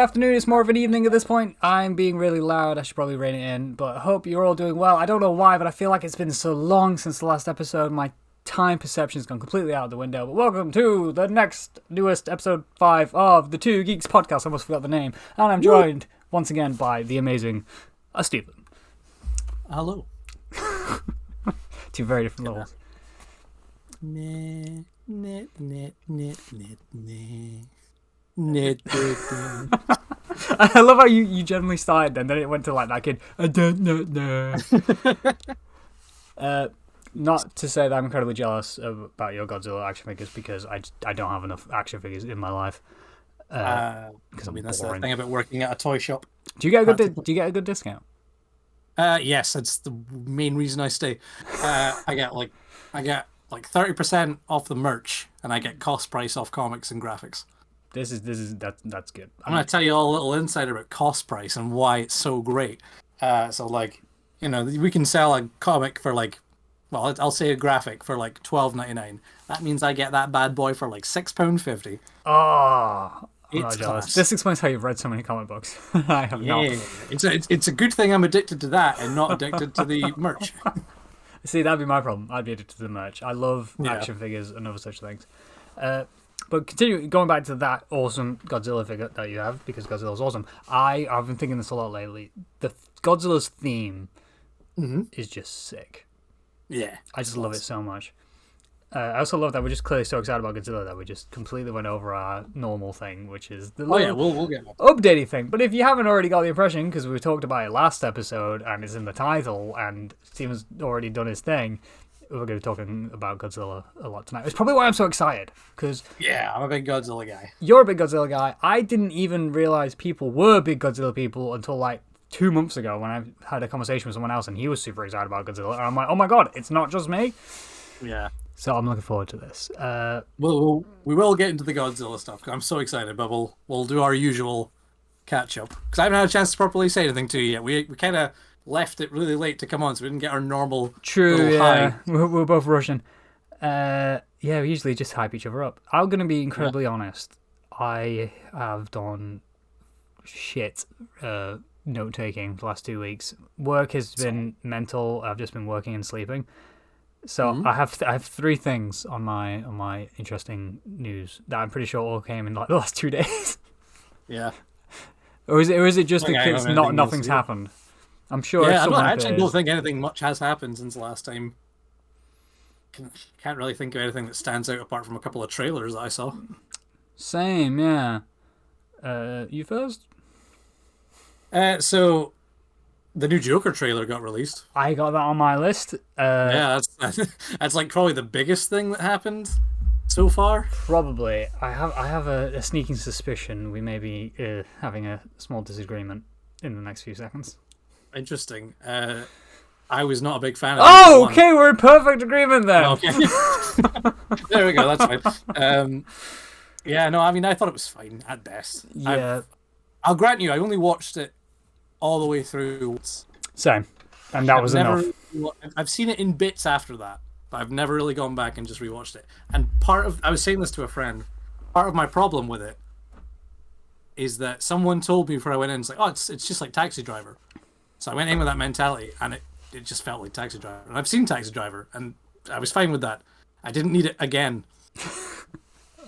afternoon. It's more of an evening at this point. I'm being really loud. I should probably rein it in, but I hope you're all doing well. I don't know why, but I feel like it's been so long since the last episode. My time perception's gone completely out the window. But welcome to the newest episode 5 of the Two Geeks podcast. I almost forgot the name. And I'm joined once again by the amazing Stephen. Hello. Two very different levels. I love how you generally started then it went to like that kid. I don't know. Not to say that I'm incredibly jealous about your Godzilla action figures because I don't have enough action figures in my life. Because that's the thing about working at a toy shop. Do you get a good discount? Yes, that's the main reason I stay. I get like 30% off the merch, and I get cost price off comics and graphics. That's good. I'm gonna tell you all a little insider about cost price and why it's so great. So we can sell a comic for I'll say a graphic for like $12.99. That means I get that bad boy for like £6.50. Oh, I'm it's not jealous. class. This explains how you've read so many comic books. I have not. It's a good thing I'm addicted to that and not addicted to the merch. See, that'd be my problem. I'd be addicted to the merch. I love action figures and other such things. But going back to that awesome Godzilla figure that you have, because Godzilla's awesome, I've been thinking this a lot lately. Godzilla's theme is just sick. Yeah. I just love it so much. I also love that we're just clearly so excited about Godzilla that we just completely went over our normal thing, which is the we'll get that. updatey thing. But if you haven't already got the impression, because we talked about it last episode and it's in the title and Steven's already done his thing, we're going to be talking about Godzilla a lot tonight. It's probably why I'm so excited, because I'm a big Godzilla guy. You're a big Godzilla guy. I didn't even realize people were big Godzilla people until like 2 months ago when I had a conversation with someone else and he was super excited about Godzilla. And I'm like, oh my god, it's not just me. Yeah. So I'm looking forward to this. We will get into the Godzilla stuff because I'm so excited, but we'll do our usual catch up because I haven't had a chance to properly say anything to you yet. We kind of left it really late to come on, so we didn't get our normal high. We're both rushing. We usually just hype each other up. I'm gonna be incredibly honest. I have done shit note taking the last 2 weeks. Work has been mental. I've just been working and sleeping. So I have 3 things on my interesting news that I'm pretty sure all came in like the last 2 days. Yeah. Or is it just because nothing's happened? I'm sure. Yeah, I actually don't think anything much has happened since the last time. Can't really think of anything that stands out apart from a couple of trailers that I saw. Same, yeah. You first? So the new Joker trailer got released. I got that on my list. That's like probably the biggest thing that happened so far. Probably. I have a sneaking suspicion we may be having a small disagreement in the next few seconds. Interesting. I was not a big fan of okay, we're in perfect agreement then. Okay. There we go, that's fine. I thought it was fine at best. Yeah. I'll grant you, I only watched it all the way through. Same. And that was enough. I've seen it in bits after that, but I've never really gone back and just rewatched it. And I was saying this to a friend, part of my problem with it is that someone told me before I went in, it's like, it's just like Taxi Driver. So I went in with that mentality, and it just felt like Taxi Driver. And I've seen Taxi Driver, and I was fine with that. I didn't need it again.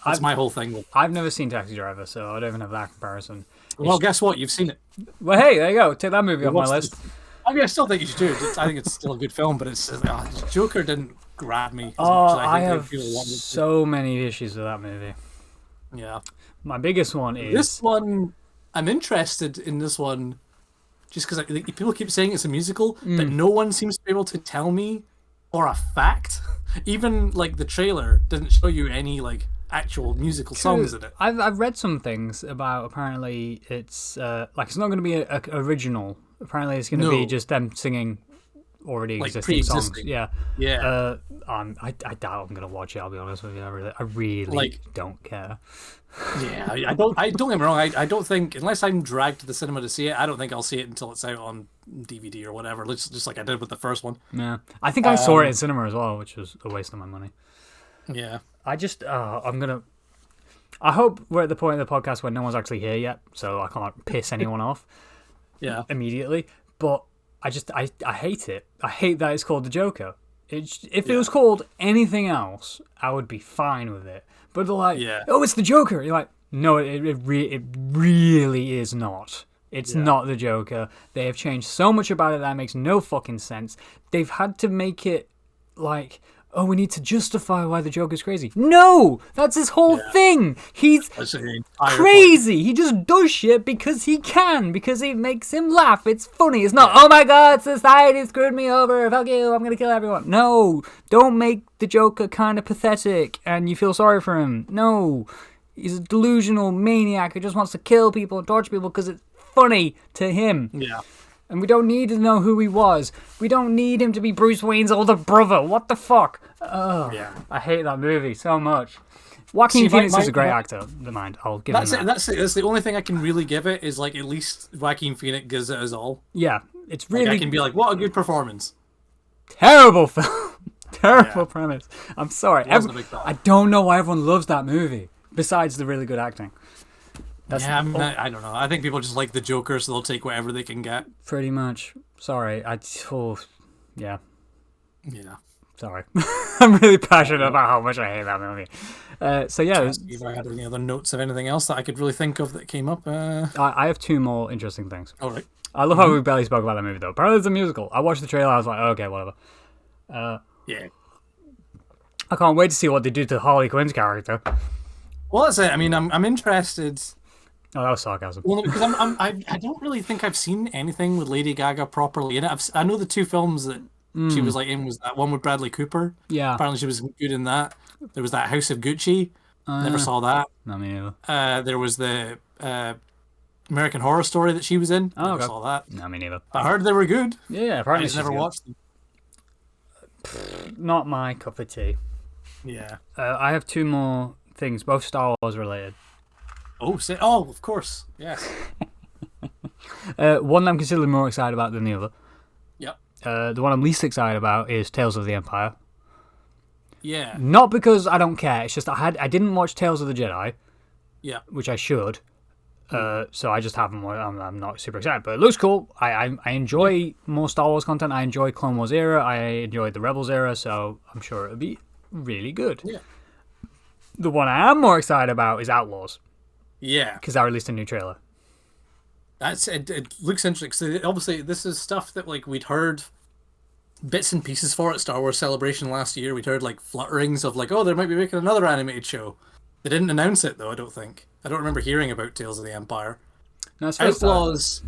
That's my whole thing. I've never seen Taxi Driver, so I don't even have that comparison. Well, guess what? You've seen it. Well, hey, there you go. Take that movie off my list. I still think you should do it. I think it's still a good film, but it's Joker didn't grab me as much as I have so many issues with that movie. Yeah. My biggest one is... This one, I'm interested in this one just because people keep saying it's a musical, but no one seems to be able to tell me for a fact. Even like the trailer didn't show you any like actual musical songs in it. I've read some things about apparently it's it's not going to be a original. Apparently it's going to be just them singing already existing songs. Yeah. Yeah. I doubt I'm going to watch it. I'll be honest with you. I really don't care. Yeah. I don't get me wrong. I don't think unless I'm dragged to the cinema to see it, I don't think I'll see it until it's out on DVD or whatever. Just like I did with the first one. Yeah. I think I saw it in cinema as well, which was a waste of my money. Yeah. I just I'm gonna I hope we're at the point of the podcast where no one's actually here yet, so I can't piss anyone off immediately. But I hate it. I hate that it's called the Joker. If it was called anything else, I would be fine with it. But they're like, oh, it's the Joker. You're like, no, it really is not. It's not the Joker. They have changed so much about it that makes no fucking sense. They've had to make it like, oh, we need to justify why the Joker's crazy. No! That's his whole thing! He's crazy! He just does shit because he can, because it makes him laugh. It's funny. It's not, oh my god, society screwed me over. Fuck you, I'm gonna kill everyone. No! Don't make the Joker kind of pathetic and you feel sorry for him. No! He's a delusional maniac who just wants to kill people and torture people because it's funny to him. Yeah. And we don't need to know who he was. We don't need him to be Bruce Wayne's older brother. What the fuck? I hate that movie so much. Joaquin Phoenix is a great actor. Never mind. I'll give him that. That's the only thing I can really give it is like at least Joaquin Phoenix gives it his all. Yeah, it's really. Like, I can be like, what a good performance. Terrible film. Terrible premise. I'm sorry. I don't know why everyone loves that movie. Besides the really good acting. I don't know. I think people just like the Joker, so they'll take whatever they can get. Pretty much. Sorry. Yeah. Sorry. I'm really passionate about how much I hate that movie. If I had any other notes of anything else that I could really think of that came up. I have two more interesting things. All right. I love how we barely spoke about that movie, though. Apparently it's a musical. I watched the trailer, I was like, okay, whatever. Yeah. I can't wait to see what they do to Harley Quinn's character. Well, that's it. I mean, I'm interested. Oh, that was sarcasm. Well, because I don't really think I've seen anything with Lady Gaga properly in it. I know the two films that she was like in was that one with Bradley Cooper. Yeah. Apparently she was good in that. There was that House of Gucci. Never saw that. No, me neither. There was the American Horror Story that she was in. Never saw that. No, me neither. I heard they were good. Yeah, apparently I just never watched them. Not my cup of tea. Yeah. I have two more things, both Star Wars related. Oh, of course. Yes. One I'm considerably more excited about than the other. Yep. The one I'm least excited about is Tales of the Empire. Yeah. Not because I don't care. It's just I didn't watch Tales of the Jedi. Yeah. Which I should. So I just haven't. I'm not super excited, but it looks cool. I enjoy more Star Wars content. I enjoy Clone Wars era. I enjoyed the Rebels era, so I'm sure it'll be really good. Yeah. The one I am more excited about is Outlaws. Yeah. Because I released a new trailer. It looks interesting. Obviously, this is stuff that like we'd heard bits and pieces for at Star Wars Celebration last year. We'd heard like flutterings of like, oh, they might be making another animated show. They didn't announce it though. I don't think. I don't remember hearing about Tales of the Empire. No, it's Outlaws,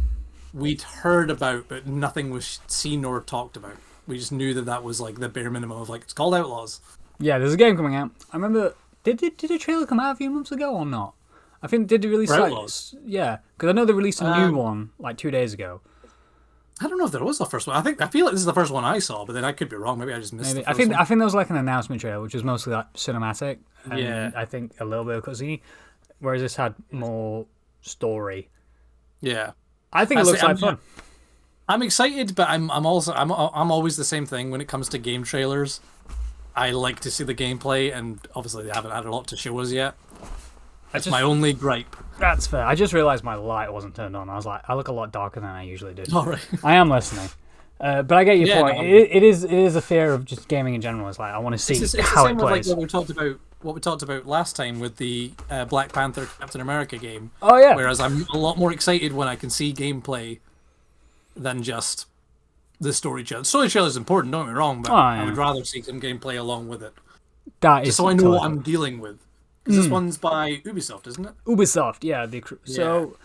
we'd heard about, but nothing was seen or talked about. We just knew that was like the bare minimum of like it's called Outlaws. Yeah, there's a game coming out. I remember. Did a trailer come out a few months ago or not? I think did they release Outlaws? Yeah, because I know they released a new one like 2 days ago. I don't know if there was the first one. I feel like this is the first one I saw, but then I could be wrong. Maybe I just missed it. I think there was like an announcement trailer, which was mostly like cinematic. And yeah. I think a little bit of cutscene, whereas this had more story. Yeah. I think it looks like fun. I'm excited, but I'm always the same thing when it comes to game trailers. I like to see the gameplay, and obviously they haven't had a lot to show us yet. That's my only gripe. That's fair. I just realised my light wasn't turned on. I was like, I look a lot darker than I usually do. All right. I am listening. But I get your point. No, it is a fear of just gaming in general. It's like, I want to see how it plays. It's like what we talked about last time with the Black Panther Captain America game. Oh, yeah. Whereas I'm a lot more excited when I can see gameplay than just the story trailer. The story trailer is important, don't get me wrong, but I would rather see some gameplay along with it. Just so I know what I'm dealing with. Because this one's by Ubisoft, isn't it? Ubisoft, yeah. So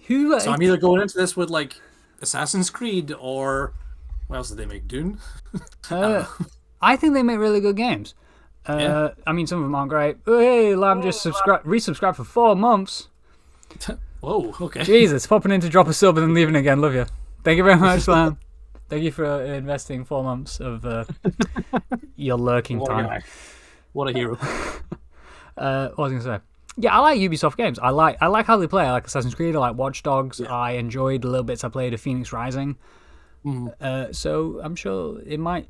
I'm either going into this with like Assassin's Creed or what else did they make? Dune? I think they make really good games. I mean, some of them aren't great. Oh, hey, Lamb just resubscribed for 4 months. Whoa, okay. Jesus, popping in to drop a sub and then leaving again. Love you. Thank you very much, Lamb. Thank you for investing 4 months of your lurking time. What a hero. What was I going to say? Yeah, I like Ubisoft games. I like how they play. I like Assassin's Creed. I like Watch Dogs. Yeah. I enjoyed the little bits I played of Phoenix Rising. So I'm sure it might.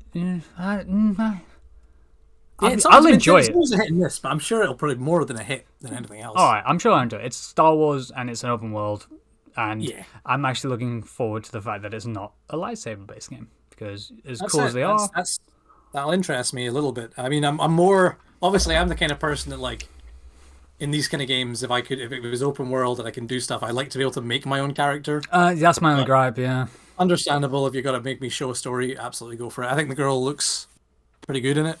Yeah, I'll enjoy it. It's always a hit and miss, but I'm sure it'll probably more than a hit than anything else. All right, I'm sure I'll enjoy it. It's Star Wars and it's an open world, and Yeah. I'm actually looking forward to the fact that it's not a lightsaber-based game because as That's cool it. as they are, That'll interest me a little bit. I mean, I'm more obviously I'm the kind of person that like in these kind of games, if it was open world and I can do stuff, I like to be able to make my own character. that's my only gripe. Yeah. Understandable if you're gonna make me show a story, absolutely go for it. I think the girl looks pretty good in it.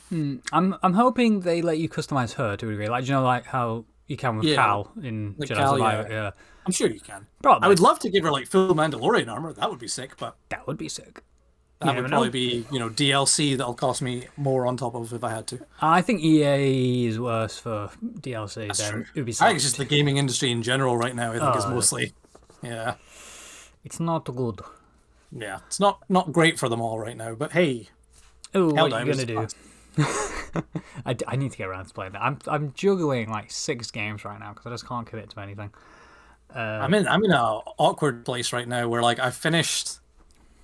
I'm hoping they let you customize her to a degree, like like how you can with Cal in like Jedi Cal, Survivor. Yeah, I'm sure you can. probably. I would love to give her like full Mandalorian armor. That would be sick, but That would be sick. that would probably be DLC that'll cost me more on top of if I had to. I think EA is worse for DLC than Ubisoft. I think it's just the gaming industry in general right now. I think is mostly, yeah, it's not good. yeah. It's not great for them all right now. But hey, Oh, what are you gonna do? I need to get around to playing that. I'm juggling like 6 games right now because I just can't commit to anything. I'm in an awkward place right now where like I finished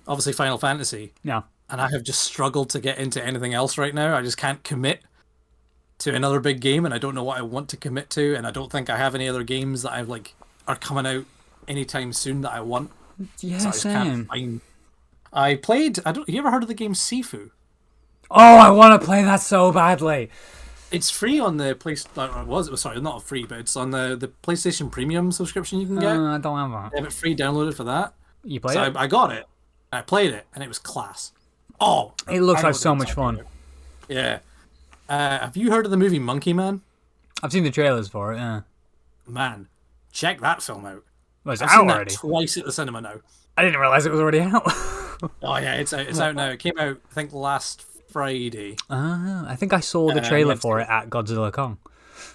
obviously Final Fantasy. Yeah. And I have just struggled to get into anything else right now. I just can't commit to another big game, and I don't know what I want to commit to, and I don't think I have any other games that I've like are coming out anytime soon that I want. Yeah, so I just same. can't find. I played. You ever heard of the game Sifu? Oh, I want to play that so badly. It's free on the sorry, not free, but it's on the PlayStation Premium subscription you can get. I don't have that. They have it free downloaded for that. You played it? I got it. I played it, and it was class. Oh, it looks like so much fun. Yeah. Have you heard of the movie Monkey Man? I've seen the trailers for it. Yeah. Man, check that film out. Well, it's I've out seen already. that twice at the cinema now. I didn't realize it was already out. Oh yeah, it's out now. It came out I think last Friday. I think I saw the trailer for it at Godzilla Con.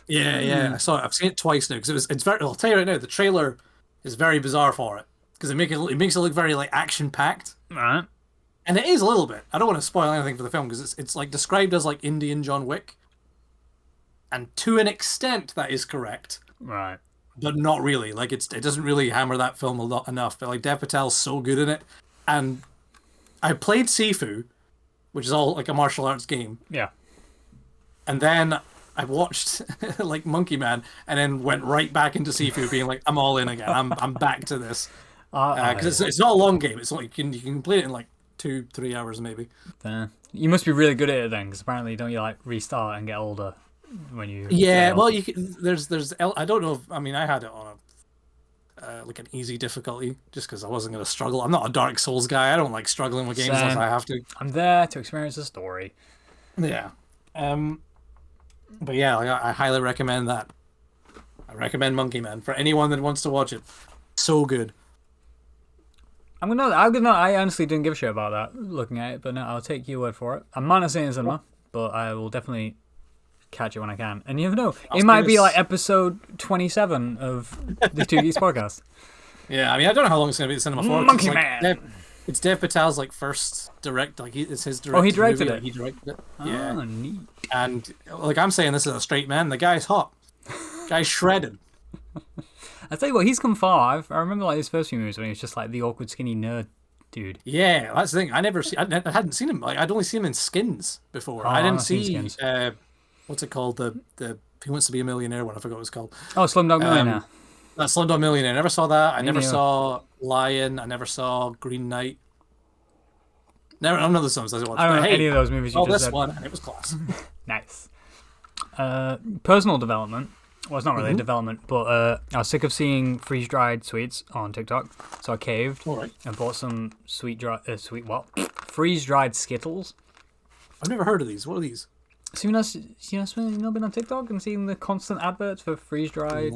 Yeah, I saw it. I've seen it twice now because it's very. I'll tell you right now, the trailer is very bizarre for it because it makes it look very like action packed. Right. And it is a little bit. I don't want to spoil anything for the film because it's like described as like Indian John Wick, and to an extent that is correct. Right. But not really. Like it doesn't really hammer that film a lot enough. But like Dev Patel's so good in it, and I played Sifu, which is all like a martial arts game. Yeah. And then I watched like Monkey Man, and then went right back into Sifu, being like, I'm all in again. I'm back to this because it's not a long game. It's like you can complete it in like 2-3 hours maybe. You must be really good at it then, because apparently don't you like restart and get older when you? Yeah, well, you can, there's I don't know. I mean, I had it on a like an easy difficulty just because I wasn't going to struggle. I'm not a Dark Souls guy. I don't like struggling with games unless I have to. I'm there to experience the story. Yeah. But yeah, like, I highly recommend that. I recommend Monkey Man for anyone that wants to watch it. So good. I'm gonna. I honestly didn't give a shit about that looking at it, but no, I'll take your word for it. I might not see it in cinema, but I will definitely catch it when I can. And you never know, it might be like episode 27 of the Two Geeks podcast. Yeah, I mean, I don't know how long it's gonna be at the cinema for. Monkey Man. It's Dev Patel's like first direct, like it's his direct. Oh, he directed movie, it. Like, he directed it. Yeah. Oh, neat. And like I'm saying, this is a straight man. The guy's hot. Guy's shredded. I tell you what, he's come far. I remember like his first few movies when he was just like the awkward skinny nerd dude. Yeah, that's the thing. I hadn't seen him. Like I'd only seen him in Skins before. Oh, I didn't I've seen see Skins. What's it called? The Who Wants to Be a Millionaire one. I forgot what it's called. Oh, Slumdog Millionaire. That Slumdog Millionaire. I never saw that. I never neither. saw Lion. I never saw Green Knight. None of the songs I watched. I don't know But, hey, any of those movies you oh, just this said. one, and it was class. Nice. Personal development. Well, it's not really a development, but I was sick of seeing freeze-dried sweets on TikTok, so I caved and bought some freeze-dried Skittles. I've never heard of these. What are these? So you know, been on TikTok and seen the constant adverts for freeze-dried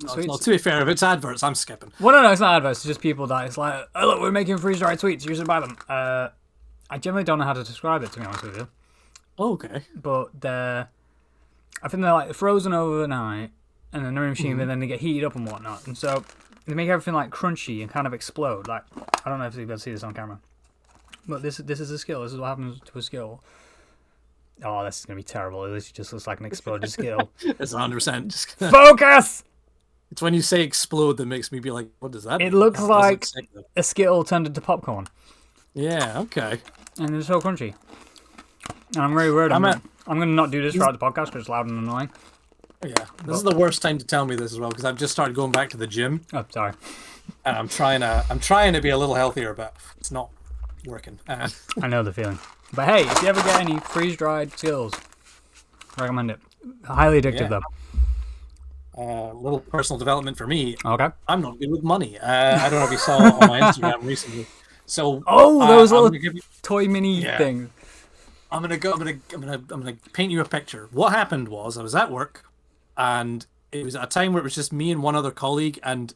sweets? Well, to be fair, if it's adverts, I'm skipping. Well, no, it's not adverts. It's just people that it's like, oh, look, we're making freeze-dried sweets. You should buy them. I generally don't know how to describe it, to be honest with you. Oh, okay. But I think they're like frozen overnight, and then they're in a machine, but then they get heated up and whatnot, and so they make everything like crunchy and kind of explode. Like, I don't know if you'll be able to see this on camera, but this is a skill. This is what happens to a skill. Oh, this is gonna be terrible. This just looks like an exploded skill. It's 100%. Focus. It's when you say explode that makes me be like, what does that mean? It looks That like doesn't sick, though. a Skittle turned into popcorn, Yeah, okay. and it's so crunchy. And I'm really worried. I'm I'm going to not do this throughout the podcast because it's loud and annoying. Yeah, this is the worst time to tell me this as well because I've just started going back to the gym. Oh, sorry. And I'm trying to be a little healthier, but it's not working. I know the feeling. But hey, if you ever get any freeze-dried skills, recommend it. Highly addictive, though. Little personal development for me. Okay. I'm not good with money. I don't know if you saw it on my Instagram recently. So those little toy mini things. I'm gonna paint you a picture. What happened was I was at work, and it was at a time where it was just me and one other colleague, and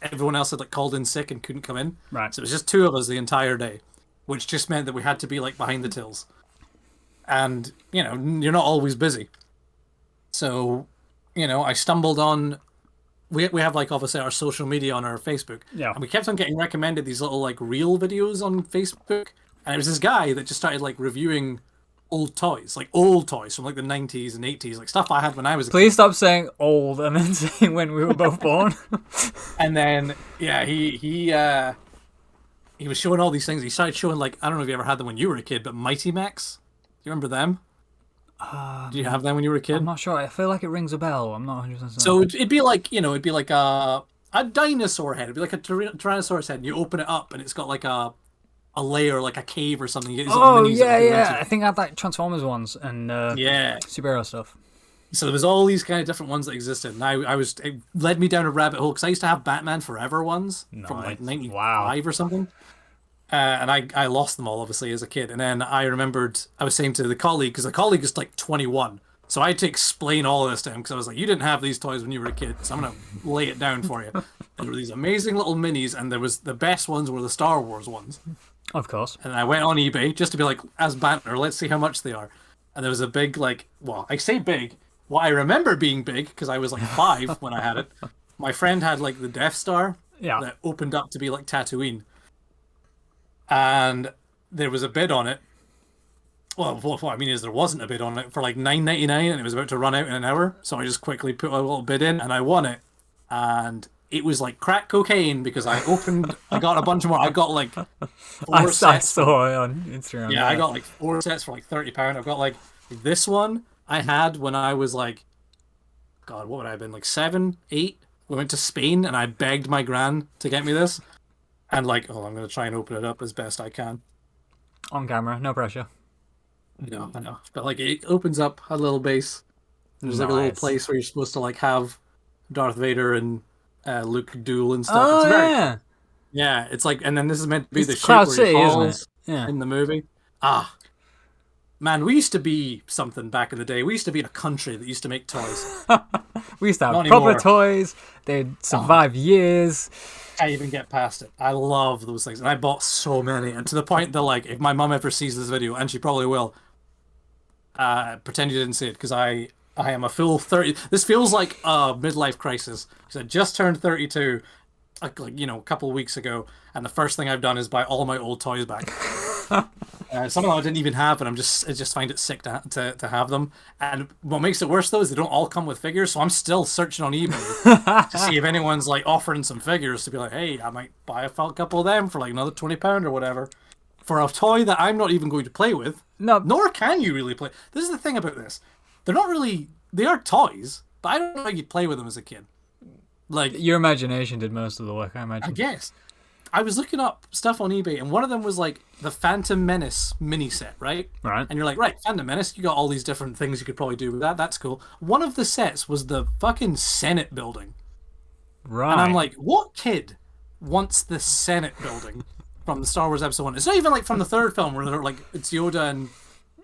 everyone else had like called in sick and couldn't come in. Right. So it was just two of us the entire day, which just meant that we had to be like behind the tills. And you're not always busy. So, I stumbled on. We have like obviously our social media on our Facebook. Yeah. And we kept on getting recommended these little like reel videos on Facebook, and it was this guy that just started like reviewing old toys from like the 90s and 80s, like stuff I had when I was a Please stop saying old and then saying when we were both born. And then he was showing all these things. He started showing like, I don't know if you ever had them when you were a kid, but Mighty Max. Do you remember them? Do you have them when you were a kid? I'm not sure. I feel like it rings a bell. I'm not 100% certain. So it'd be like a dinosaur head. It'd be like a Tyrannosaurus head, and you open it up and it's got like a layer, like a cave or something. Yeah. I think I had like Transformers ones and superhero stuff. So there was all these kind of different ones that existed, and it led me down a rabbit hole because I used to have Batman Forever ones from like 95 or something, and I lost them all obviously as a kid. And then I remembered I was saying to the colleague, because the colleague is like 21, so I had to explain all of this to him because I was like, you didn't have these toys when you were a kid, so I'm gonna lay it down for you. There were these amazing little minis, and the best ones were the Star Wars ones. Of course. And I went on eBay just to be like, as banter, let's see how much they are. And there was a big, I say big, what I remember being big, because I was like 5 when I had it. My friend had like the Death Star that opened up to be like Tatooine. And there was a bid on it. Well, what I mean is there wasn't a bid on it for like $9.99, and it was about to run out in an hour. So I just quickly put a little bid in, and I won it. And it was like crack cocaine because I got a bunch more. I got like 4 sets. I saw it on Instagram. Yeah, I got like 4 sets for like £30. I've got like this one I had when I was like, God, what would I have been, like 7, 8? We went to Spain and I begged my gran to get me this. And like, I'm going to try and open it up as best I can. On camera, no pressure. No, I know. But like it opens up a little base. There's like a little place where you're supposed to like have Darth Vader and Luke duel and stuff. Oh, it's yeah, it's like, and then this is meant to be the ship Cloud where City, he isn't falls it? in the movie. Man, we used to be something back in the day. We used to be a country that used to make toys. We used to have Not proper anymore. toys. They'd survive years. Can't even get past it. I love those things, and I bought so many, and to the point that like, if my mum ever sees this video, and she probably will, pretend you didn't see it, because I am a full 30. This feels like a midlife crisis because I just turned 32, a couple of weeks ago, and the first thing I've done is buy all my old toys back. Some of them I didn't even have, and I just find it sick to have them. And what makes it worse though is they don't all come with figures, so I'm still searching on eBay to see if anyone's like offering some figures to be like, hey, I might buy a couple of them for like another £20 or whatever for a toy that I'm not even going to play with. No, nor can you really play. This is the thing about this. They're not really. They are toys, but I don't know how you'd play with them as a kid. Like, your imagination did most of the work, I imagine. I guess. I was looking up stuff on eBay, and one of them was like the Phantom Menace mini set, right? Right. And you're like, right, Phantom Menace, you got all these different things you could probably do with that. That's cool. One of the sets was the fucking Senate building. Right. And I'm like, what kid wants the Senate building from the Star Wars Episode 1? It's not even like from the third film where they're like, it's Yoda and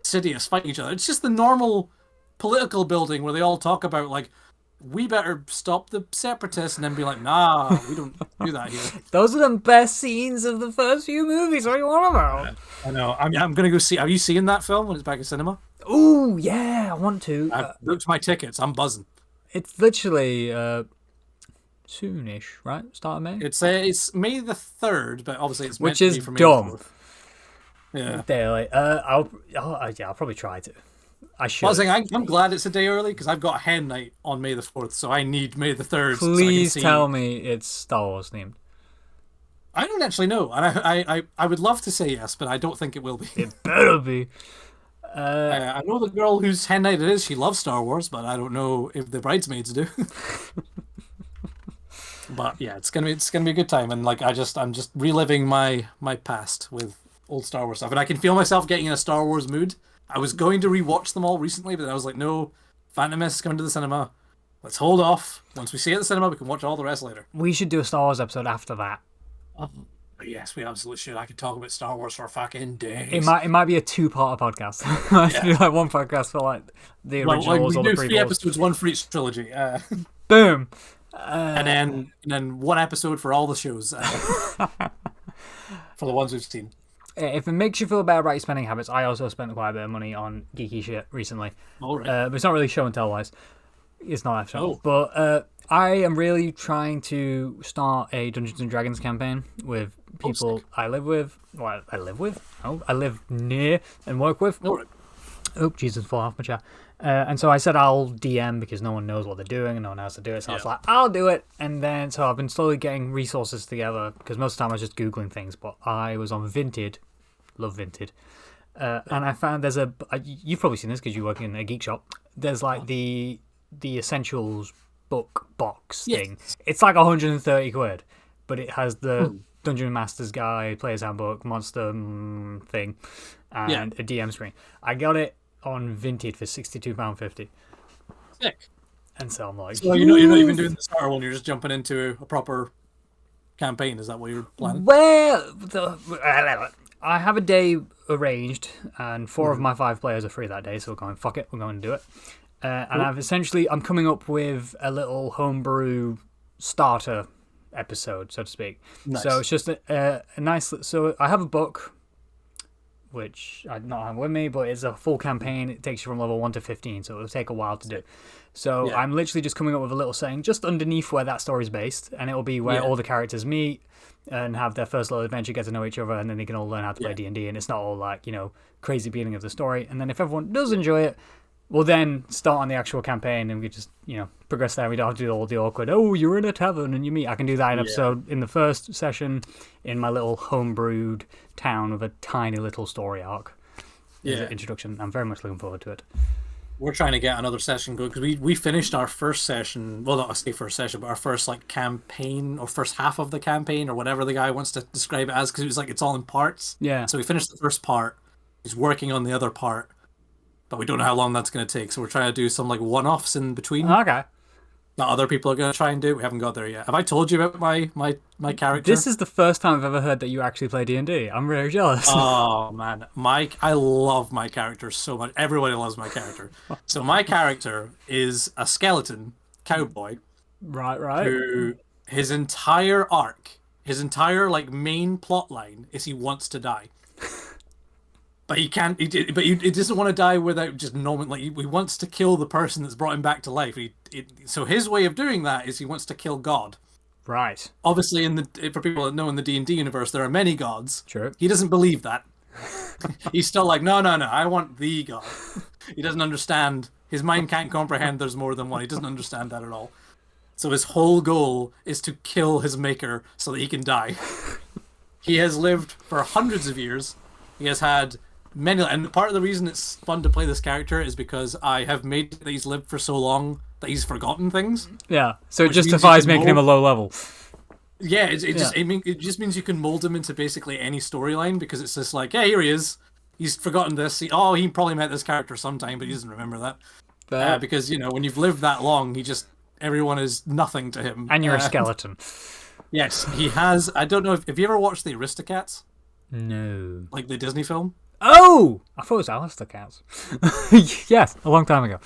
Sidious fighting each other. It's just the normal political building where they all talk about like, we better stop the separatists, and then be like, nah, we don't do that here. Those are the best scenes of the first few movies. What are you on about? I know. I'm gonna go see. Have you seen that film when it's back in cinema? Ooh, yeah, I want to. I've booked my tickets. I'm buzzing. It's literally soonish, right? Start of May. It's May the 3rd, but obviously it's meant Which to is be for May dumb. the 4th. Yeah. Daily. I'll probably try to. I should. Well, I was saying, I'm glad it's a day early because I've got a hen night on May the 4th, so I need May the 3rd. Please so I can see... tell me it's Star Wars themed. I don't actually know, and I would love to say yes, but I don't think it will be. It better be. I know the girl whose hen night it is. She loves Star Wars, but I don't know if the bridesmaids do. But yeah, it's gonna be a good time, and like I'm just reliving my past with old Star Wars stuff, and I can feel myself getting in a Star Wars mood. I was going to rewatch them all recently, but I was like, no, Phantom Menace is coming to the cinema. Let's hold off. Once we see it at the cinema, we can watch all the rest later. We should do a Star Wars episode after that. Oh, yes, we absolutely should. I could talk about Star Wars for fucking days. It might be a two-part podcast. I should do like one podcast for like the originals or the we do prequels. 3 episodes, one for each trilogy. Boom. And then one episode for all the shows. For the ones we've seen. If it makes you feel better about your spending habits, I also spent quite a bit of money on geeky shit recently. All right. But it's not really show and tell wise. It's not actually. Oh. But I am really trying to start a Dungeons and Dragons campaign with people I live with. Well, I live with? Oh, I live near and work with. All right. Oh, Jesus, fall off my chair. And so I said I'll DM because no one knows what they're doing and no one knows how to do it. So I was like, I'll do it. And then, so I've been slowly getting resources together because most of the time I was just Googling things. But I was on Vinted. Love Vinted. And I found you've probably seen this because you work in a geek shop. There's like the Essentials book box thing. It's like 130 quid. But it has the Dungeon Master's Guide, Player's Handbook, Monster thing, and a DM screen. I got it on Vinted for £62.50. Sick. And so I'm like, so you're not even doing the starter one. You're just jumping into a proper campaign. Is that what you're planning? Well, I have a day arranged, and 4 of my 5 players are free that day. So we're going, fuck it, we're going to do it. And I'm coming up with a little homebrew starter episode, so to speak. Nice. So it's just a nice. So I have a book, which I don't have with me, but it's a full campaign. It takes you from level 1 to 15, so it'll take a while to do. So I'm literally just coming up with a little saying just underneath where that story's based, and it'll be where all the characters meet and have their first little adventure, get to know each other, and then they can all learn how to play D&D, and it's not all like, crazy beginning of the story. And then if everyone does enjoy it, we'll then start on the actual campaign, and we just, progress there. We don't have to do all the awkward, oh, you're in a tavern and you meet. I can do that in episode in the first session in my little homebrewed town with a tiny little story arc. Introduction. I'm very much looking forward to it. We're trying to get another session going because we finished our first session. Well, not a first session, but our first campaign or first half of the campaign or whatever the guy wants to describe it as, because it was it's all in parts. Yeah. So we finished the first part. He's working on the other part, but we don't know how long that's going to take. So we're trying to do some one-offs in between. Okay. That other people are going to try and do. We haven't got there yet. Have I told you about my character? This is the first time I've ever heard that you actually play D&D. I'm really jealous. Oh, man. I love my character so much. Everybody loves my character. So my character is a skeleton cowboy. Right. Who, his entire arc, his entire main plot line is he wants to die. But he can't. He doesn't want to die without just knowing. He wants to kill the person that's brought him back to life. So his way of doing that is he wants to kill God. Right. Obviously, for people that know in the D&D universe, there are many gods. Sure. He doesn't believe that. He's still no. I want the God. He doesn't understand. His mind can't comprehend there's more than one. He doesn't understand that at all. So his whole goal is to kill his maker so that he can die. He has lived for hundreds of years. He has had many, and part of the reason it's fun to play this character is because I have made that he's lived for so long that he's forgotten things. Yeah, so it justifies making him a low level. Yeah, it just means you can mold him into basically any storyline, because it's just here he is. He's forgotten this. He probably met this character sometime, but he doesn't remember that. Because when you've lived that long, everyone is nothing to him. And you're a skeleton. Yes, he has. I don't know if you ever watched the Aristocats. No. Like the Disney film. Oh! I thought it was Aristocats. Yes, a long time ago.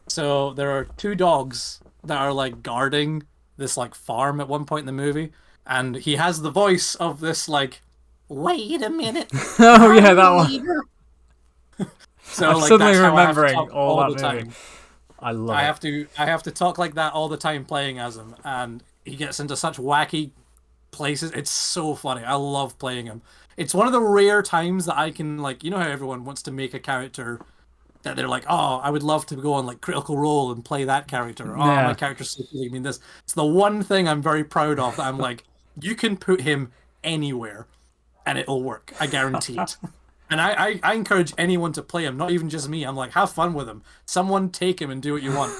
So there are 2 dogs that are guarding this farm at one point in the movie, and he has the voice of this wait a minute. Oh yeah, that one. So I'm suddenly that's remembering how I have to talk all the that movie. time. I love it. I have to talk like that all the time playing as him, and he gets into such wacky places. It's so funny. I love playing him. It's one of the rare times that I can how everyone wants to make a character that they're I would love to go on Critical Role and play that character. My character's so cool. I mean, this. It's the one thing I'm very proud of. That I'm you can put him anywhere, and it'll work. I guarantee it. And I encourage anyone to play him, not even just me. I'm like, have fun with him. Someone take him and do what you want.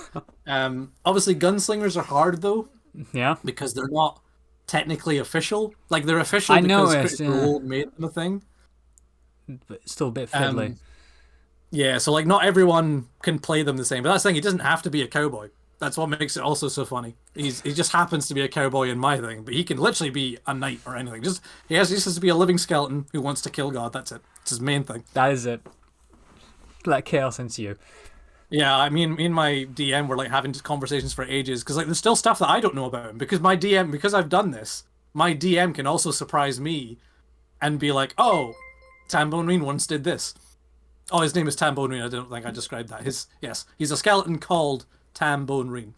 Obviously, gunslingers are hard though Yeah, because they're not technically official. Like they're official I because noticed. Critical Yeah, Role made them a thing. but it's still a bit fiddly. Yeah, so like not everyone can play them the same. But that's the thing, he doesn't have to be a cowboy. That's what makes it also so funny. He just happens to be a cowboy in my thing, but he can literally be a knight or anything. He just has to be a living skeleton who wants to kill God. That's it. It's his main thing. That is it. Let chaos into you. Yeah, I mean, me and my DM were like having conversations for ages because like there's still stuff that I don't know about him because because I've done this, my DM can also surprise me and be like, oh, Tambone Reen once did this. Oh, his name is Tambone Reen. I don't think I described that. Yes, he's a skeleton called Tambone Reen.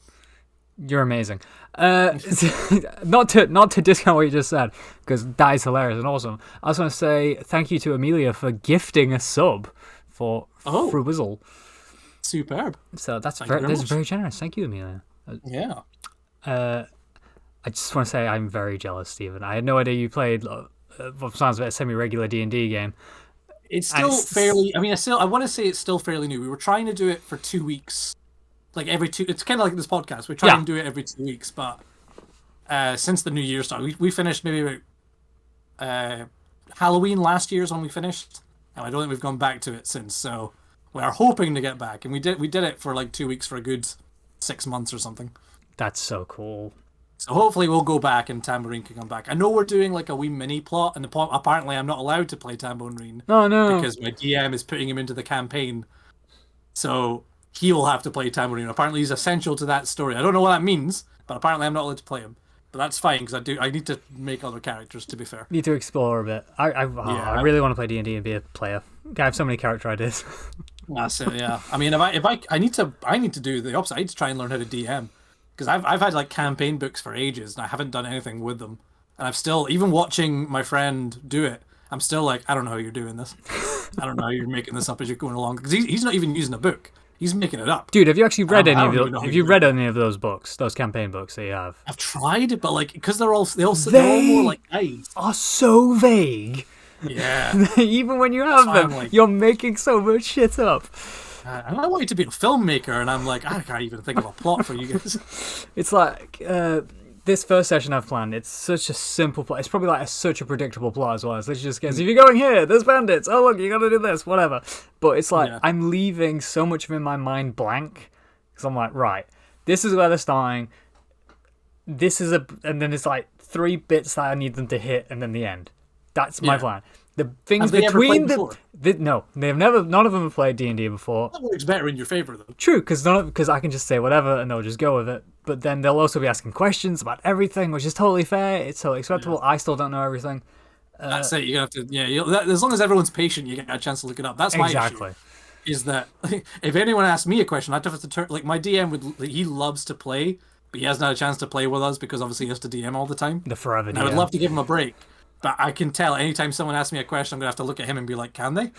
You're amazing. Not to discount what you just said, because that is hilarious and awesome. I just want to say thank you to Amelia for gifting a sub for Fruizzle. Superb. So that's very generous. Thank you, Amelia. Yeah. I just want to say I'm very jealous, Stephen. I had no idea you played what sounds like a semi-regular D&D game. It's still fairly. I mean, I want to say it's still fairly new. We were trying to do it for 2 weeks. Like every two, it's kind of like this podcast. We try and do it every 2 weeks, but since the new year started, we finished maybe about Halloween last year is when we finished, and I don't think we've gone back to it since. So we are hoping to get back, and we did it for like 2 weeks for a good 6 months or something. That's so cool. So hopefully we'll go back and Tambourine can come back. I know we're doing like a wee mini plot, and apparently I'm not allowed to play Tambourine. Oh no! Because my DM is putting him into the campaign, so he will have to play Tambourine. Apparently he's essential to that story. I don't know what that means, but apparently I'm not allowed to play him. But that's fine because I need to make other characters. To be fair, need to explore a bit. I really want to play D&D and be a player. I have so many character ideas. That's it. Yeah. I mean, I need to do the opposite. I need to try and learn how to DM because I've had like campaign books for ages and I haven't done anything with them. And I've still, even watching my friend do it, I'm still like, I don't know how you're doing this. I don't know how you're making this up as you're going along because he's not even using a book. He's making it up. Dude, have you actually read any of those books, those campaign books that you have? I've tried it, but like because they're all more like guides. Are so vague. Yeah. Even when you have them, like, you're making so much shit up. I want you to be a filmmaker, and I'm like, I can't even think of a plot for you guys. It's like this first session I've planned. It's such a simple plot. It's probably like such a predictable plot as well. It's literally just, if you're going here, there's bandits. Oh look, you got to do this, whatever. But it's like I'm leaving so much of in my mind blank because I'm like, right, this is where they're starting. And then it's like 3 bits that I need them to hit, and then the end. That's my plan. The things between no, they've never. None of them have played D&D before. That works better in your favor, though. True, because I can just say whatever and they'll just go with it. But then they'll also be asking questions about everything, which is totally fair. It's totally acceptable. Yeah. I still don't know everything. That's it. You have to. Yeah, as long as everyone's patient, you get a chance to look it up. That's my issue. Is that if anyone asks me a question, I'd have to turn. Like my DM he loves to play, but he hasn't had a chance to play with us because obviously he has to DM all the time. The forever DM. I would love to give him a break. But I can tell anytime someone asks me a question, I'm going to have to look at him and be like, can they?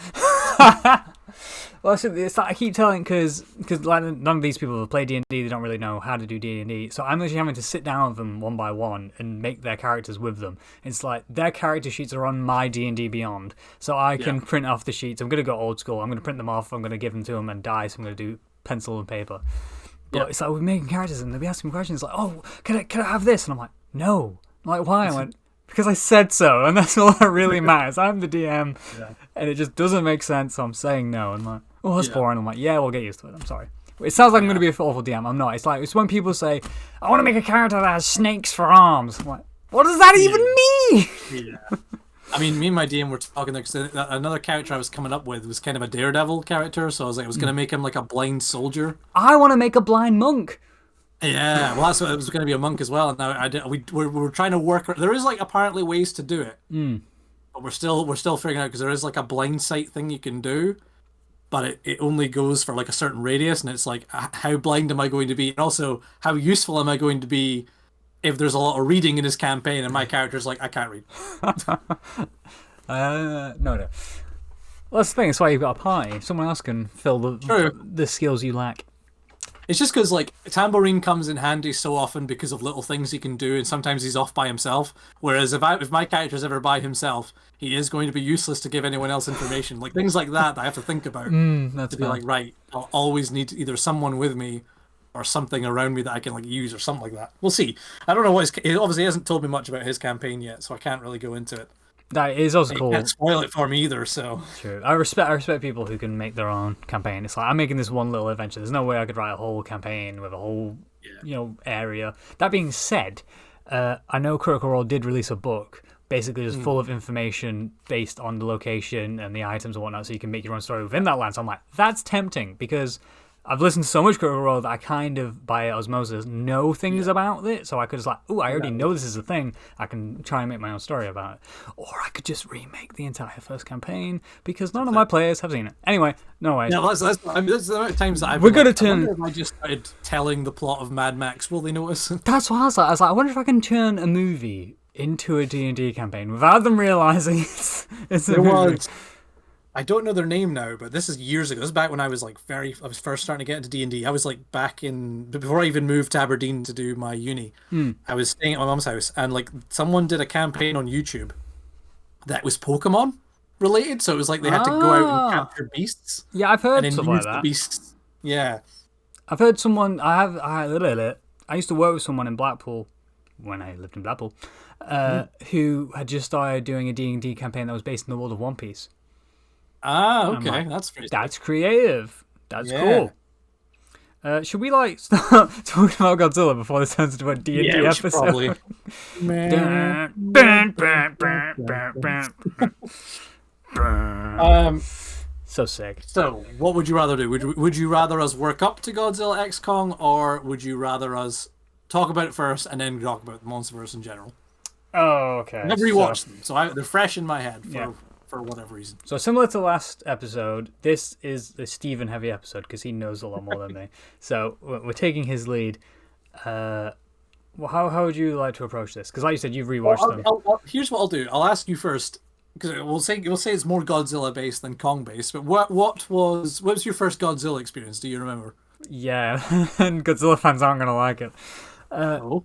Well, it's like I keep telling, because like, none of these people have played D&D, they don't really know how to do D&D. So I'm literally having to sit down with them one by one and make their characters with them. It's like their character sheets are on my D&D Beyond. So I can print off the sheets. I'm going to go old school. I'm going to print them off. I'm going to give them to them and dice. I'm going to do pencil and paper. But it's like we're making characters and they'll be asking me questions like, oh, can I have this? And I'm like, no. I'm like, why? I went, because I said so, and that's all that really matters. I'm the DM, and it just doesn't make sense, so I'm saying no. And I'm like, oh, that's boring. I'm like, yeah, we'll get used to it. I'm sorry. It sounds like I'm going to be an awful DM. I'm not. It's when people say, I want to make a character that has snakes for arms. I'm like, what does that even mean? Yeah. I mean, me and my DM were talking there, because another character I was coming up with was kind of a daredevil character, so I was like, I was going to make him like a blind soldier. I want to make a blind monk. Yeah, well, that's what it was going to be a monk as well. And now we're trying to work. There is like apparently ways to do it, but we're still figuring out because there is like a blind sight thing you can do, but it only goes for like a certain radius, and it's like how blind am I going to be, and also how useful am I going to be if there's a lot of reading in his campaign, and my character's like I can't read. No. Well, that's the thing. That's why you've got a party. Someone else can fill the skills you lack. It's just because like Tambourine comes in handy so often because of little things he can do, and sometimes he's off by himself. Whereas if my character's ever by himself, he is going to be useless to give anyone else information. Like things like that I have to think about That's to be fair. like, right, I'll always need either someone with me or something around me that I can like use or something like that. We'll see. I don't know what he obviously hasn't told me much about his campaign yet, so I can't really go into it. That is also He cool. can't spoil it for me either, so True. I respect people who can make their own campaign. It's like I'm making this one little adventure. There's no way I could write a whole campaign with a whole area. That being said, I know Critical Role did release a book basically just full of information based on the location and the items and whatnot, so you can make your own story within that land. So I'm like, that's tempting because I've listened to so much Critical Role that I kind of, by osmosis, know things about it. So I could just like, oh, I already know this is a thing. I can try and make my own story about it. Or I could just remake the entire first campaign because none of my players have seen it. Anyway, no way. yeah, that's the amount of times that I've We're been gonna like, I turn- wonder if I just started telling the plot of Mad Max, will they notice? That's what I was like. I wonder if I can turn a movie into a D&D campaign without them realizing it's a There movie. was, I don't know their name now, but this is years ago. This is back when I was like I was first starting to get into D&D. I was like back before I even moved to Aberdeen to do my uni. I was staying at my mom's house, and like someone did a campaign on YouTube that was Pokemon related. So it was like they had to go out and capture beasts Yeah, I've and heard then stuff use like the that. beasts. Yeah. I've heard someone. I used to work with someone in Blackpool when I lived in Blackpool, who had just started doing a D&D campaign that was based in the world of One Piece. Ah, okay, like, that's pretty. That's creative. That's Yeah. cool. Should we like start talking about Godzilla before this turns into a D&D Yeah, we should episode? probably. So sick. So, what would you rather do? Would you rather us work up to Godzilla X Kong, or would you rather us talk about it first and then talk about the MonsterVerse in general? Oh, okay. I've rewatched them, so they're fresh in my head Yeah. for whatever reason. So similar to last episode, this is the Stephen heavy episode because he knows a lot more than me. So we're taking his lead. Well, how would you like to approach this? Because like you said, you've rewatched them. Here's what I'll do. I'll ask you first, because we'll say it's more Godzilla based than Kong based. But what was your first Godzilla experience? Do you remember? Yeah, and Godzilla fans aren't gonna like it. Oh,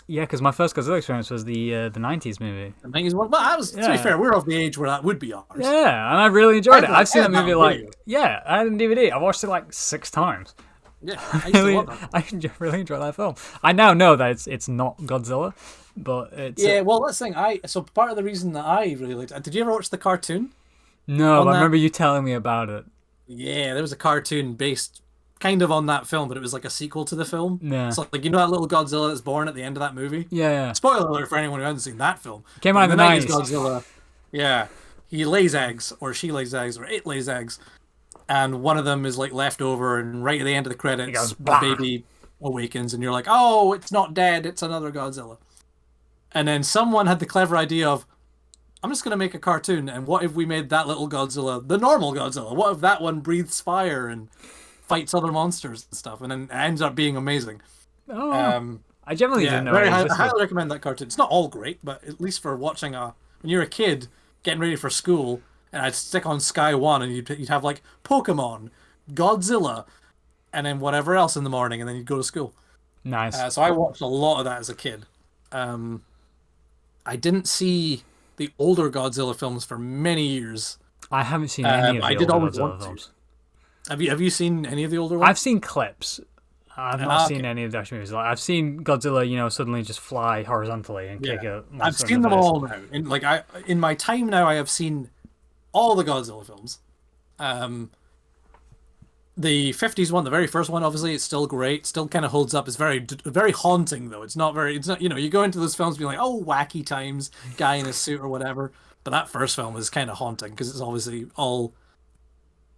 Yeah, because my first Godzilla experience was the '90s movie. the 90s one. Well, that was to be Yeah. fair, we're of the age where that would be ours. Yeah, and I really enjoyed it. I I've seen had that movie that like video. yeah, I had it on DVD. I watched it like 6 times. Yeah, I used to Really, love that. really enjoy that film. I now know that it's not Godzilla, but it's Yeah, well, that's the thing. So part of the reason that I really liked it. Did you ever watch the cartoon? no. on I that- remember you telling me about it. Yeah, there was a cartoon based kind of on that film, but it was like a sequel to the film. Yeah. So like that little Godzilla that's born at the end of that movie. Yeah, Spoiler alert for anyone who hasn't seen that film. Came out in the 90s 90s. Godzilla. Yeah, he lays eggs, or she lays eggs, or it lays eggs, and one of them is like left over, and right at the end of the credits, goes, the "Blah." baby awakens, and you're like, oh, it's not dead, it's another Godzilla. And then someone had the clever idea of, I'm just gonna make a cartoon, and what if we made that little Godzilla the normal Godzilla? What if that one breathes fire and fights other monsters and stuff, and then it ends up being amazing. Oh, Um, I generally yeah, didn't know very it I existed. highly recommend that cartoon. It's not all great, but at least for watching when you're a kid getting ready for school, and I'd stick on Sky One, and you'd have like Pokemon, Godzilla, and then whatever else in the morning, and then you'd go to school. Nice. So I watched a lot of that as a kid. I didn't see the older Godzilla films for many years. I haven't seen any of the I did older always want Godzilla to. films. Have you seen any of the older ones? I've seen clips. I've not Ah, seen okay. any of the action movies. Like I've seen Godzilla, suddenly just fly horizontally and kick a monster I've in seen the them face. all now. In my time now, I have seen all the Godzilla films. The 50s one, the very first one, obviously, it's still great. Still kind of holds up. It's very haunting though. It's not. You go into those films being like, oh, wacky times, guy in a suit or whatever. But that first film is kind of haunting because it's obviously all,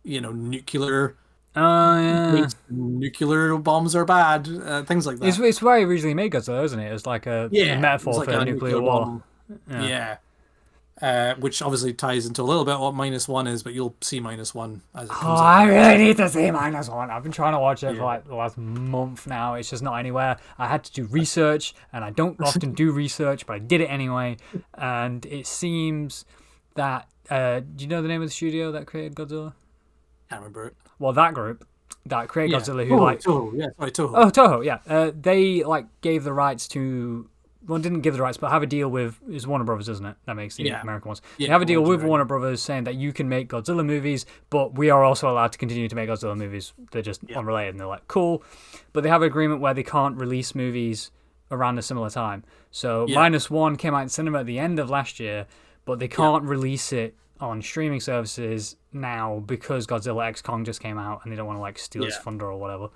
nuclear. Oh yeah. Nuclear bombs are bad. Things like that. It's why he originally made Godzilla, isn't it? It's like a metaphor it's like for a nuclear war. bomb. Yeah. Which obviously ties into a little bit what -1 is, but you'll see -1 as it Oh, comes I up. really need to see -1. I've been trying to watch it for Yeah. like the last month now. It's just not anywhere. I had to do research, and I don't often do research, but I did it anyway. And it seems that do you know the name of the studio that created Godzilla? Can't remember it. Well, that group, that create Yeah. Godzilla, who like Toho. Yeah, sorry, Toho. oh Toho, yeah, they like gave the rights to. Well, didn't give the rights, but have a deal with is Warner Brothers, isn't it? That makes the American ones. Yeah, they have a deal with right. Warner Brothers saying that you can make Godzilla movies, but we are also allowed to continue to make Godzilla movies. They're just unrelated, and they're like cool, but they have an agreement where they can't release movies around a similar time. So -1 came out in cinema at the end of last year, but they can't release it on streaming services now because Godzilla X Kong just came out, and they don't want to like steal its thunder or whatever.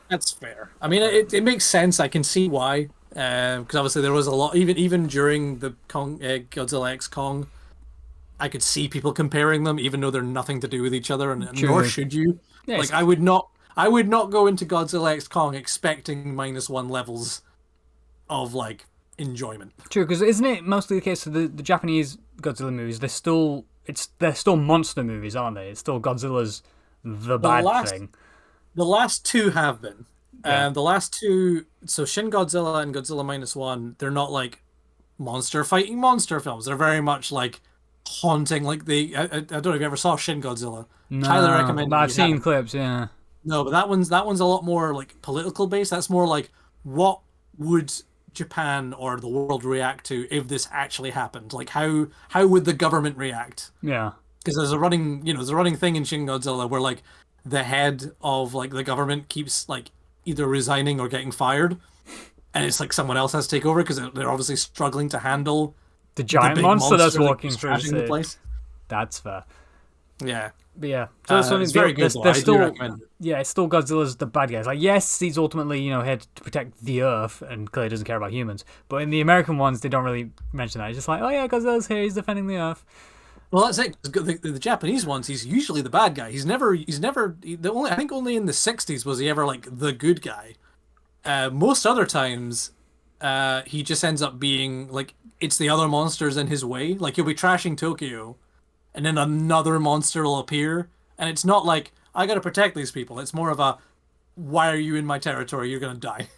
That's fair. I mean, it makes sense. I can see why. Because obviously there was a lot, even during the Godzilla X Kong, I could see people comparing them, even though they're nothing to do with each other, and nor should you. Yeah, like I would not go into Godzilla X Kong expecting -1 levels of like enjoyment. True, because isn't it mostly the case of the Japanese Godzilla movies? They're still monster movies, aren't they? It's still Godzilla's the bad thing. The last two have been. The last two, so Shin Godzilla and Godzilla -1, they're not like monster fighting monster films. They're very much like haunting. Like I don't know if you ever saw Shin Godzilla. No, Highly recommend. But I've seen clips. Yeah. No, but that one's a lot more like political based. That's more like what would Japan or the world react to if this actually happened? Like how would the government react? Yeah. Because there's a running thing in Shin Godzilla where like the head of like the government keeps like either resigning or getting fired, and it's like someone else has to take over because they're obviously struggling to handle the giant monster that's walking through the place. That's fair. Yeah. But yeah, so it's very good. They're I do still, recommend it. yeah, it's still Godzilla's the bad guys. Like, yes, he's ultimately here to protect the Earth and clearly doesn't care about humans. But in the American ones, they don't really mention that. It's just like, oh yeah, Godzilla's here, he's defending the Earth. Well, that's it. The Japanese ones, he's usually the bad guy. I think only in the 60s was he ever like the good guy. Most other times, he just ends up being like it's the other monsters in his way. Like he'll be trashing Tokyo, and then another monster will appear, and it's not like I gotta protect these people. It's more of a why are you in my territory? You're gonna die.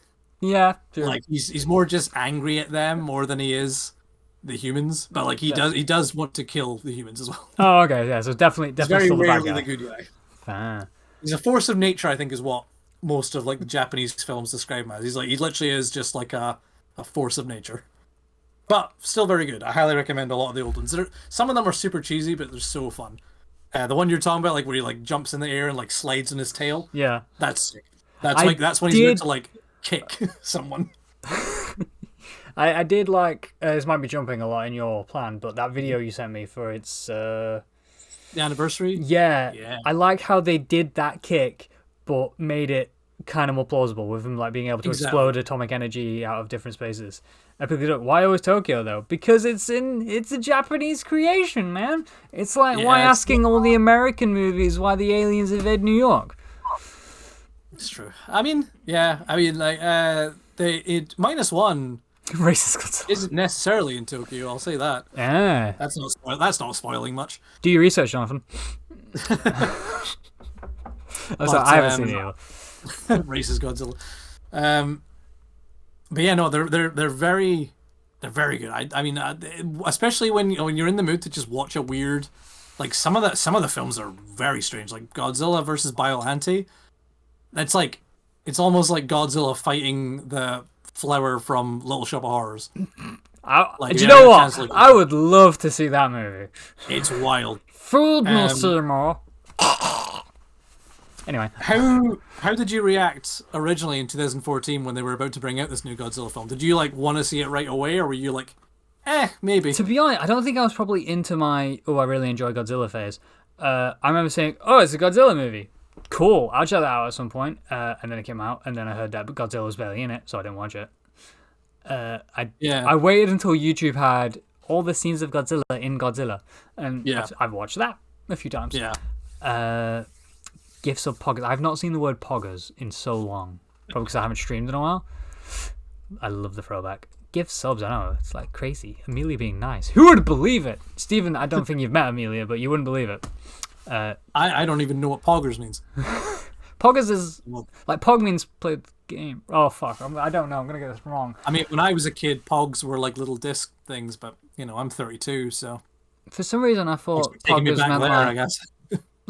Yeah, true. Like he's more just angry at them more than he is the humans. But like he does want to kill the humans as well. Oh, okay, yeah. So definitely He's very still the bad rarely guy. the good guy. Ah. He's a force of nature, I think, is what most of like the Japanese films describe him as. He literally is just like a force of nature. But still very good. I highly recommend a lot of the old ones. Some of them are super cheesy, but they're so fun. The one you're talking about, like where he like jumps in the air and like slides on his tail. Yeah, that's sick. That's when he's meant to like kick someone. I did like this might be jumping a lot in your plan, but that video you sent me for its the anniversary. Yeah, I like how they did that kick, but made it kind of more plausible with him like being able to explode atomic energy out of different spaces. I picked it up. Why always Tokyo though? Because it's a Japanese creation, man. It's like why asking all the American movies why the aliens invade New York? It's true. I mean, yeah. I mean, like -1 Racist Godzilla isn't necessarily in Tokyo. I'll say that. Yeah, That's not spoiling much. Do your research, Jonathan. I haven't seen it either. Racist Godzilla. But yeah, no, they're very good. I mean, especially when you're in the mood to just watch a weird, like some of the films are very strange, like Godzilla versus Biollante. That's like it's almost like Godzilla fighting the flower from Little Shop of Horrors. Do you know what? I would love to see that movie. It's wild. Food me, Seymour. Anyway, how did you react originally in 2014 when they were about to bring out this new Godzilla film? Did you like want to see it right away, or were you like, maybe? To be honest, I don't think I was probably into my I really enjoy Godzilla phase. I remember saying, it's a Godzilla movie. Cool, I'll check that out at some point. And then it came out, and then I heard that Godzilla was barely in it, so I didn't watch it. I waited until YouTube had all the scenes of Godzilla in Godzilla, and I've watched that a few times. Yeah. Gifts of poggers. I've not seen the word poggers in so long, probably because I haven't streamed in a while. I love the throwback. Gift subs, I know, it's like crazy. Amelia being nice. Who would believe it? Stephen, I don't think you've met Amelia, but you wouldn't believe it. I don't even know what poggers means. Poggers is like pog means play the game. Oh fuck, I don't know. I'm gonna get this wrong. I mean, when I was a kid, pogs were like little disc things, but I'm 32, so for some reason I thought taking me poggers back meant later, like, I guess.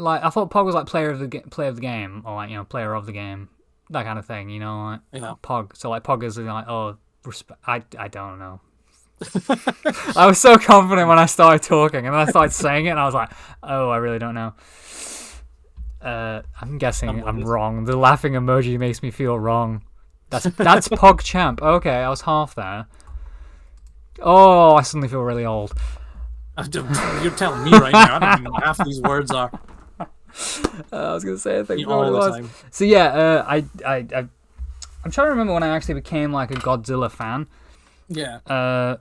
Like I thought Pog was like player of the game, or like player of the game, that kind of thing. Like Yeah. Pog. So like Pog is like respect. I don't know. I was so confident when I started talking, and then I started saying it, and I was like, oh, I really don't know. I'm guessing I'm wrong. The laughing emoji makes me feel wrong. That's PogChamp. Okay, I was half there. Oh, I suddenly feel really old. You're telling me right now. I don't even know what half these words are. I was gonna say I think All what it the was. time. So yeah, I'm trying to remember when I actually became like a Godzilla fan. Yeah.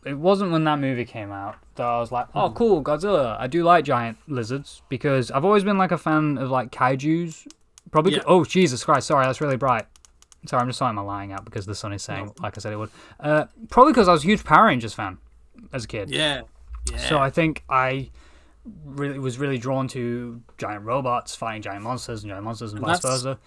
It wasn't when that movie came out that I was like, oh, cool, Godzilla. I do like giant lizards because I've always been like a fan of like kaijus. Probably. Yeah. Oh, Jesus Christ! Sorry, that's really bright. Sorry, I'm just sorting my lying out because the sun is saying, like I said it would. Probably because I was a huge Power Rangers fan as a kid. Yeah. So I think I was really drawn to giant robots fighting giant monsters and vice versa.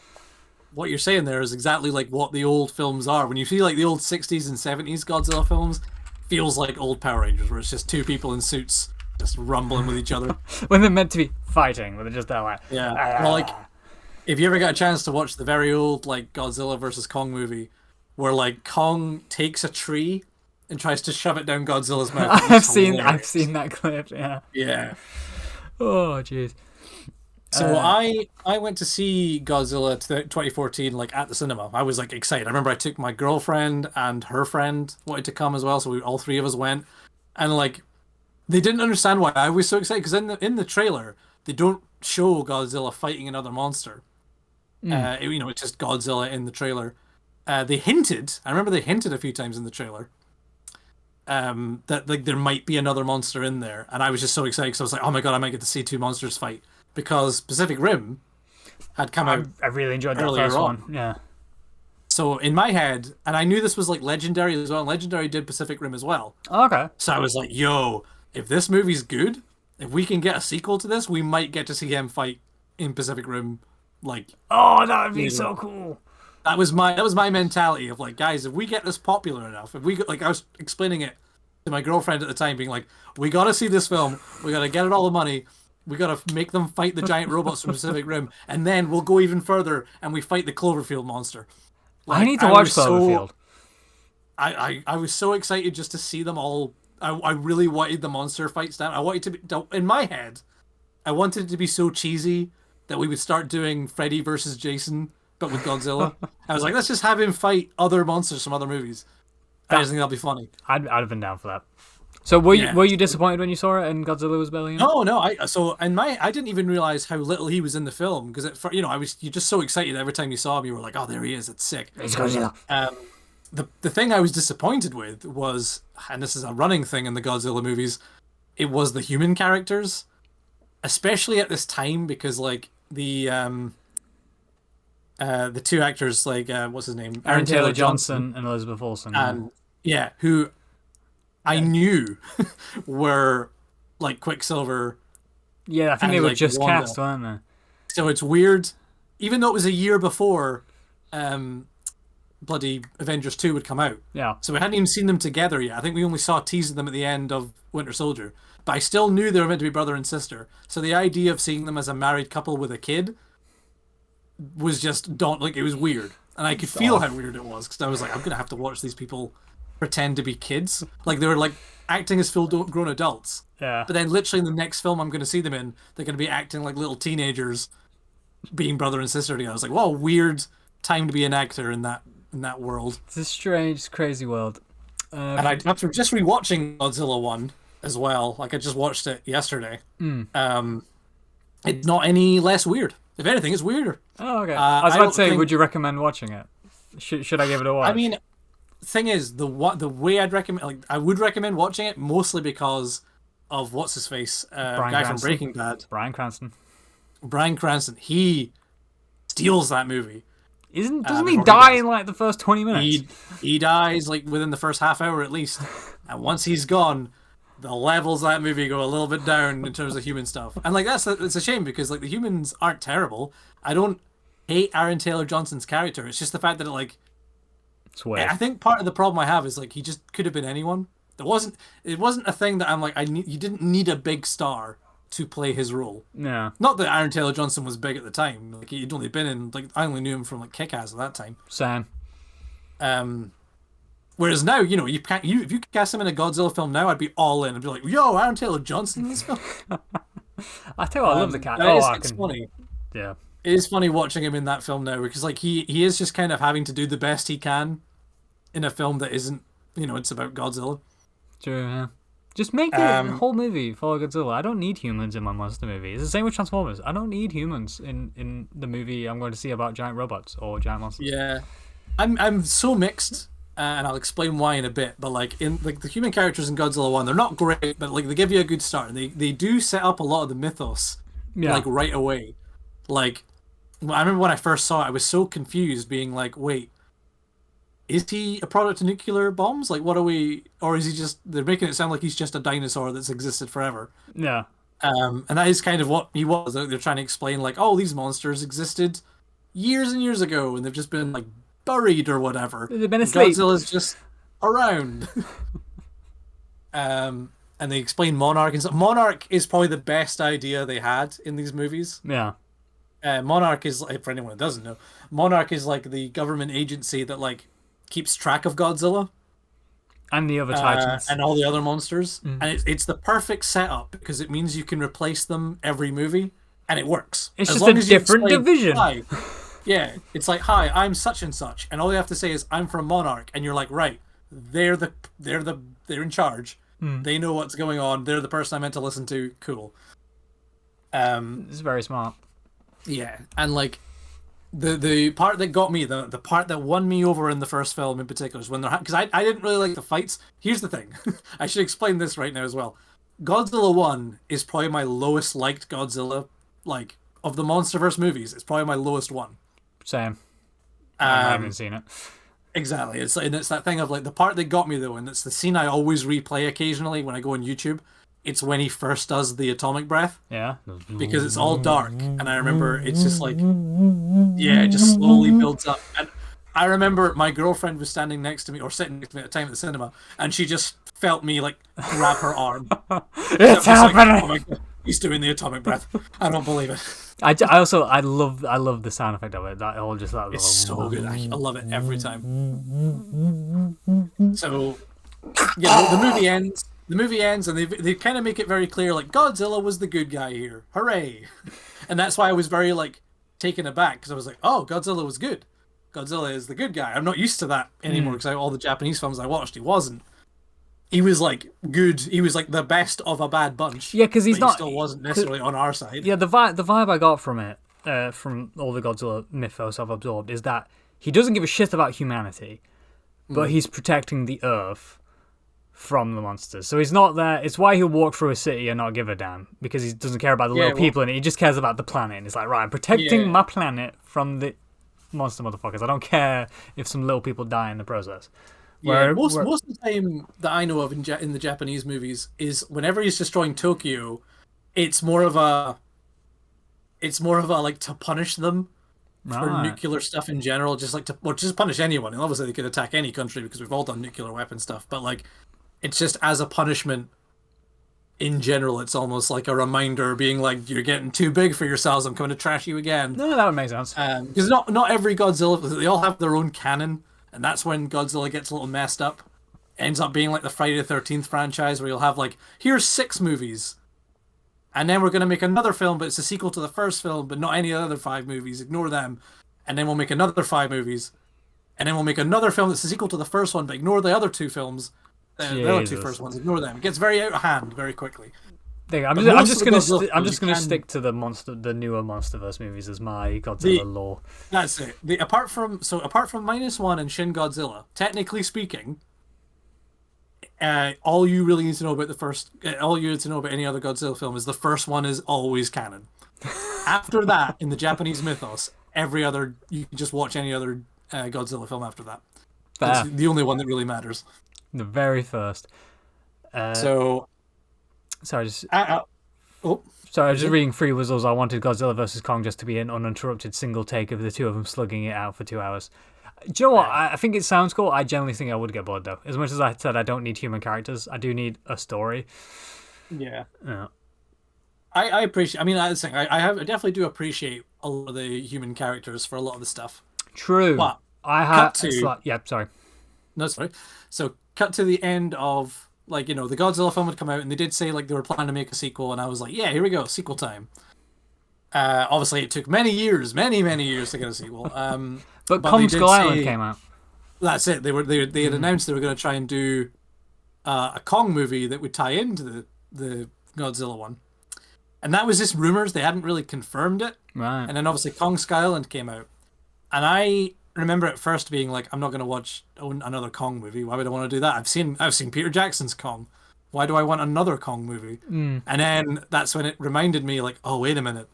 What you're saying there is exactly like what the old films are. When you see like the old 60s and 70s Godzilla films, feels like old Power Rangers, where it's just two people in suits just rumbling with each other. When they're meant to be fighting, but they're just there like... Yeah. Well, like, if you ever got a chance to watch the very old like Godzilla versus Kong movie, where like Kong takes a tree and tries to shove it down Godzilla's mouth. I've seen that clip, yeah. Yeah. Oh, jeez. So I went to see Godzilla 2014 like at the cinema. I was like excited. I remember I took my girlfriend and her friend wanted to come as well, so all three of us went. And like they didn't understand why I was so excited because in the trailer they don't show Godzilla fighting another monster. It's just Godzilla in the trailer. They hinted. I remember they hinted a few times in the trailer. That like there might be another monster in there, and I was just so excited because I was like, oh my god, I might get to see two monsters fight. Because Pacific Rim had come out. I really enjoyed that earlier first on. one. Yeah. So in my head, and I knew this was like Legendary as well. And Legendary did Pacific Rim as well. Okay. So I was like, yo, if this movie's good, if we can get a sequel to this, we might get to see him fight in Pacific Rim. Like, oh, that would be so cool. That was my mentality of like, guys, if we get this popular enough, if we like, I was explaining it to my girlfriend at the time, being like, we got to see this film. We got to get it all the money. We gotta make them fight the giant robots from Pacific Rim, and then we'll go even further and we fight the Cloverfield monster. Like, I need to watch Cloverfield. I was so excited just to see them all. I really wanted the monster fights down. I wanted to be, in my head, I wanted it to be so cheesy that we would start doing Freddy versus Jason, but with Godzilla. I was like, let's just have him fight other monsters from other movies. I just think that'll be funny. I'd have been down for that. So were you disappointed when you saw it and Godzilla was barely in it? No. I didn't even realize how little he was in the film because you're just so excited every time you saw him. You were like, oh, there he is. It's sick. It's Godzilla. The thing I was disappointed with was, and this is a running thing in the Godzilla movies, it was the human characters, especially at this time because like the two actors like what's his name, Aaron Taylor Johnson and Elizabeth Olsen, and who I knew were like Quicksilver. Yeah, I think they were like just Wanda. cast, weren't they? So it's weird, even though it was a year before bloody Avengers 2 would come out. Yeah. So we hadn't even seen them together yet. I think we only saw a tease of them at the end of Winter Soldier. But I still knew they were meant to be brother and sister. So the idea of seeing them as a married couple with a kid was just it was weird. And I could feel how weird it was because I was like, I'm going to have to watch these people pretend to be kids. Like they were like acting as full grown adults. Yeah. But then literally in the next film I'm going to see them in, they're going to be acting like little teenagers being brother and sister together. I was like, what a weird time to be an actor in that world. It's a strange, crazy world. And after just rewatching Godzilla 1 as well, like I just watched it yesterday, it's not any less weird. If anything, it's weirder. Oh, okay. I was about to say, would you recommend watching it? Should I give it a watch? I mean, thing is, the way I'd recommend, like, I would recommend watching it mostly because of what's his face, guy from Breaking Bad, Bryan Cranston. Bryan Cranston, he steals that movie. Doesn't he die in like the first 20 minutes? He dies like within the first half hour at least, and once he's gone, the levels of that movie go a little bit down in terms of human stuff. And like it's a shame because like the humans aren't terrible. I don't hate Aaron Taylor Johnson's character. It's just the fact that it's weird. I think part of the problem I have is like he just could have been anyone. It wasn't a thing that I'm like you didn't need a big star to play his role. Yeah. Not that Aaron Taylor Johnson was big at the time. Like he'd only been in I only knew him from like Kick-Ass at that time. Same. Whereas now, you can't. If you cast him in a Godzilla film now, I'd be all in. I'd be like, "Yo, Aaron Taylor Johnson in this film." I tell you, I love the cat. It's funny. Yeah. It is funny watching him in that film now because like he is just kind of having to do the best he can in a film that isn't. It's about Godzilla. True. Yeah. Just make the whole movie follow Godzilla. I don't need humans in my monster movie. It's the same with Transformers. I don't need humans in the movie I'm going to see about giant robots or giant monsters. Yeah, I'm so mixed, and I'll explain why in a bit. But like in like the human characters in Godzilla 1, they're not great, but like they give you a good start, and they do set up a lot of the mythos, like right away. Like I remember when I first saw it, I was so confused, being like, wait. Is he a product of nuclear bombs? Like, what are we... Or is he just... They're making it sound like he's just a dinosaur that's existed forever. Yeah. And that is kind of what he was. They're trying to explain, like, oh, these monsters existed years and years ago, and they've just been, like, buried or whatever. They've been asleep. Godzilla's just around. And they explain Monarch. And so Monarch is probably the best idea they had in these movies. Yeah. Monarch is, for anyone who doesn't know, Monarch is, like, the government agency that, like, keeps track of Godzilla and the other titans and all the other monsters, and it's the perfect setup because it means you can replace them every movie, and it works. It's just a different division. Hi. Yeah, it's like, hi, I'm such and such, and all you have to say is I'm from Monarch, and you're like, right, they're in charge. They know what's going on. They're the person I meant to listen to. Cool. It's very smart. Yeah, and like. The part that got me, the part that won me over in the first film in particular is when they're... Because I didn't really like the fights. Here's the thing. I should explain this right now as well. Godzilla 1 is probably my lowest liked Godzilla, like, of the MonsterVerse movies. It's probably my lowest one. Same. I haven't seen it. Exactly. It's that thing of, like, the part that got me, though, and it's the scene I always replay occasionally when I go on YouTube. It's when he first does the atomic breath. Yeah. Because it's all dark. And I remember it's just like... Yeah, it just slowly builds up. And I remember my girlfriend was standing next to me, or sitting next to me at the time at the cinema, and she just felt me, like, grab her arm. It's happening! Like, oh my God, he's doing the atomic breath. I don't believe it. I love the sound effect of it. That whole just that. It's so good. I love it every time. So, yeah, the movie ends. The movie ends, and they kind of make it very clear, like, Godzilla was the good guy here. Hooray! And that's why I was very, like, taken aback, because I was like, oh, Godzilla was good. Godzilla is the good guy. I'm not used to that anymore, because all the Japanese films I watched, he wasn't. He was, like, good. He was, like, the best of a bad bunch. Yeah, because he still wasn't necessarily on our side. Yeah, the vibe I got from it, from all the Godzilla mythos I've absorbed, is that he doesn't give a shit about humanity, but he's protecting the Earth from the monsters. So he's not there. It's why he'll walk through a city and not give a damn, because he doesn't care about the little people in it. He just cares about the planet. And it's like, right, I'm protecting my planet from the monster motherfuckers. I don't care if some little people die in the process. Most of the time that I know of in the Japanese movies is whenever he's destroying Tokyo, it's more of a like to punish them for nuclear stuff in general, just punish anyone. And obviously they could attack any country because we've all done nuclear weapon stuff, but like it's just as a punishment in general. It's almost like a reminder, being like, you're getting too big for yourselves, I'm coming to trash you again. No, that would make sense. Because not every Godzilla, they all have their own canon, and that's when Godzilla gets a little messed up. Ends up being like the Friday the 13th franchise, where you'll have like, here's 6 movies, and then we're going to make another film, but it's a sequel to the first film, but not any other 5 movies, ignore them. And then we'll make another 5 movies, and then we'll make another film that's a sequel to the first one, but ignore the other 2 films. The other 2 first ones, ignore them. It gets very out of hand very quickly. I'm just gonna stick to the newer MonsterVerse movies as my Godzilla lore. That's it. Apart from -1 and Shin Godzilla, technically speaking, all you really need to know about all you need to know about any other Godzilla film is the first one is always canon. After that, in the Japanese mythos, you can just watch any other Godzilla film after that. That's the only one that really matters. The very first. Sorry, I was just reading Free Whistles. I wanted Godzilla vs. Kong just to be an uninterrupted single take of the two of them slugging it out for 2 hours. Do you know what? I think it sounds cool. I generally think I would get bored, though. As much as I said I don't need human characters, I do need a story. Yeah. I appreciate. I mean, I was saying I definitely do appreciate a lot of the human characters for a lot of the stuff. True. But I had. cut It's to like, yeah. Sorry. no, sorry. So cut to the end of like the Godzilla film had come out, and they did say like they were planning to make a sequel, and I was like, yeah, here we go, sequel time. Obviously, it took many years, many years to get a sequel. But But they Kong did Skull Island say came out. that's it. They had announced they were going to try and do a Kong movie that would tie into the Godzilla one, and that was just rumors. They hadn't really confirmed it. Right. And then obviously Kong Skull Island came out, and I remember at first being like, I'm not going to watch another Kong movie. Why would I want to do that? I've seen Peter Jackson's Kong. Why do I want another Kong movie? Mm. And then that's when it reminded me like, oh wait a minute,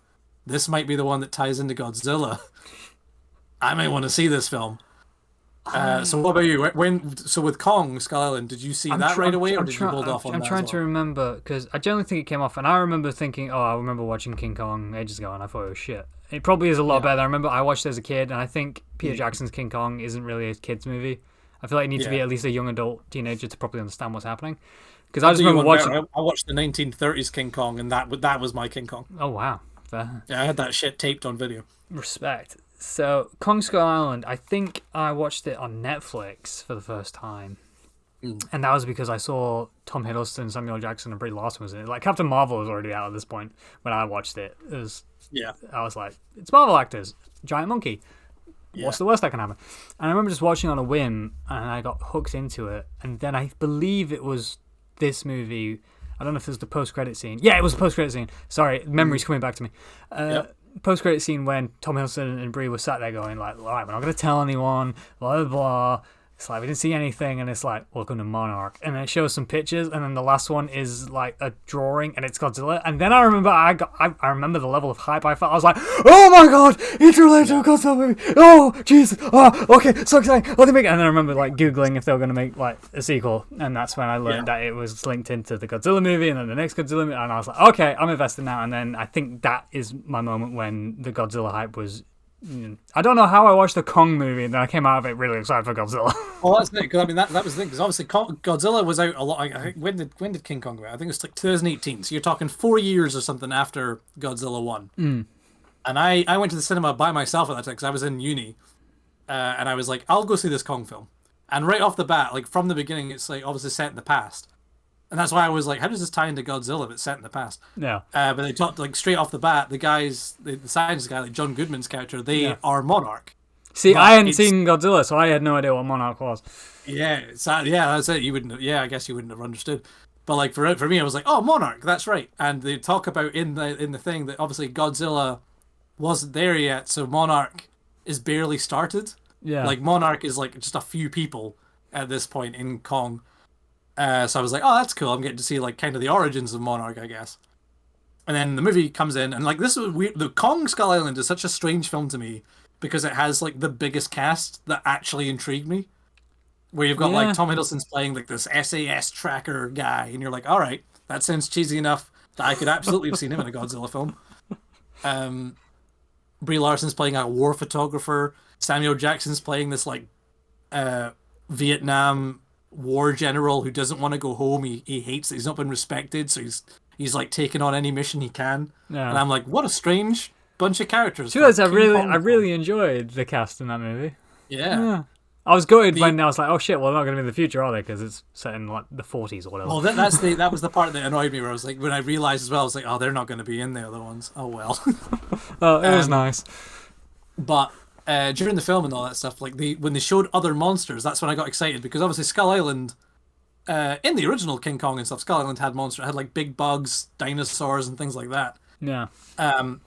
this might be the one that ties into Godzilla. I might want to see this film. So what about you? So with Kong Skull Island, did you see that right away, or did you hold off on I'm that? trying as to well? remember because I generally think it came off, and I remember thinking, oh, I remember watching King Kong ages ago, and I thought it was shit. It probably is a lot Yeah. better. I remember I watched it as a kid, and I think Peter Jackson's King Kong isn't really a kids movie. I feel like it needs to be Yeah. at least a young adult teenager to properly understand what's happening. Because I I'll just do you remember one watching. better. I watched the 1930s King Kong, and that was my King Kong. Oh wow, fair. Yeah, I had that shit taped on video. Respect. So Kong Skull Island, I think I watched it on Netflix for the first time. And that was because I saw Tom Hiddleston, Samuel Jackson, and Brie Larson was in it. Like Captain Marvel was already out at this point when I watched it. Yeah. I was like, it's Marvel actors, giant monkey. Yeah. What's the worst that can happen? And I remember just watching on a whim, and I got hooked into it. And then I believe it was this movie. I don't know if it was the post-credit scene. Yeah, it was the post-credit scene. Sorry, memory's coming back to me. Yep. Post-credit scene when Tom Hiddleston and Brie were sat there going like, all right, we're not going to tell anyone, blah, blah, blah. It's like, we didn't see anything, and it's like, welcome to Monarch. And then it shows some pictures, and then the last one is like a drawing, and it's Godzilla. And then I remember I remember the level of hype I felt. I was like, oh my god, it's related to a Godzilla movie. Oh, jeez. Oh, okay, so exciting. Oh, they make it. And then I remember like Googling if they were going to make like a sequel, and that's when I learned that it was linked into the Godzilla movie, and then the next Godzilla movie, and I was like, okay, I'm invested now. And then I think that is my moment when the Godzilla hype was. I don't know how I watched the Kong movie and then I came out of it really excited for Godzilla. Well, that's it. Because I mean, that was the thing. Because obviously, Godzilla was out a lot. I think when did King Kong go out? I think it was like 2018. So you're talking 4 years or something after Godzilla 1. And I went to the cinema by myself at that time because I was in uni, and I was like, I'll go see this Kong film. And right off the bat, like from the beginning, it's like obviously set in the past. And that's why I was like, how does this tie into Godzilla if it's set in the past? Yeah. But they talked like straight off the bat, the science guy, like John Goodman's character, they are Monarch. See, But I hadn't it's- seen Godzilla, so I had no idea what Monarch was. Yeah, that's it. You wouldn't. Yeah, I guess you wouldn't have understood. But like for me, I was like, oh, Monarch, that's right. And they talk about in the thing that obviously Godzilla wasn't there yet, so Monarch is barely started. Yeah. Like Monarch is like just a few people at this point in Kong. So I was like, oh, that's cool. I'm getting to see like kind of the origins of Monarch, I guess. And then the movie comes in, and like this is weird. The Kong Skull Island is such a strange film to me because it has like the biggest cast that actually intrigued me. Where you've got like Tom Hiddleston's playing like this SAS tracker guy, and you're like, all right, that sounds cheesy enough that I could absolutely have seen him in a Godzilla film. Brie Larson's playing a war photographer. Samuel Jackson's playing this like Vietnam war general who doesn't want to go home. He hates that he's not been respected, so he's like taking on any mission he can. Yeah. And I'm like, what a strange bunch of characters. To be honest, for I King Kong. really enjoyed the cast in that movie. Yeah. I was gutted when I was like, oh shit, well, they're not going to be in the future, are they? Because it's set in like the 40s or whatever. Well, that was the part that annoyed me, where I was like, when I realized as well, I was like, oh, they're not going to be in the other ones. Oh well. Oh, it was nice. But during the film and all that stuff, like when they showed other monsters, that's when I got excited because obviously Skull Island, in the original King Kong and stuff, Skull Island had had like big bugs, dinosaurs, and things like that. Yeah.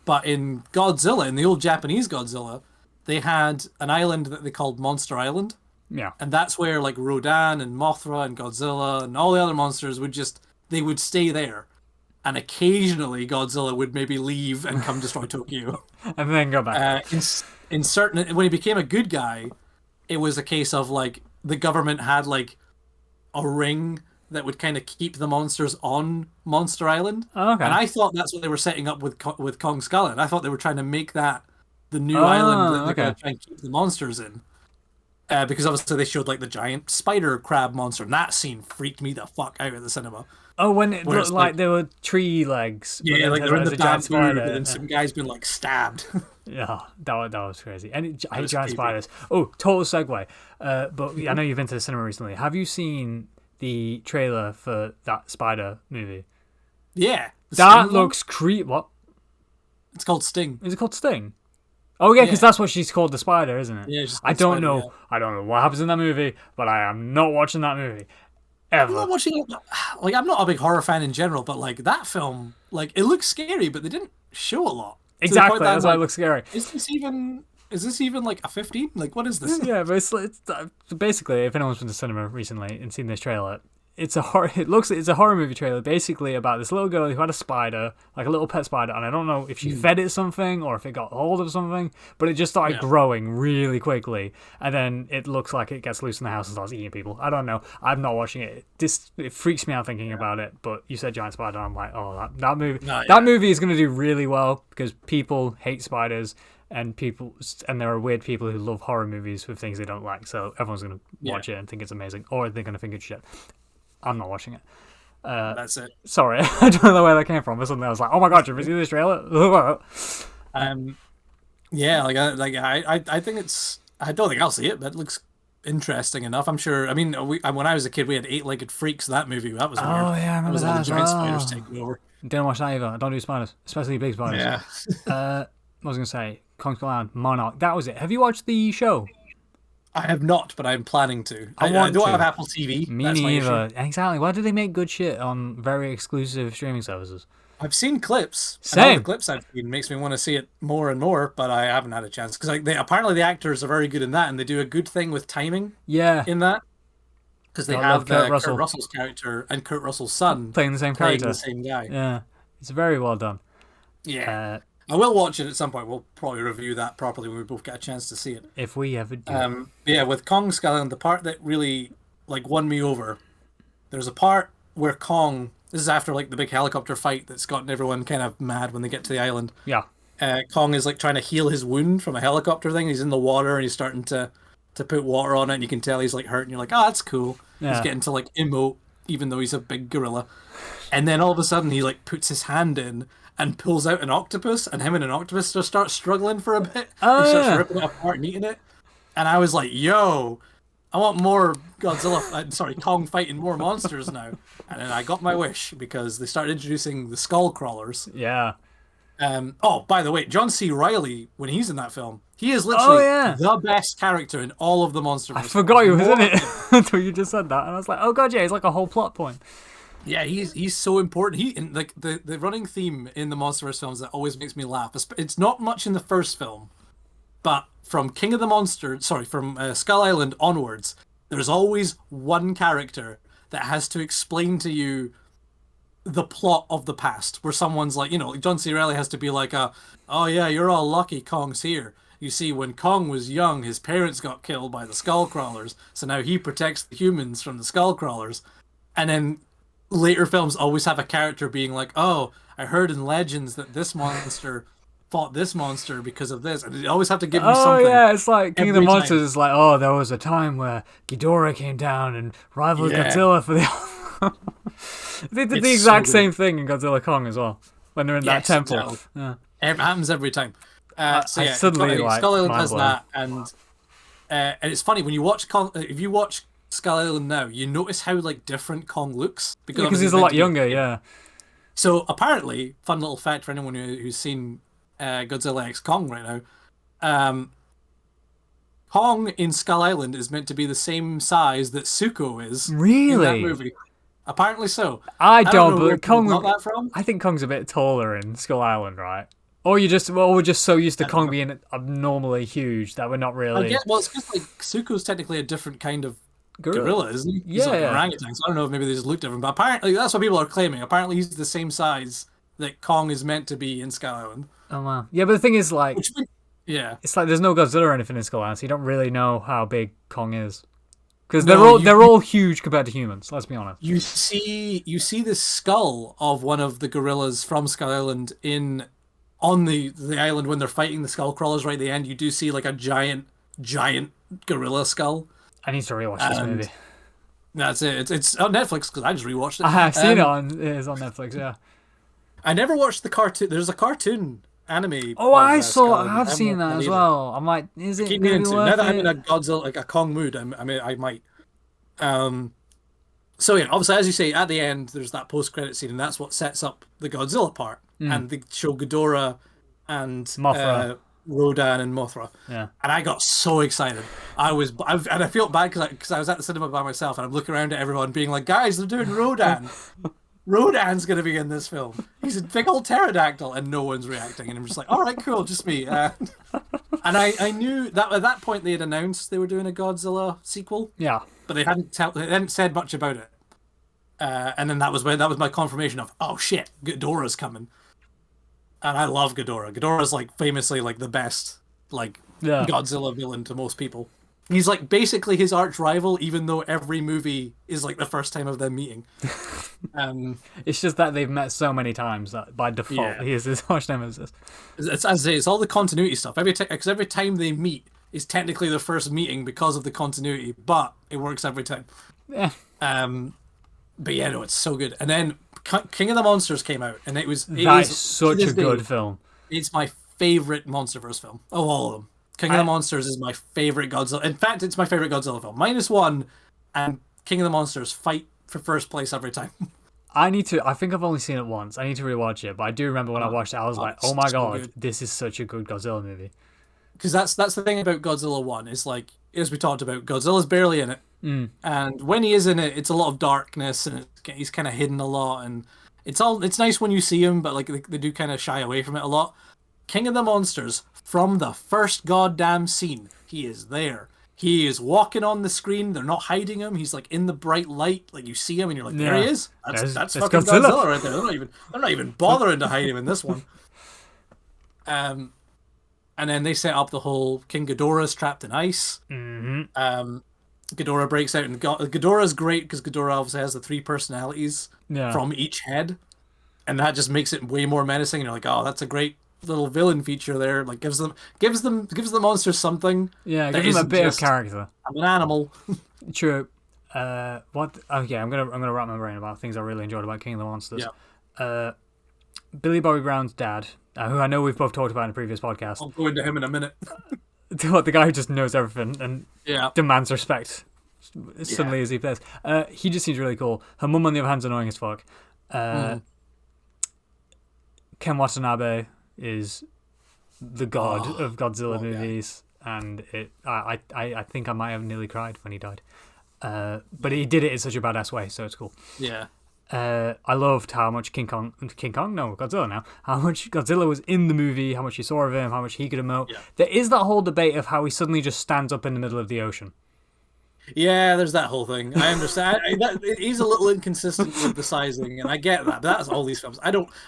But in Godzilla, in the old Japanese Godzilla, they had an island that they called Monster Island. Yeah. And that's where like Rodan and Mothra and Godzilla and all the other monsters they would stay there. And occasionally Godzilla would maybe leave and come destroy Tokyo. And then go back. In certain, when he became a good guy, it was a case of like the government had like a ring that would kind of keep the monsters on Monster Island. Oh, okay. And I thought that's what they were setting up with Kong Skull Island. I thought they were trying to make that the new island that they're going to try and keep the monsters in. Because obviously they showed like the giant spider crab monster, and that scene freaked me the fuck out at the cinema. Oh, when it where looked it's like there were tree legs, but yeah, then like turns they're out in it was the a giant bamboo, but spider. then some guy's been like stabbed. Yeah, that was crazy. And I It hate was giant creepy. spiders. Oh, total segue. But I Mhm. know you've been to the cinema recently. Have you seen the trailer for that spider movie? Yeah, the That Sting one. looks creep. What It's called Sting. is it called? Sting. Oh yeah, because Yeah, that's what she's called, the spider, isn't it? yeah, it's just I called don't Spider. know. Yeah, I don't know what happens in that movie, but I am not watching that movie I'm not ever. watching it. Like, I'm not a big horror fan in general, but like that film, like it looks scary, but they didn't show a lot to the point Exactly. that I'm That's why it like, looks scary. is this even like a 15? Like, what is this? Yeah, but it's basically, if anyone's been to cinema recently and seen this trailer, it's a horror. It's a horror movie trailer, basically about this little girl who had a spider, like a little pet spider, and I don't know if she fed it something or if it got hold of something, but it just started Yeah, growing really quickly, and then it looks like it gets loose in the house and starts eating people. I don't know. I'm not watching it. It freaks me out thinking about it. But you said giant spider, and I'm like, oh, that movie. no, That yeah, movie is going to do really well because people hate spiders and there are weird people who love horror movies with things they don't like, so everyone's going to yeah. watch it and think it's amazing, or they're going to think it's shit. I'm not watching it. That's it. Sorry, I don't know where that came from, but suddenly I was like, oh my god, did you see this trailer? Um, yeah, I think it's. I don't think I'll see it, but it looks interesting enough. I'm sure. I mean, when I was a kid, we had Eight-Legged Freaks. That movie, that was weird. Oh yeah, I That remember was all that the as giant spiders well. taking over. Didn't watch that either. I don't do spiders, especially big spiders. Yeah, What was I going to say? Kong Skull Island, Monarch, that was it. Have you watched the show? I have not, but I'm planning to. I I want don't have to. Apple TV. Me That's my issue. neither. Exactly. Why do they make good shit on very exclusive streaming services? I've seen clips, and all the Same. clips I've seen makes me want to see it more and more, but I haven't had a chance because like apparently the actors are very good in that, and they do a good thing with timing Yeah. in that because they I love have Kurt Kurt Russell Russell's character and Kurt Russell's son playing the same playing the character. same guy. Yeah. It's very well done. Yeah, Uh, I will watch it at some point. We'll probably review that properly when we both get a chance to see it. if we ever do. Yeah, with Kong Skull Island, the part that really like won me over. There's a part where Kong. This is after like the big helicopter fight that's gotten everyone kind of mad when they get to the island. Yeah. Kong is like trying to heal his wound from a helicopter thing. He's in the water and he's starting to put water on it, and you can tell he's like hurt. And you're like, oh, that's cool. He's Yeah. getting to like emote, even though he's a big gorilla. And then all of a sudden, he like puts his hand in and pulls out an octopus, and him and an octopus just start struggling for a bit. Oh, He starts yeah. ripping it apart and eating it. And I was like, yo, I want more Godzilla. Sorry, Kong fighting more monsters now. And then I got my wish because they started introducing the skull crawlers. Yeah. Oh, by the way, John C. Reilly, when he's in that film, he is Oh, literally yeah. the best character in all of the monster. I forgot he was in it until you just said that. And I was like, oh god, yeah, he's like a whole plot point. Yeah, he's so important. He and like the running theme in the Monsterverse films that always makes me laugh. It's not much in the first film, but from King of the Monsters, sorry, from Skull Island onwards, there's always one character that has to explain to you the plot of the past, where someone's like, John C. Reilly has to be like, oh yeah, you're all lucky Kong's here. You see, when Kong was young, his parents got killed by the skull crawlers, so now he protects the humans from the skull crawlers. And then later films always have a character being like, oh, I heard in legends that this monster fought this monster because of this, and they always have to give you Oh something. yeah, it's like King of the every time. Monsters is like, oh, there was a time where Ghidorah came down and rivaled Yeah. Godzilla for the They did the It's exact so same thing in Godzilla Kong as well. When they're in that Yes, temple. exactly. Yeah. It happens every time. So I yeah, suddenly, like, Skull Island mind has blown. that, and it's funny when you watch if you watch Skull Island now, you notice how like different Kong looks Because obviously he's a meant lot to be- younger, yeah. So apparently, fun little fact for anyone who's seen Godzilla X Kong right now, Kong in Skull Island is meant to be the same size that Zuko is in that Really? movie. Apparently so. I don't don't, know where but people Kong. got that from. I think Kong's a bit taller in Skull Island, right? Or we're just so used to Kong being abnormally huge that we're not I really guess well, it's because like Zuko's technically a different kind of gorilla, isn't he? He's Yeah, like an yeah. orangutan. So I don't know if maybe they just look different, but apparently that's what people are claiming. Apparently he's the same size that Kong is meant to be in Skull Island. Oh wow. Yeah, but the thing is, like, Which, yeah, it's like there's no Godzilla or anything in Skull Island, so you don't really know how big Kong is. Because No, they're all huge compared to humans. Let's be honest. you see the skull of one of the gorillas from Skull Island on the island when they're fighting the skull crawlers right at the end. You do see like a giant gorilla skull. I need to rewatch this And- movie. That's it. It's on Netflix because I just rewatched it. I have seen it on. It's on Netflix. Yeah. I never watched the cartoon. There's a cartoon anime Oh, of I saw. I Skull. have I haven't seen watched that that as either. well. I'm like, is I it keep gonna meaning be to. Now worth that I'm in it? a Godzilla, like a Kong mood, I might. Um, so yeah, obviously, as you say, at the end, there's that post-credit scene, and that's what sets up the Godzilla part, and they show Ghidorah and Mothra. Rodan and Mothra, Yeah. and I got so excited. And I felt bad because I was at the cinema by myself, and I'm looking around at everyone, being like, "Guys, they're doing Rodan. Rodan's gonna be in this film. He's a big old pterodactyl," and no one's reacting, and I'm just like, "All right, cool, just me." And I knew that at that point they had announced they were doing a Godzilla sequel, Yeah. but they hadn't said much about it. And then that was my confirmation of, oh shit, Ghidorah's coming. And I love Ghidorah. Ghidorah's like famously like the best like Yeah. Godzilla villain to most people. He's like basically his arch rival, even though every movie is like the first time of them meeting. It's just that they've met so many times that by default Yeah. he is his arch nemesis. It's, as I say, it's all the continuity stuff. Because every time they meet is technically their first meeting because of the continuity, but it works every time. Yeah. But yeah, no, it's so good. And then King of the Monsters came out, and it That's is such to a this day, good film. It's my favorite MonsterVerse film of all of them. King of the Monsters is my favorite Godzilla. In fact, it's my favorite Godzilla film. -1 and King of the Monsters fight for first place every time. I think I've only seen it once. I need to rewatch it, but I do remember when I watched it, I was like, it's "Oh my so god, good. this is such a good Godzilla movie." Because that's the thing about Godzilla 1. Is like, as we talked about, Godzilla's barely in it. And when he is in it, it's a lot of darkness, and he's kind of hidden a lot, and it's nice when you see him, but like they do kind of shy away from it a lot. King of the Monsters, from the first goddamn scene, he is there. He is walking on the screen. They're not hiding him. He's like in the bright light, like you see him, and you're like, there he Yeah. is. That's That's fucking Godzilla. Godzilla right there. They're not even bothering to hide him in this one. And then they set up the whole King Ghidorah's trapped in ice. Ghidorah breaks out, and Ghidorah's great because Ghidorah obviously has the 3 personalities Yeah. from each head, and that just makes it way more menacing. And you're like, oh, that's a great little villain feature there. Like gives the monsters something. Yeah, that give him a isn't bit of just, character. I'm an animal. True. What? Okay, I'm gonna wrap my brain about things I really enjoyed about King of the Monsters. Yeah. Billy Bobby Brown's dad, who I know we've both talked about in a previous podcast. I'll go into him in a minute. The guy who just knows everything and Yeah. demands respect suddenly as he plays. He just seems really cool. Her mum, on the other hand, is annoying as fuck. Ken Watanabe is the god of Godzilla movies, and I think I might have nearly cried when he died. But he did it in such a badass way, so it's cool. Yeah. I loved how much Godzilla now. How much Godzilla was in the movie, how much you saw of him, how much he could emote. Yeah. There is that whole debate of how he suddenly just stands up in the middle of the ocean. Yeah, there's that whole thing. I understand. He's a little inconsistent with the sizing, and I get that. But that's all these films.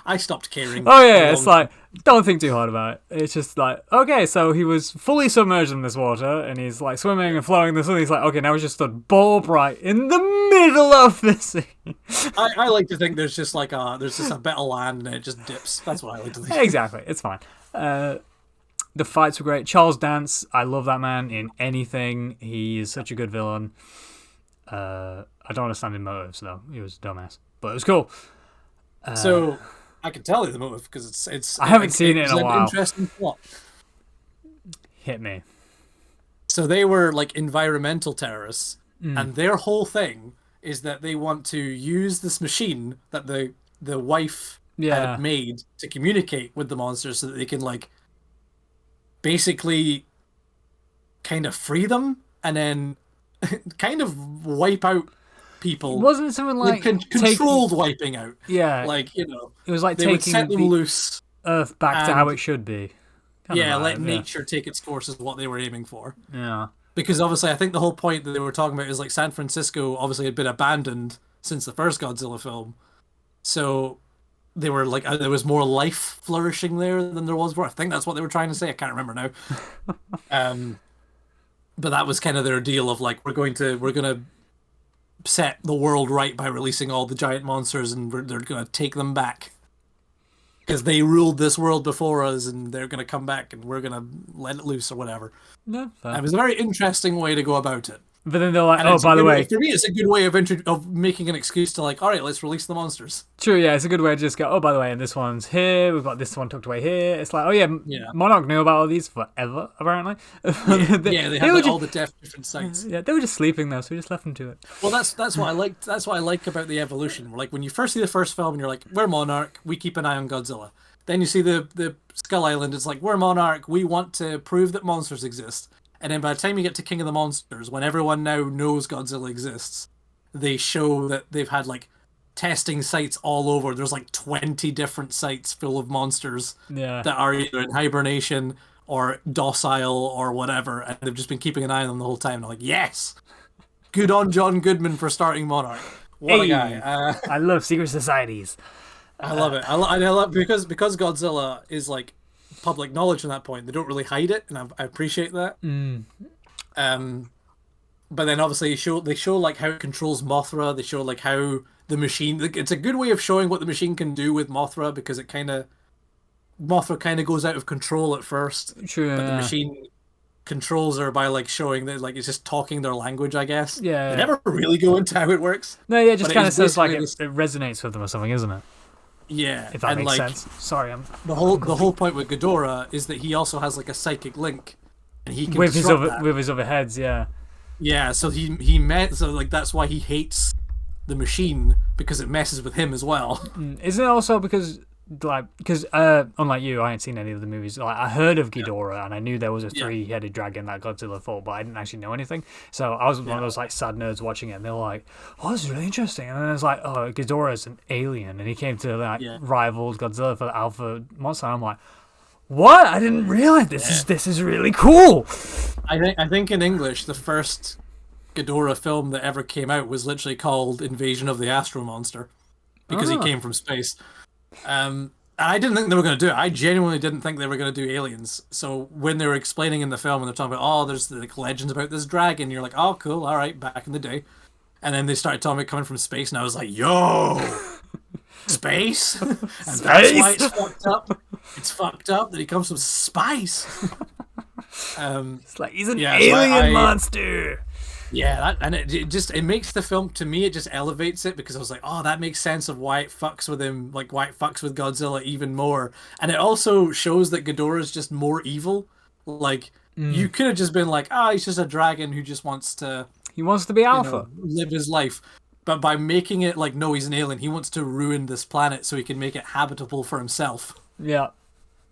I stopped caring. Oh yeah, it's like, don't think too hard about it. It's just like, okay, so he was fully submerged in this water, and he's like swimming and flowing in the sun. He's like, okay, now he's just stood bolt upright in the middle of the sea. I like to think there's just a bit of land and it just dips. That's what I like to think. Exactly, it's fine. The fights were great. Charles Dance, I love that man in anything. He is such a good villain. I don't understand his motives though. He was a dumbass, but it was cool. So I can tell you the motive because it's. I haven't seen it in a while. Interesting plot. Hit me. So they were like environmental terrorists, and their whole thing is that they want to use this machine that the wife had made to communicate with the monsters, so that they can like basically kind of free them and then kind of wipe out people. Wasn't it something like controlled wiping out? Yeah, like it was like they would taking set them the loose. Earth back to how it should be. Let nature take its course is what they were aiming for. Yeah. Because obviously, I think the whole point that they were talking about is like San Francisco obviously had been abandoned since the first Godzilla film, so they were like there was more life flourishing there than there was before. I think that's what they were trying to say. I can't remember now. But that was kind of their deal of like we're gonna set the world right by releasing all the giant monsters, and they're gonna take them back because they ruled this world before us, and they're gonna come back, and we're gonna let it loose or whatever. No, fair. It was a very interesting way to go about it. But then they're like, And oh, it's a by the good, way, for me, it's a good way of making an excuse to like, all right, let's release the monsters. true, yeah, it's a good way to just go, oh, by the way, and this one's here, we've got this one tucked away here. It's like, oh, yeah, Yeah. Monarch knew about all these forever, apparently. Yeah, they they have were like, all just, the different sites. yeah, they were just sleeping though, so we just left them to it. Well, that's what I like. That's what I like about the evolution. Like when you first see the first film, and you're like, we're Monarch, we keep an eye on Godzilla. Then you see the Skull Island. It's like, we're Monarch, we want to prove that monsters exist. And then by the time you get to King of the Monsters, when everyone now knows Godzilla exists, they show that they've had like testing sites all over. There's like 20 different sites full of monsters Yeah. that are either in hibernation or docile or whatever, and they've just been keeping an eye on them the whole time. They're like, yes, good on John Goodman for starting Monarch. What a Hey, guy! I love secret societies. I love it. I love because Godzilla is like public knowledge from that point. They don't really hide it, and I appreciate that. But then obviously they show like how it controls Mothra. They show like how the machine. It's a good way of showing what the machine can do with Mothra, because Mothra kind of goes out of control at first, True, but the yeah. machine controls her by like showing that like it's just talking their language, I guess. Yeah. They never really go into how it works. No, yeah, it just But it kind of is says like basically it resonates with them or something, isn't it? Yeah, If that and makes like sense. Sorry, I'm the whole point with Ghidorah is that he also has like a psychic link, and he can with his disrupt other that. with his other heads, yeah. Yeah, so he met so like that's why he hates the machine, because it messes with him as well. Isn't it also because unlike you, I ain't seen any of the movies. Like I heard of Ghidorah and I knew there was a three-headed dragon that Godzilla fought, but I didn't actually know anything. So I was one of those like sad nerds watching it, and they were like, "Oh, this is really interesting." And then I was like, "Oh, Ghidorah's an alien, and he came to like rival Godzilla for the alpha monster." And I'm like, "What? I didn't realize this is really cool." I think in English the first Ghidorah film that ever came out was literally called Invasion of the Astro Monster, because he came from space. I didn't think they were going to do it. I genuinely didn't think they were going to do aliens. So when they were explaining in the film and they're talking about, oh, there's like legends about this dragon, you're like, oh, cool, all right, back in the day. And then they started talking about coming from space, and I was like, yo, space? And that's why it's fucked up. It's fucked up that he comes from space. It's like he's an so alien monster. Yeah, it makes the film, to me, it just elevates it, because I was like, oh, that makes sense of why it fucks with him, like why it fucks with Godzilla even more. And it also shows that Ghidorah is just more evil. Like, you could have just been like, oh, he's just a dragon who just wants to... He wants to be alpha. live his life. But by making it like, no, he's an alien, he wants to ruin this planet so he can make it habitable for himself. Yeah.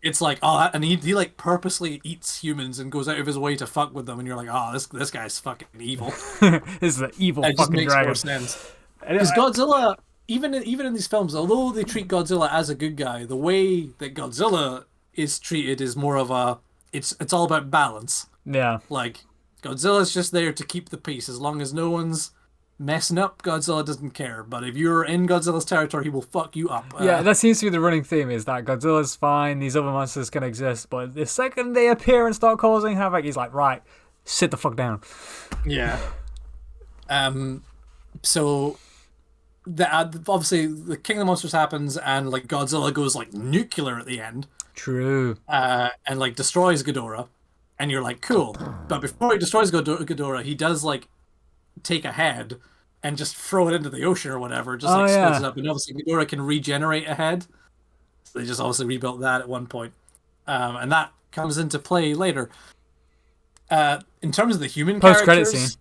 It's like, oh, and he like purposely eats humans and goes out of his way to fuck with them, and you're like, oh, this guy's fucking evil. This is an evil It just fucking makes dragon. more sense. Because Godzilla, even in these films, although they treat Godzilla as a good guy, the way that Godzilla is treated is more of a, it's all about balance. Yeah. Like, Godzilla's just there to keep the peace. As long as no one's messing up, Godzilla doesn't care. But if you're in Godzilla's territory, he will fuck you up. Yeah, that seems to be the running theme, is that Godzilla's fine, these other monsters can exist, but the second they appear and start causing havoc, he's like, right, sit the fuck down. Yeah. So obviously the King of the Monsters happens, and like Godzilla goes like nuclear at the end. True. And like destroys Ghidorah, and you're like, cool. But before he destroys Ghidorah, he does like take a head and just throw it into the ocean or whatever, just like splits it up. And obviously Ghidorah can regenerate a head. So they just obviously rebuilt that at one point. And that comes into play later. In terms of the human Post-credit characters... scene.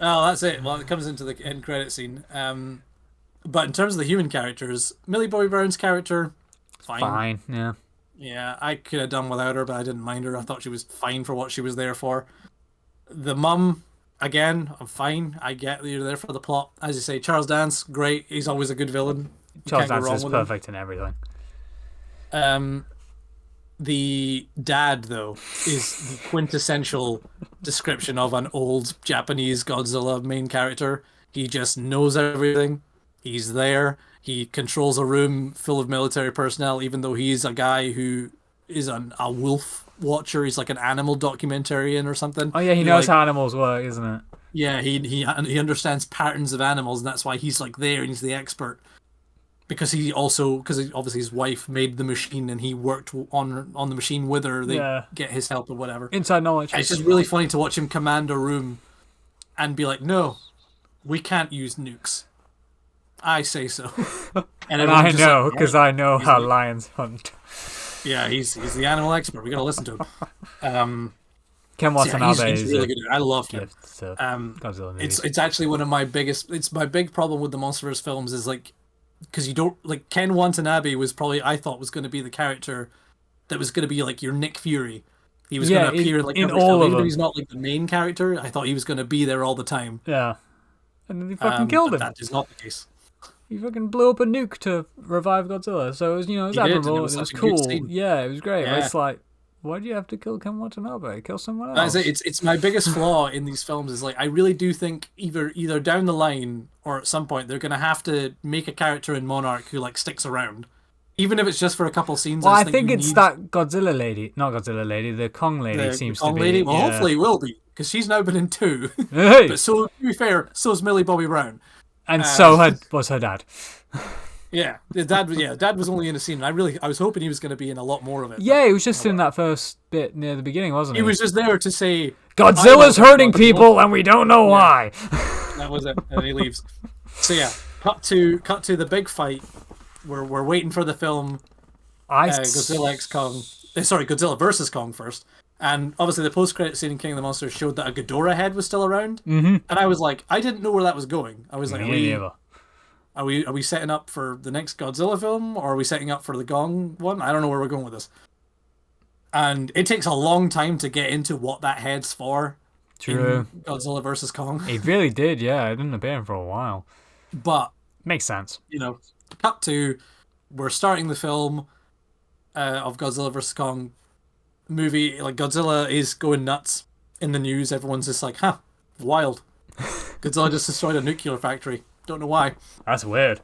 Oh, that's it. Well, it comes into the end credit scene. But in terms of the human characters, Millie Bobby Brown's character, fine. Yeah. Yeah, I could have done without her, but I didn't mind her. I thought she was fine for what she was there for. The mum, again, I'm fine. I get that you're there for the plot. As you say, Charles Dance, great. He's always a good villain. Charles Dance is perfect in everything. The dad, though, is the quintessential description of an old Japanese Godzilla main character. He just knows everything. He's there. He controls a room full of military personnel, even though he's a guy who is a wolf watcher. He's like an animal documentarian or something. Oh yeah, he knows how animals work, isn't it? Yeah, he understands patterns of animals, and that's why he's like there and he's the expert. Because obviously his wife made the machine and he worked on the machine with her. They get his help or whatever. Inside knowledge. And it's just really funny to watch him command a room and be like, no, we can't use nukes. I say so. And I know, like, because I know how like, lions hunt. Yeah, he's the animal expert. We gotta listen to him. Ken Watanabe he's is really a good. I loved him. gift to Godzilla movies. It's actually one of my biggest. It's my big problem with the MonsterVerse films is like, because you don't like Ken Watanabe was probably I thought was going to be the character that was going to be like your Nick Fury. He was going to appear like in every all film, of even them. if he's not like the main character. I thought he was going to be there all the time. Yeah. And then he fucking killed him. That is not the case. He fucking blew up a nuke to revive Godzilla. So it was, it was admirable. It was cool. Yeah, it was great. Yeah. But it's like, why do you have to kill Ken Watanabe? Kill someone else. It's my biggest flaw in these films is like I really do think either down the line or at some point they're gonna have to make a character in Monarch who like sticks around, even if it's just for a couple scenes. Well, I think it's that Godzilla lady, not Godzilla lady, the Kong lady seems Kong to be. Lady. Well, yeah. hopefully it will be because she's now been in 2. Hey! But so to be fair, so's Millie Bobby Brown. And was her dad. Yeah, dad was only in a scene. I was hoping he was going to be in a lot more of it. Yeah, he was just in that first bit near the beginning, wasn't he? He was just there to say Godzilla's hurting people, and we don't know why. That was it, and he leaves. So yeah, cut to the big fight. We're waiting for the film. Godzilla x Kong. Sorry, Godzilla versus Kong first. And obviously the post-credit scene in King of the Monsters showed that a Ghidorah head was still around. Mm-hmm. And I was like, I didn't know where that was going. I was like, never. Are we setting up for the next Godzilla film, or are we setting up for the Gong one? I don't know where we're going with this. And it takes a long time to get into what that head's for. True. In Godzilla versus Kong. It really did, yeah. It didn't appear for a while. But makes sense. Cut to we're starting the film of Godzilla versus Kong movie. Like Godzilla is going nuts in the news. Everyone's just like, huh, wild. Godzilla just destroyed a nuclear factory. Don't know why. That's weird.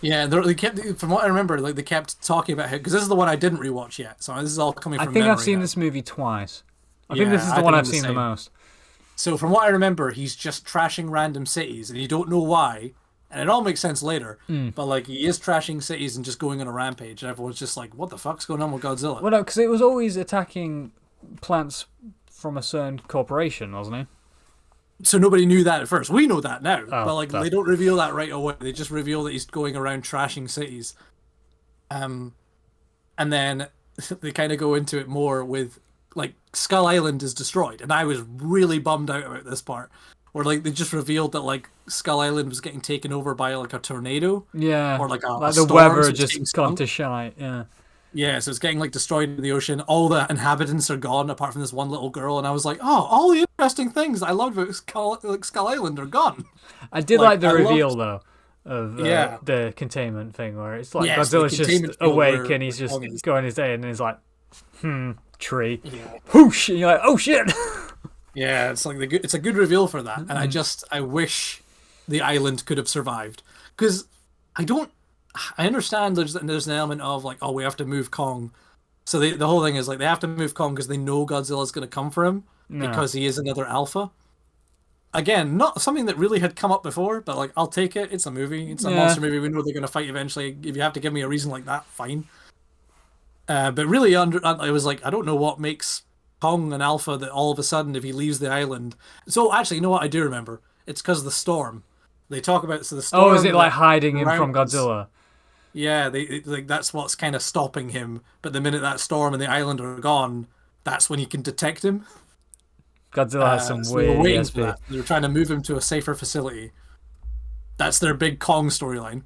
Yeah, they kept, from what I remember, like they kept talking about it because this is the one I didn't rewatch yet. So this is all coming from I think memory I've seen now. this movie twice. I think this is the one I've seen the most. So from what I remember, he's just trashing random cities, and you don't know why. And it all makes sense later. But like he is trashing cities and just going on a rampage, and everyone's just like, "What the fuck's going on with Godzilla?" Well, no, because it was always attacking plants from a certain corporation, wasn't it? So nobody knew that at first. We know that now, but like they don't reveal that right away. They just reveal that he's going around trashing cities. And then they kind of go into it more with like Skull Island is destroyed, and I was really bummed out about this part, where like they just revealed that like Skull Island was getting taken over by like a tornado. Yeah, or like the storm, weather so just gone to shite. Yeah. Yeah, so it's getting like destroyed in the ocean. All the inhabitants are gone apart from this one little girl, and I was like, "Oh, all the interesting things I loved about Skull Island are gone." I did like the reveal though of the containment thing, where it's like Godzilla's just awake and he's just going his day, and he's like, tree, whoosh, and you're like, "Oh shit!" Yeah, it's like it's a good reveal for that, and I wish the island could have survived, because I understand there's an element of like, oh, we have to move Kong. So the whole thing is like they have to move Kong because they know Godzilla's going to come for him because he is another alpha. Again, not something that really had come up before, but like I'll take it. It's a movie. It's a monster movie. We know they're going to fight eventually. If you have to give me a reason like that, fine. But really, I was like, I don't know what makes Kong an alpha that all of a sudden if he leaves the island. So actually, you know what? I do remember. It's because of the storm. They talk about the storm. Oh, is it like hiding him from Godzilla? Yeah, that's what's kind of stopping him. But the minute that storm and the island are gone, that's when you can detect him. Godzilla has some weird ESP. They're trying to move him to a safer facility. That's their big Kong storyline.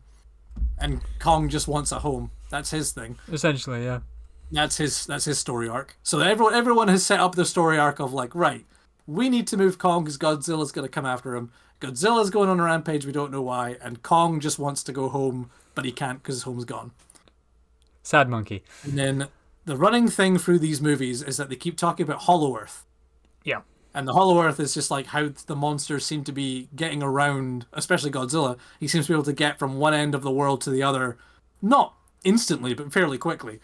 And Kong just wants a home. That's his thing. Essentially, yeah. That's his story arc. So everyone has set up the story arc of like, right, we need to move Kong because Godzilla's going to come after him. Godzilla's going on a rampage, we don't know why, and Kong just wants to go home, but he can't because his home's gone. Sad monkey. And then the running thing through these movies is that they keep talking about Hollow Earth. Yeah. And the Hollow Earth is just like how the monsters seem to be getting around, especially Godzilla. He seems to be able to get from one end of the world to the other, not instantly, but fairly quickly.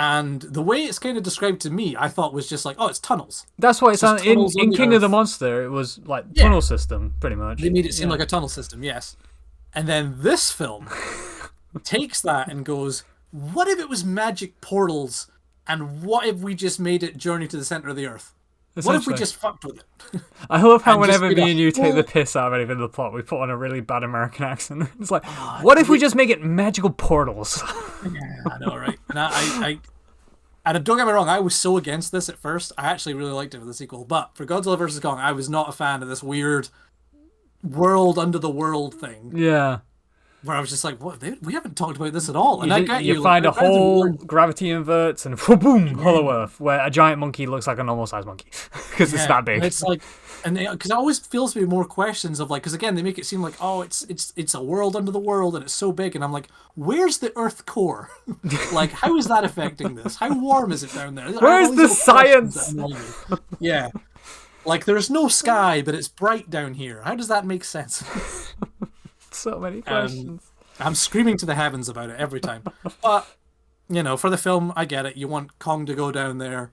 And the way it's kind of described to me, I thought was just like, oh, it's tunnels. That's what it sounded in King of the Monster. It was like tunnel system, pretty much. They made it seem like a tunnel system, yes. And then this film takes that and goes, what if it was magic portals? And what if we just made it Journey to the Center of the Earth? What if we Essentially. just fucked with it? I love how And just whenever made a me and you take whole- the piss out of anything in the plot, we put on a really bad American accent. It's like, Ah, what if we just make it magical portals? Yeah, I know, right? And and don't get me wrong, I was so against this at first. I actually really liked it for the sequel, but for Godzilla vs Kong, I was not a fan of this weird world under the world thing. Yeah. Where I was just like, "What? We haven't talked about this at all." And I get You you. find a like, there's hole, weird- gravity inverts, and boom, Hollow Earth, where a giant monkey looks like a normal sized monkey because it's that big. And it's like, and because it always feels to be more questions of like, because again, they make it seem like, oh, it's a world under the world, and it's so big, and I'm like, where's the Earth core? Like, how is that affecting this? How warm is it down there? Where's the science? That annoy me. Yeah, like there's no sky, but it's bright down here. How does that make sense? So many questions. I'm screaming to the heavens about it every time. But, you know, for the film, I get it. You want Kong to go down there,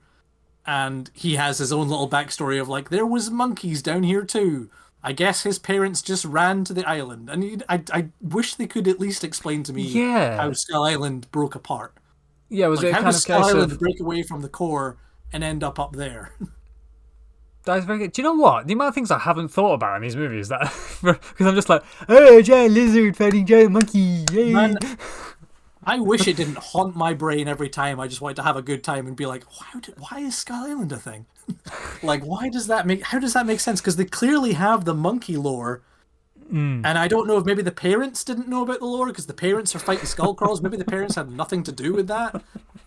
and he has his own little backstory of, like, there was monkeys down here too. I guess his parents just ran to the island. And I wish they could at least explain to me how Skull Island broke apart. Yeah, was Like, it how kind does of Skull case Island of... break away from the core and end up there? That's very good. Do you know what? The amount of things I haven't thought about in these movies that... Because I'm just like, oh, giant lizard fighting giant monkey. Yay. Man, I wish it didn't haunt my brain every time. I just wanted to have a good time and be like, why is Skull Island a thing? Like, how does that make sense? Because they clearly have the monkey lore. And I don't know if maybe the parents didn't know about the lore because the parents are fighting skull crawls. Maybe the parents had nothing to do with that.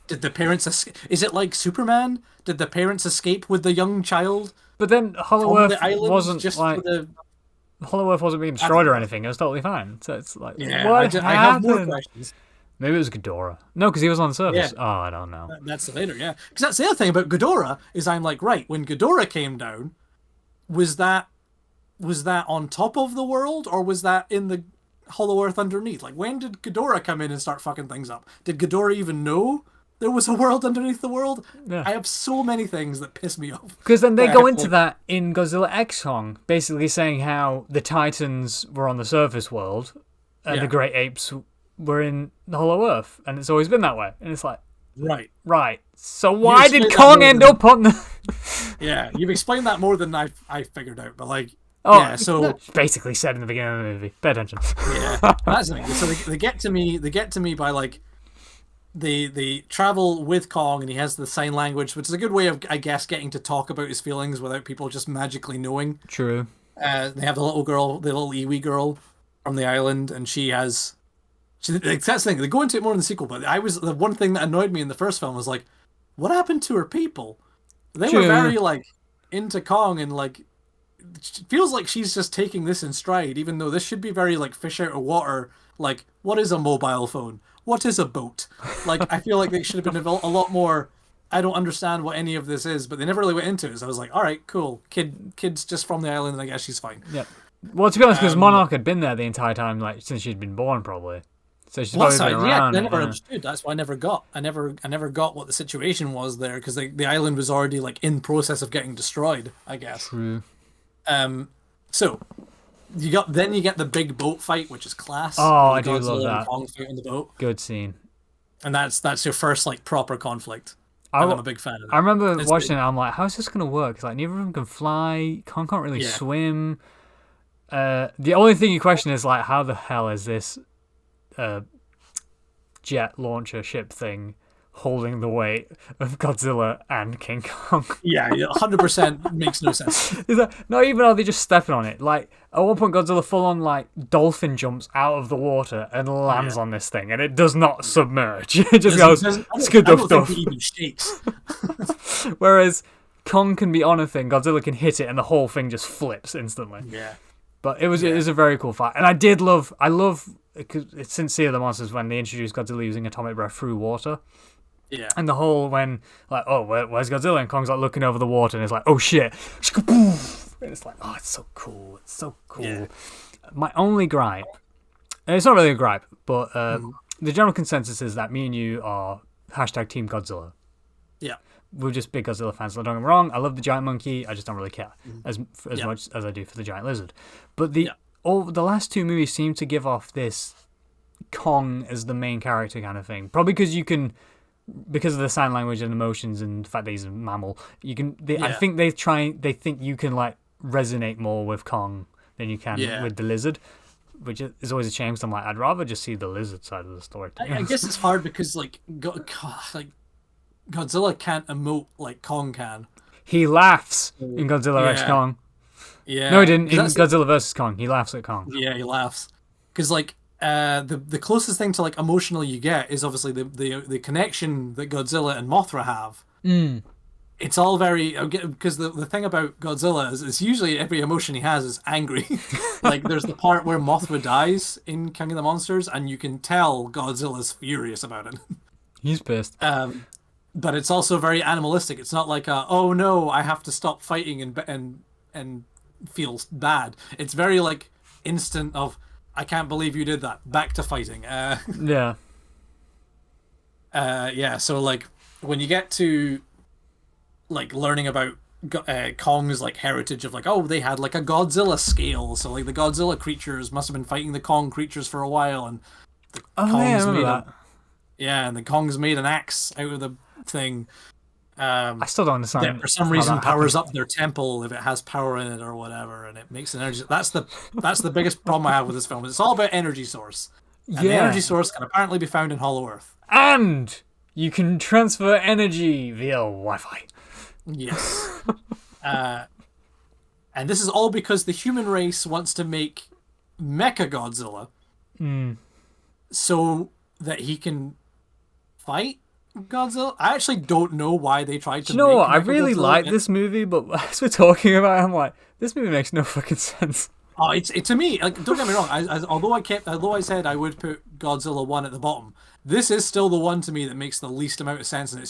Did the parents is it like Superman? Did the parents escape with the young child? But then Hollow On Earth the island, wasn't just like... for the... Hollow Earth wasn't being destroyed or anything. It was totally fine. So it's like, Yeah, what I have more happened? questions. Maybe it was Ghidorah. No, because he was on the surface. Yeah. Oh, I don't know. That's later, yeah. Because that's the other thing about Ghidorah is I'm like, right, when Ghidorah came down, was that on top of the world or was that in the Hollow Earth underneath? Like, when did Ghidorah come in and start fucking things up? Did Ghidorah even know there was a world underneath the world? Yeah. I have so many things that piss me off. Because then they Yeah, go into like- that in Godzilla X Kong, basically saying how the Titans were on the surface world and Yeah. the Great Apes were in the Hollow Earth, and it's always been that way. And it's like, Right. so why did explained that Kong more end than- up on the... Yeah, you've explained that more than I figured out, but like, Oh, yeah, so... it's basically said in the beginning of the movie. Pay attention. Yeah, that's the thing. So they get to me. They get to me by like they travel with Kong, and he has the sign language, which is a good way of, I guess, getting to talk about his feelings without people just magically knowing. True. They have the little girl, the little Iwi girl from the island, and she has. That's the thing. They go into it more in the sequel, but the one thing that annoyed me in the first film was like, what happened to her people? They were True. very like into Kong, and like it feels like she's just taking this in stride, even though this should be very like fish out of water. Like, what is a mobile phone? What is a boat? Like, I feel like they should have been a lot more. I don't understand what any of this is, but they never really went into it. So I was like, all right, cool. Kid's just from the island, and I guess she's fine. Yep. Well, to be honest, because Monarch had been there the entire time, like since she'd been born, probably. So she's probably been around. I never understood. That's why I never got what the situation was there, because the island was already like in process of getting destroyed, I guess. True. So you get the big boat fight, which is class. Oh, I do Godzilla love and that. Kong fight on the boat, Good scene. and that's your first like proper conflict. And I'm a big fan of that. I remember It's watching big. it. I'm like, how's this gonna work? It's like neither of them can fly. Kong can't really Yeah. swim. The only thing you question is like, how the hell is this jet launcher ship thing holding the weight of Godzilla and King Kong? Yeah, 100% makes no sense. Is that not even are they just stepping on it? Like at one point, Godzilla full on like dolphin jumps out of the water and lands on this thing, and it does not submerge. It just goes I don't skidoof think duff. it even shakes. Whereas Kong can be on a thing, Godzilla can hit it, and the whole thing just flips instantly. Yeah. But it was a very cool fight, and I love because it's in Sea of the Monsters when they introduced Godzilla using atomic breath through water. Yeah. And the whole when like, oh, where's Godzilla? And Kong's like looking over the water, and it's like, oh shit, and it's like, oh, it's so cool, it's so cool. Yeah. My only gripe, and it's not really a gripe, but the general consensus is that me and you are hashtag Team Godzilla. Yeah. We're just big Godzilla fans. So don't get me wrong. I love the giant monkey. I just don't really care as much as I do for the giant lizard. But the last two movies seem to give off this Kong as the main character kind of thing. Probably because you can because of the sign language and emotions and the fact that he's a mammal, I Yeah. think they think you can like resonate more with Kong than you can Yeah. with the lizard, which is always a shame. Because I'm like, I'd rather just see the lizard side of the story. To be I honest. guess it's hard because like Godzilla can't emote like Kong can. He laughs in Godzilla X Yeah. Kong. Yeah. No, he didn't. 'Cause In that's Godzilla versus Kong, he laughs at Kong. Yeah, he laughs. Because like the closest thing to like emotional you get is obviously the connection that Godzilla and Mothra have. Mm. It's all very because the thing about Godzilla is it's usually every emotion he has is angry. Like there's the part where Mothra dies in King of the Monsters, and you can tell Godzilla's furious about it. He's pissed. But it's also very animalistic. It's not like oh no, I have to stop fighting and feel bad. It's very like instant of I can't believe you did that. Back to fighting. Yeah. Yeah. So like when you get to like learning about Kong's like heritage of like oh they had like a Godzilla scale, so like the Godzilla creatures must have been fighting the Kong creatures for a while, and Oh yeah, I Kong's remember made that. and the Kong's made an axe out of the thing. I still don't understand. That for some how reason that powers happened. up their temple if it has power in it or whatever, and it makes an energy. That's the biggest problem I have with this film. It's all about energy source, and the Yeah. energy source can apparently be found in Hollow Earth. And you can transfer energy via Wi-Fi. Yes, and this is all because the human race wants to make Mecha Godzilla, so that he can fight Godzilla. I actually don't know why they tried to. Do you know make what? I Mechagodzilla really like in- this movie, but as we're talking about it, I'm like, this movie makes no fucking sense. Oh, it's to me. Like, don't get me wrong. Although I said I would put Godzilla 1 at the bottom, this is still the one to me that makes the least amount of sense, and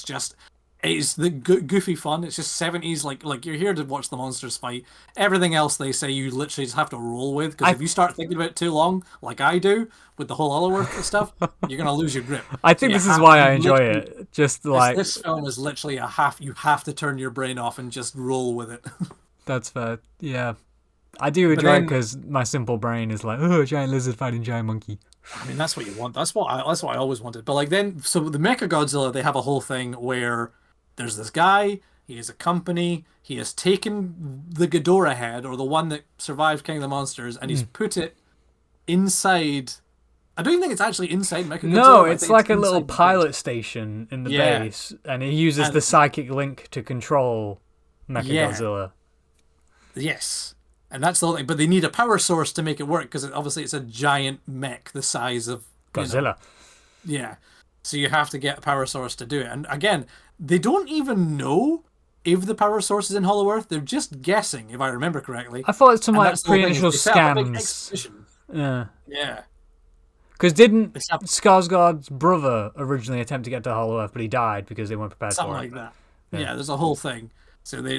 it's the goofy fun. It's just 70s. Like you're here to watch the monsters fight. Everything else they say you literally just have to roll with, because if you start thinking about it too long, like I do with the whole Hollow Earth stuff, you're gonna lose your grip. I think So this you is have why to I enjoy literally- it. Just like this film is literally you have to turn your brain off and just roll with it. that's fair. Yeah, I do enjoy it then- because my simple brain is like, oh, giant lizard fighting giant monkey. I mean, that's what you want. That's what I always wanted. But like then, so the Mecha Godzilla, they have a whole thing where there's this guy. He has a company. He has taken the Ghidorah head, or the one that survived King of the Monsters, and he's put it inside. I don't even think it's actually inside Mecha Godzilla. No, I it's think like a little inside the pilot station in the Yeah. base, and he uses And- the psychic link to control Mechagodzilla. Yes. And that's the whole thing. But they need a power source to make it work, because obviously it's a giant mech the size of Godzilla. Yeah. So you have to get a power source to do it. And again, they don't even know if the power source is in Hollow Earth. They're just guessing, if I remember correctly. I thought it's some And like that's the whole thing, is pre-initial they set up a big scans. expedition. Yeah. Yeah. Because didn't They set up Skarsgård's brother originally attempt to get to Hollow Earth, but he died because they weren't prepared something for like it. that. Yeah, there's a whole thing. So they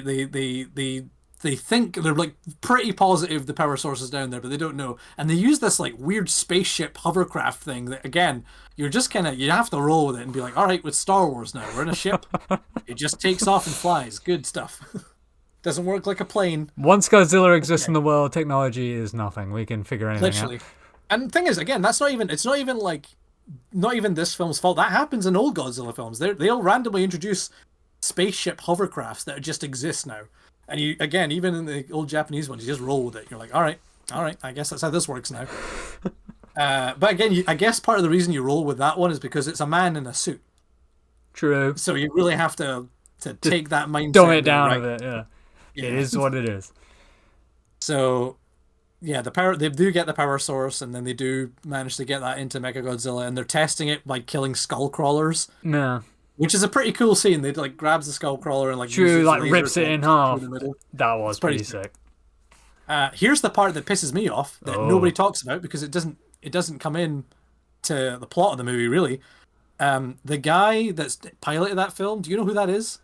think they're like pretty positive the power source is down there, but they don't know. And they use this like weird spaceship hovercraft thing that again, you're just you have to roll with it and be like, all right, with Star Wars now, we're in a ship. It just takes off and flies. Good stuff. Doesn't work like a plane, Once Godzilla exists in the world, technology is nothing. We can figure anything literally. out. And the thing is, again, it's not even this film's fault. That happens in old Godzilla films. They'll randomly introduce spaceship hovercrafts that just exist now. And you, again, even in the old Japanese ones, you just roll with it. You're like, all right, I guess that's how this works now. But again, I guess part of the reason you roll with that one is because it's a man in a suit. True. So you really have to take that mindset. Dumb and it be down right. a bit, yeah. Yeah. It is what it is. So, yeah, they do get the power source, and then they do manage to get that into Mechagodzilla, and they're testing it by killing skull crawlers. No. Which is a pretty cool scene. They like grabs the skull crawler and like True, uses like laser rips it in through half. the middle. That was pretty pretty sick. Here's the part that pisses me off that Oh. nobody talks about because it doesn't come in to the plot of the movie really. The guy that's piloted that film, do you know who that is?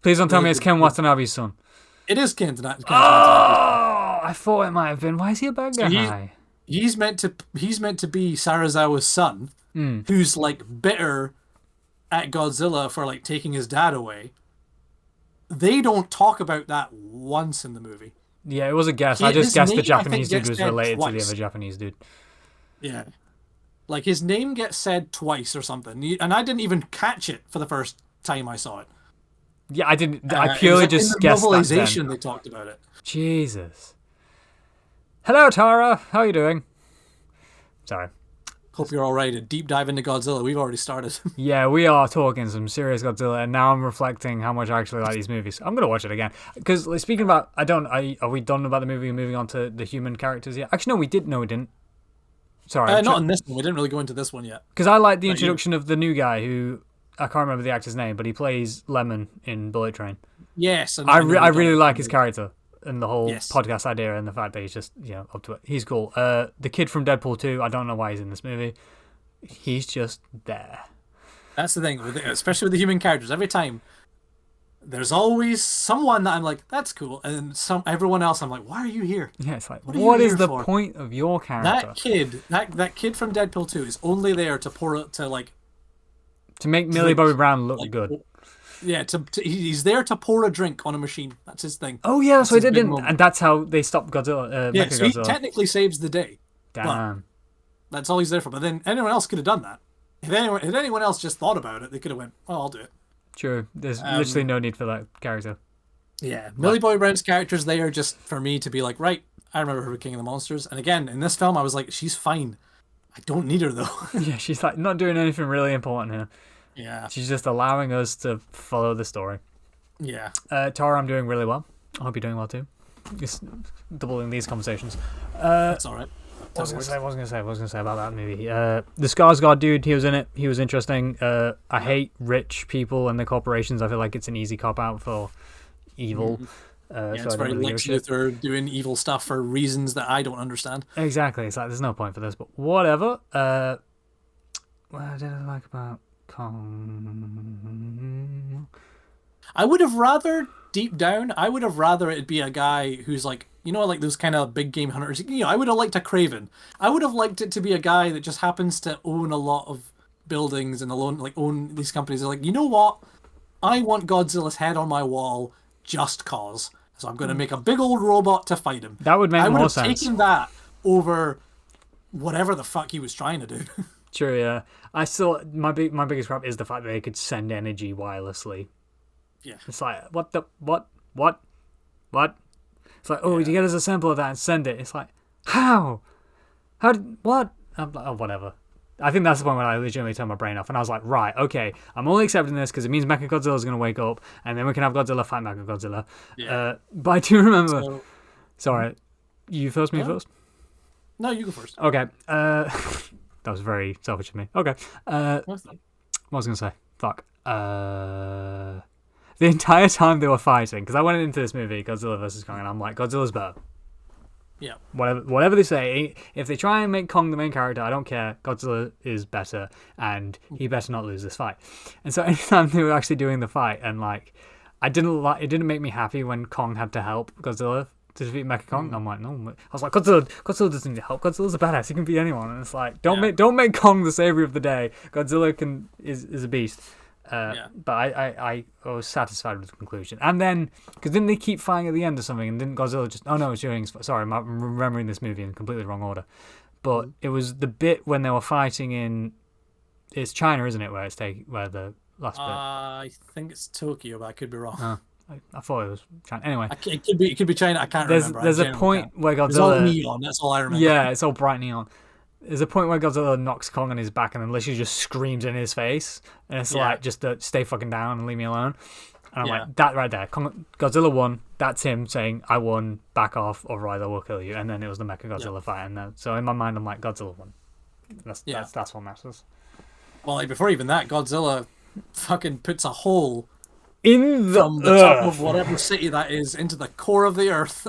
Please don't tell me it's Ken Watanabe's son. It is Ken Watanabe. Oh, I thought it might have been. Why is he a bad guy? He's meant to be Sarazawa's son, who's like bitter at Godzilla for like taking his dad away. They don't talk about that once in the movie. Yeah, it was a guess. I His just guessed the name, I think, Japanese dude gets was said related to the twice. other Japanese dude. Yeah. Like his name gets said twice or something, and I didn't even catch it for the first time I saw it. Yeah, I didn't. I It was purely in the just guessed that then. novelization they talked about it. Jesus. Hello, Tara. How are you doing? Sorry. Hope you're all right. A deep dive into Godzilla. We've already started. Yeah, we are talking some serious Godzilla, and now I'm reflecting how much I actually like these movies. I'm gonna watch it again because, like, speaking about, are we done about the movie and moving on to the human characters yet? Actually, no, we did. No, we didn't. Sorry, Not in this one. We didn't really go into this one yet. because I like the introduction of the new guy who I can't remember the actor's name, but he plays Lemon in Bullet Train. Yes, and I really like his character and the whole Yes. podcast idea and the fact that he's just up to it. He's cool. The kid from Deadpool 2, I don't know why he's in this movie. He's just there. That's the thing, especially with the human characters. Every time, there's always someone that I'm like, that's cool, and everyone else I'm like, why are you here? Yeah, it's like, What are what you is here the for? point of your character? That kid from Deadpool 2 is only there to To make Millie Bobby Brown look good. Yeah, he's there to pour a drink on a machine. That's his thing. Oh yeah, that's what his they big did, moment. and that's how they stopped Godzilla. Yeah, so he Mechagodzilla. technically saves the day. Damn. That's all he's there for. But then anyone else could have done that. If anyone else just thought about it, they could have went, "Oh, I'll do it." True. There's literally no need for that character. Yeah, Millie Bobby Brown's character's there just for me to be like, right. I remember her King of the Monsters, and again in this film, I was like, she's fine. I don't need her though. Yeah, she's like not doing anything really important here. Yeah. She's just allowing us to follow the story. Yeah. Tara, I'm doing really well. I hope you're doing well too. Just doubling these conversations. That's all right. What was I gonna say about that movie? The Skarsgård dude, he was in it. He was interesting. I hate rich people and the corporations. I feel like it's an easy cop out for evil. Yeah, so it's I don't very really give a Lex shit. Luthor doing evil stuff for reasons that I don't understand. Exactly. It's like there's no point for this, but whatever. What did I like about Kong? I would have rather, deep down, it be a guy who's like, like those kind of big game hunters. I would have liked a Craven. I would have liked it to be a guy that just happens to own a lot of buildings and own these companies. They're like, you know what? I want Godzilla's head on my wall just cause. So I'm going to make a big old robot to fight him. That would make more I would sense. have taken that over whatever the fuck he was trying to do. True, yeah. I still my biggest crap is the fact that they could send energy wirelessly. Yeah. It's like what? It's like, oh, you get us a sample of that and send it. It's like, how? What? I'm like, oh, whatever. I think that's the point when I legitimately turned my brain off, and I was like, right, okay, I'm only accepting this because it means Mechagodzilla's going to wake up, and then we can have Godzilla fight Mechagodzilla. Yeah. But I do remember. Sorry, you first, me first. No, you go first. Okay. That was very selfish of me. Okay. What was I going to say? Fuck. The entire time they were fighting, because I went into this movie, Godzilla vs. Kong, and I'm like, Godzilla's better. Yeah. Whatever they say, if they try and make Kong the main character, I don't care. Godzilla is better, and he better not lose this fight. And so anytime they were actually doing the fight, and like, it didn't make me happy when Kong had to help Godzilla to defeat Mecha Kong. I'm like, no. I was like, Godzilla doesn't need help. Godzilla's a badass. He can beat anyone. And it's like, don't make Kong the savior of the day. Godzilla is a beast. But I was satisfied with the conclusion. And then, because didn't they keep fighting at the end or something? And didn't Godzilla just... Oh, no, it's during... Sorry, I'm remembering this movie in completely wrong order. But it was the bit when they were fighting in... It's China, isn't it, where the last bit... I think it's Tokyo, but I could be wrong. I thought it was China. Anyway. It could be China. I can't remember. There's a point where Godzilla... It's all neon, that's all I remember. Yeah, it's all bright neon. There's a point where Godzilla knocks Kong on his back and then literally just screams in his face. And it's like, just stay fucking down and leave me alone. And I'm like, that right there. Godzilla won. That's him saying, I won, back off, otherwise I will kill you. And then it was the Mecha Godzilla fight. And so in my mind, I'm like, Godzilla won. That's what matters. Well, like, before even that, Godzilla fucking puts a hole in from the top of whatever city that is into the core of the earth.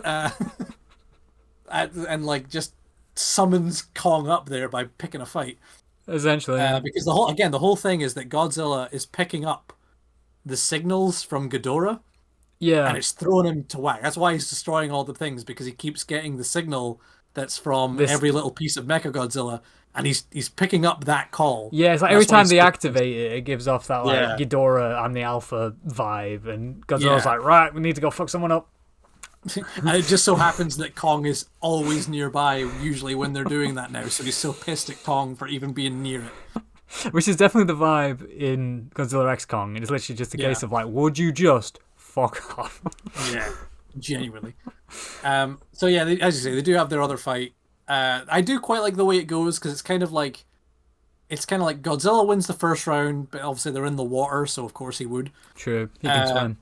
And like, just summons Kong up there by picking a fight. Essentially. Because the whole thing is that Godzilla is picking up the signals from Ghidorah. Yeah. And it's throwing him to whack. That's why he's destroying all the things, because he keeps getting the signal that's from every little piece of Mechagodzilla, and he's picking up that call. Yeah, it's like every time they activate it, it gives off that like Ghidorah, I'm the alpha vibe, and Godzilla's like, right, we need to go fuck someone up. And it just so happens that Kong is always nearby, usually when they're doing that now. So he's so pissed at Kong for even being near it. Which is definitely the vibe in Godzilla X Kong. It's literally just a case of like, would you just fuck off? Yeah, genuinely. So yeah, as you say, they do have their other fight. I do quite like the way it goes because it's kind of like Godzilla wins the first round, but obviously they're in the water, so of course he would. True, he can swim.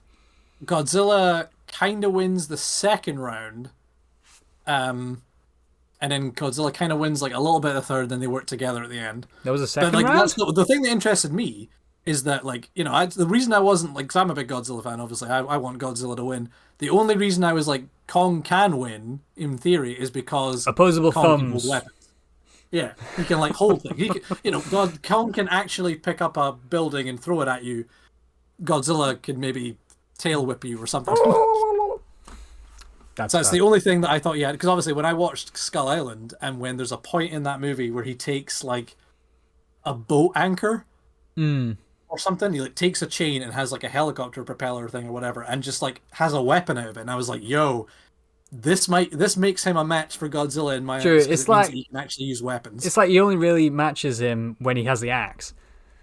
Godzilla kind of wins the second round, and then Godzilla kind of wins like a little bit of the third. Then they work together at the end. There was a second But like round? that's the thing that interested me is that like the reason I wasn't like, 'cause I'm a big Godzilla fan. Obviously, I want Godzilla to win. The only reason I was like Kong can win in theory is because Opposable Kong can thumbs. hold weapons. Yeah, he can like hold things. He can, Kong can actually pick up a building and throw it at you. Godzilla could maybe tail whip you or something. That's the only thing that I thought he had, because obviously when I watched Skull Island, and when there's a point in that movie where he takes like a boat anchor or something, he like takes a chain and has like a helicopter propeller thing or whatever, and just like has a weapon out of it, and I was like, yo, this makes him a match for Godzilla in my eyes. True, it's like he can actually use weapons. It's like he only really matches him when he has the axe.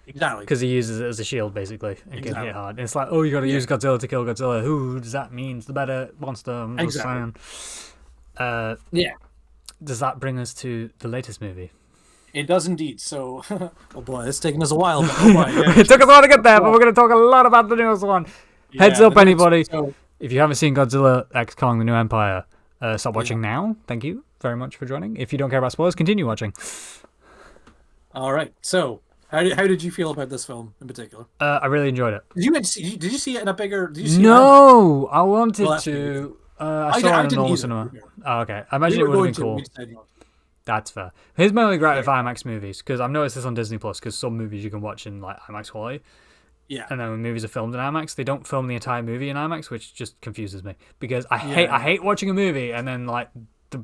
Exactly. Because he uses it as a shield, basically, and can hit hard. And it's like, oh, you got to use Godzilla to kill Godzilla. Who does that mean? It's the better monster. I'm just saying. Yeah. Does that bring us to the latest movie? It does indeed. So, oh boy, it's taken us a while. But oh boy, yeah. It took us a while to get there, but we're going to talk a lot about the newest one. Heads up, anybody. If you haven't seen Godzilla X Kong: The New Empire, stop watching now. Thank you very much for joining. If you don't care about spoilers, continue watching. All right. So, how did you feel about this film in particular? I really enjoyed it. Did you see it in a bigger? Did you see no, I wanted to. I saw it in a normal either. cinema. Oh, okay. I imagine it would have been cool. That's fair. Here's my only gripe with IMAX movies, because I've noticed this on Disney Plus, because some movies you can watch in like IMAX quality. Yeah. And then when movies are filmed in IMAX, they don't film the entire movie in IMAX, which just confuses me. Because I hate watching a movie and then like the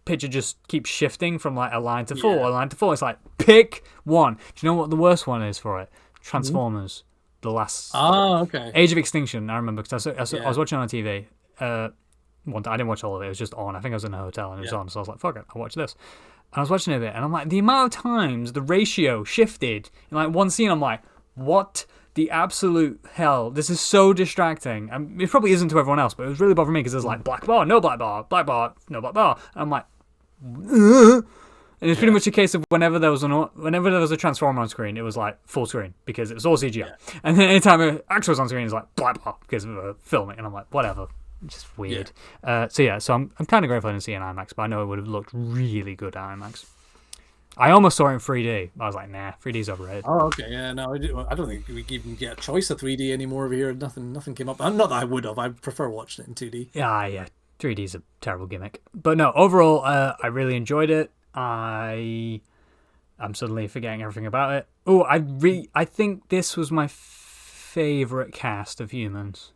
picture just keeps shifting from like a line to four, a line to four. It's like, pick one. Do you know what the worst one is for it? Transformers. The last okay. Age of Extinction, I remember, because I was watching it on TV. I didn't watch all of it, it was just on. I think I was in a hotel and it was on, so I was like, fuck it, I'll watch this. And I was watching it and I'm like, the amount of times the ratio shifted in like one scene, I'm like, what the absolute hell? This is so distracting. And it probably isn't to everyone else, but it was really bothering me because there's like black bar, no black bar, black bar, no black bar. And I'm like, ugh. And it's pretty much a case of whenever there was a Transformer on screen, it was like full screen because it was all CGI. Yeah. And then anytime an actor was on screen, it was like black bar because of filming. And I'm like, whatever. Just weird. Yeah. So I'm kind of grateful I didn't see it in IMAX, but I know it would have looked really good at IMAX. I almost saw it in 3D. I was like, nah, 3D's overrated. Oh, okay. Yeah, no, I don't think we even get a choice of 3D anymore over here. Nothing came up. Not that I would have. I prefer watching it in 2D. Yeah. 3D's a terrible gimmick. But no, overall, I really enjoyed it. I'm suddenly forgetting everything about it. Oh, I think this was my favorite cast of humans.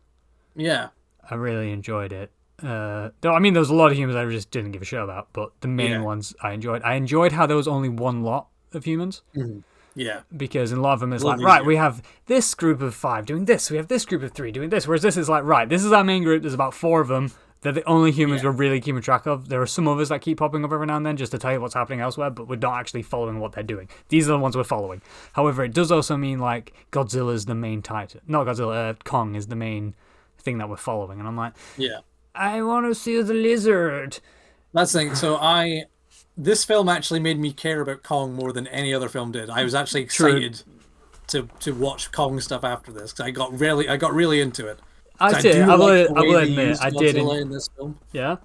Yeah. I really enjoyed it. Though I mean, there was a lot of humans I just didn't give a shit about, but the main ones I enjoyed. I enjoyed how there was only one lot of humans. Mm-hmm. Yeah. Because in a lot of them, it's like, right, we have this group of 5 doing this, we have this group of 3 doing this, whereas this is like, right, this is our main group, there's about 4 of them. They're the only humans we're really keeping track of. There are some others that keep popping up every now and then just to tell you what's happening elsewhere, but we're not actually following what they're doing. These are the ones we're following. However, it does also mean like Godzilla's the main titan. Not Godzilla, Kong is the main thing that we're following. And I'm like, I want to see the lizard. That's the thing. So this film actually made me care about Kong more than any other film did. I was actually excited to watch Kong stuff after this because I got really into it. I will admit, I did in this film. Yeah,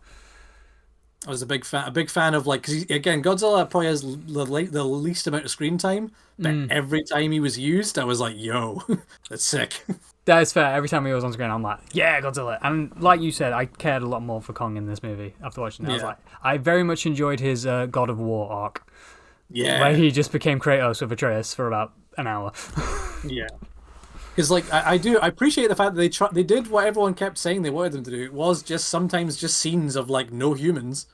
I was a big fan of like, because again, Godzilla probably has the least amount of screen time, but every time he was used, I was like, yo, that's sick. That is fair. Every time he was on screen, I'm like, yeah, Godzilla. And like you said, I cared a lot more for Kong in this movie after watching it. I was like, I very much enjoyed his God of War arc. Yeah, where he just became Kratos with Atreus for about an hour. Yeah. Because like I appreciate the fact that they did what everyone kept saying they wanted them to do. It was just sometimes just scenes of like no humans,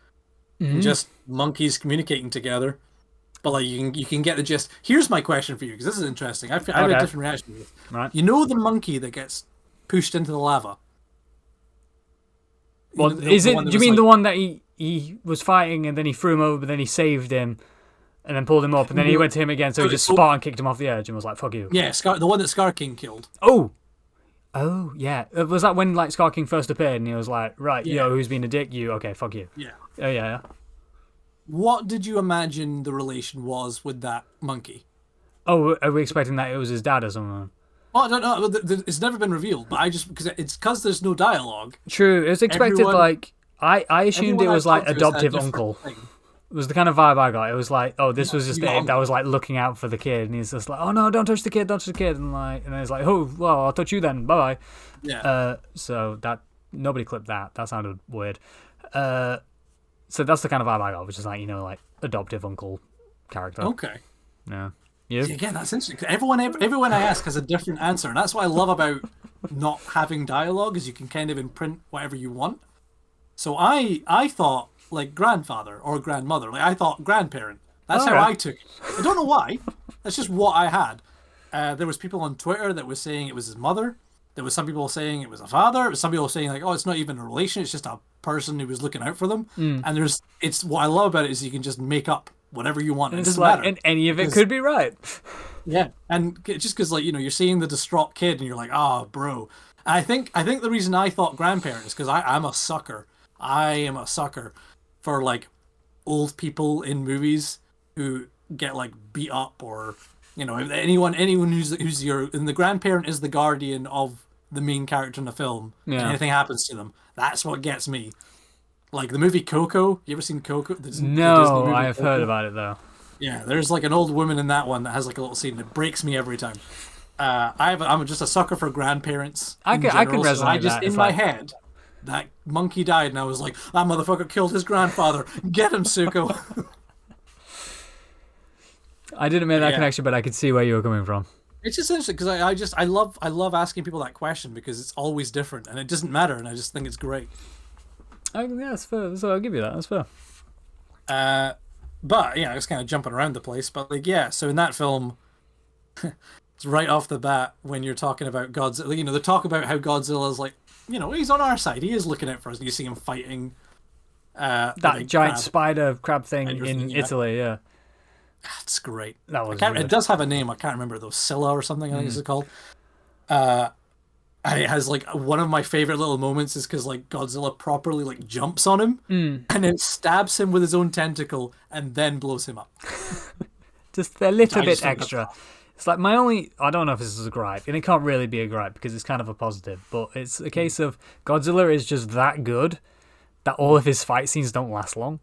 and just monkeys communicating together. But like you can get the gist. Here's my question for you because this is interesting. I have a different reaction to this. Right. You know the monkey that gets pushed into the lava. Well, The, is the it? one Do that you was mean like, the one that he was fighting and then he threw him over, but then he saved him and then pulled him up, and then he went to him again, so he just Spartan kicked him off the edge and was like, "Fuck you." yeah, the one that Scar King killed. Oh, oh yeah. Was that when like Scar King first appeared and he was like, "Right, Yeah. yo, who's been a dick? You okay? Fuck you." Yeah. Oh yeah. What did you imagine the relation was with that monkey? Oh, are we expecting that it was his dad or something? Well, I don't know. It's never been revealed, but I just because there's no dialogue. True. It was expected. Everyone- like I assumed it everyone was I've like talked to has had a adoptive different uncle. thing. It was the kind of vibe I got. It was like, oh, this was just you got Dave that was like looking out for the kid, and he's just like, oh no, don't touch the kid, don't touch the kid, and then it's like, oh, well, I'll touch you then, bye bye. Yeah. So that nobody clipped that. That sounded weird. So that's the kind of vibe I got, which is like, like adoptive uncle character. Okay. Yeah. You? See, again, that's interesting. 'Cause everyone I ask has a different answer, and that's what I love about not having dialogue, is you can kind of imprint whatever you want. So I thought like grandfather or grandmother. Like I thought grandparent. That's how Alright. I took it. I don't know why. That's just what I had. There was people on Twitter that was saying it was his mother. There was some people saying it was a father. There was some people saying like, oh, it's not even a relation. It's just a person who was looking out for them. And it's what I love about it is you can just make up whatever you want. It It's doesn't like, matter. and any of it could be right. Yeah, and just because like you're seeing the distraught kid and you're like, oh, bro. And I think the reason I thought grandparent is because I'm a sucker. I am a sucker for like old people in movies who get like beat up, or anyone who's your, and the grandparent is the guardian of the main character in the film. Yeah. And anything happens to them, that's what gets me. Like the movie Coco. You ever seen Coco? The Disney No, movie I have Coco? heard about it though. Yeah, there's like an old woman in that one that has like a little scene that breaks me every time. I'm just a sucker for grandparents. I can resonate So I with just that. in It's my like- head, that monkey died, and I was like, that motherfucker killed his grandfather. Get him, Suko. I didn't make that Yeah. connection, but I could see where you were coming from. It's just interesting because I love asking people that question because it's always different and it doesn't matter, and I just think it's great. Yeah, that's fair. So I'll give you that. That's fair. But yeah, I was kind of jumping around the place. But like, yeah, so in that film, it's right off the bat when you're talking about Godzilla. They talk about how Godzilla's like, he's on our side. He is looking out for us. And you see him fighting That big giant crab. spider crab thing Everything, in yeah. Italy, yeah. It's great. That was It weird. does have a name. I can't remember though. Scylla or something. I think it's called. And it has like one of my favorite little moments is because like Godzilla properly like jumps on him and then stabs him with his own tentacle and then blows him up. Just a little I bit just think that's extra. It's like my only. I don't know if this is a gripe, and it can't really be a gripe because it's kind of a positive. But it's a case of Godzilla is just that good that all of his fight scenes don't last long.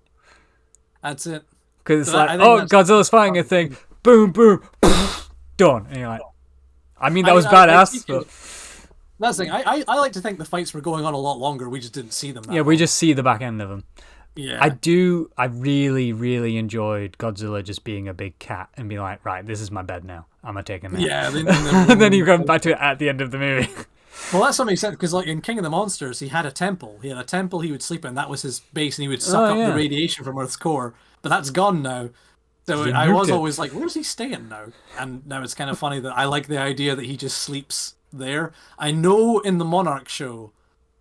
That's it. Because it's So like, I think oh, that's- Godzilla's fighting a thing, boom, boom, done, and you're like, I mean, that was I badass, think but that's the thing. I like to think the fights were going on a lot longer. We just didn't see them. That yeah, we long. just see the back end of them. Yeah. I really, really enjoyed Godzilla just being a big cat and being like, right, this is my bed now. I'm gonna take a nap. Yeah. And then you come back to it at the end of the movie. Well, that's something sense because, like in King of the Monsters, he had a temple. He had a temple he would sleep in. That was his base, and he would suck up yeah. the radiation from Earth's core. But that's gone now. So They I nuked was it. always like, "Where's he staying now?" And now it's kind of funny that I like the idea that he just sleeps there. I know in the Monarch show,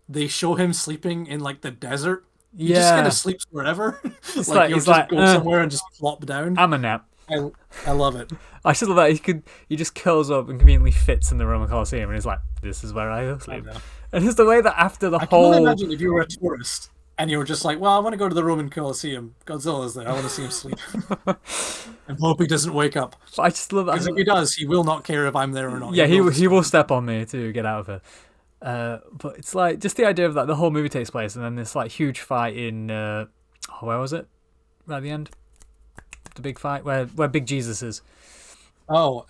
they show him sleeping in like the desert. He just kind Yeah. of sleeps wherever. It's like like- he'll it's just like, go somewhere and just flop down. I'm a nap. I love it. I just love that he just curls up and conveniently fits in the Roman Colosseum, and he's like, "This is where I go sleep." know. And it's the way that after the I can only whole imagine if you were a tourist and you were just like, well, I want to go to the Roman Colosseum. Godzilla's there. I want to see him sleep. and hope he doesn't wake up. I just love Because that. if he does, he will not care if I'm there or not. Yeah, he will step on me to get out of it. But it's like just the idea of that the whole movie takes place, and then this like huge fight in where was it? Right at the end, the big fight where Big Jesus is. Oh,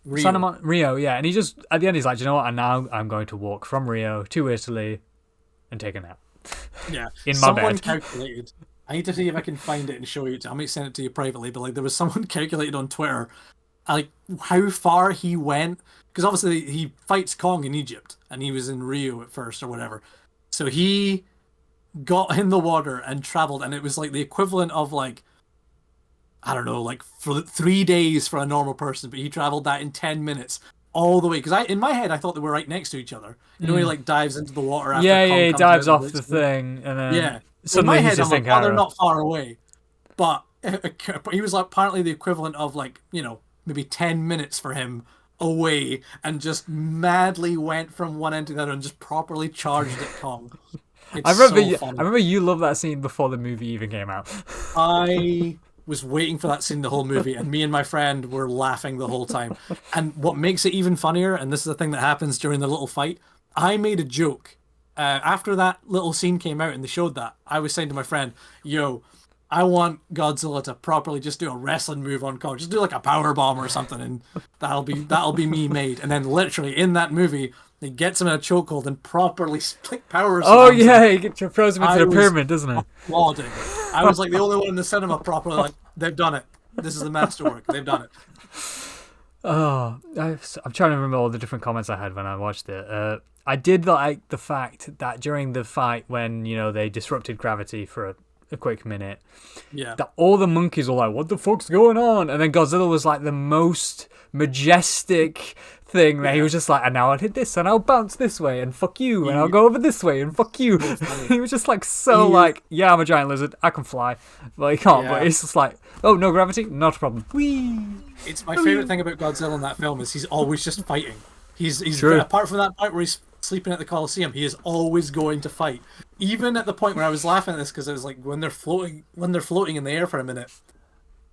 Rio. Rio, yeah, and he just at the end he's like, "Do you know what? And now I'm going to walk from Rio to Italy and take a nap." Yeah. in my Someone bed. calculated. I need to see if I can find it and show you. I might send it to you privately, but like there was someone calculated on Twitter, like how far he went, because obviously he fights Kong in Egypt, and he was in Rio at first or whatever. So he got in the water and traveled, and it was like the equivalent of like, I don't know, like for 3 days for a normal person, but he traveled that in 10 minutes all the way, because in my head I thought they were right next to each other. You know, he like dives into the water after Yeah, Kong he comes out dives and off the hits him. thing, and then Yeah. In my suddenly he's head, just I'm like, thinking, oh, they're not far away. But he was like apparently the equivalent of like, maybe 10 minutes for him away, and just madly went from one end to the other and just properly charged at Kong. It's so I funny. remember you loved that scene before the movie even came out. I was waiting for that scene the whole movie, and me and my friend were laughing the whole time. And what makes it even funnier, and this is the thing that happens during the little fight, I made a joke. After that little scene came out and they showed that, I was saying to my friend, yo, I want Godzilla to properly just do a wrestling move on Kong. Just do like a power bomb or something, and that'll be me made. And then literally in that movie, he gets him in a chokehold and properly power Oh slams him. yeah, he throws him into I the was pyramid, doesn't he? applauding. I was like the only one in the cinema properly like, they've done it. This is a masterwork. They've done it. Oh, I'm trying to remember all the different comments I had when I watched it. I did like the fact that during the fight when they disrupted gravity for a quick minute, Yeah. that all the monkeys were like, "What the fuck's going on?" And then Godzilla was like the most majestic thing that he was just like, "And now I'll hit this, and I'll bounce this way, and fuck you, and I'll go over this way, and fuck you." He was just like so like, "Yeah, I'm a giant lizard. I can fly." Well, he can't, but it's just like, "Oh, no gravity, not a problem." Whee! It's my favorite thing about Godzilla in that film is he's always just fighting. He's True. apart from that point where he's sleeping at the Coliseum, he is always going to fight. Even at the point where I was laughing at this because it was like when they're floating in the air for a minute,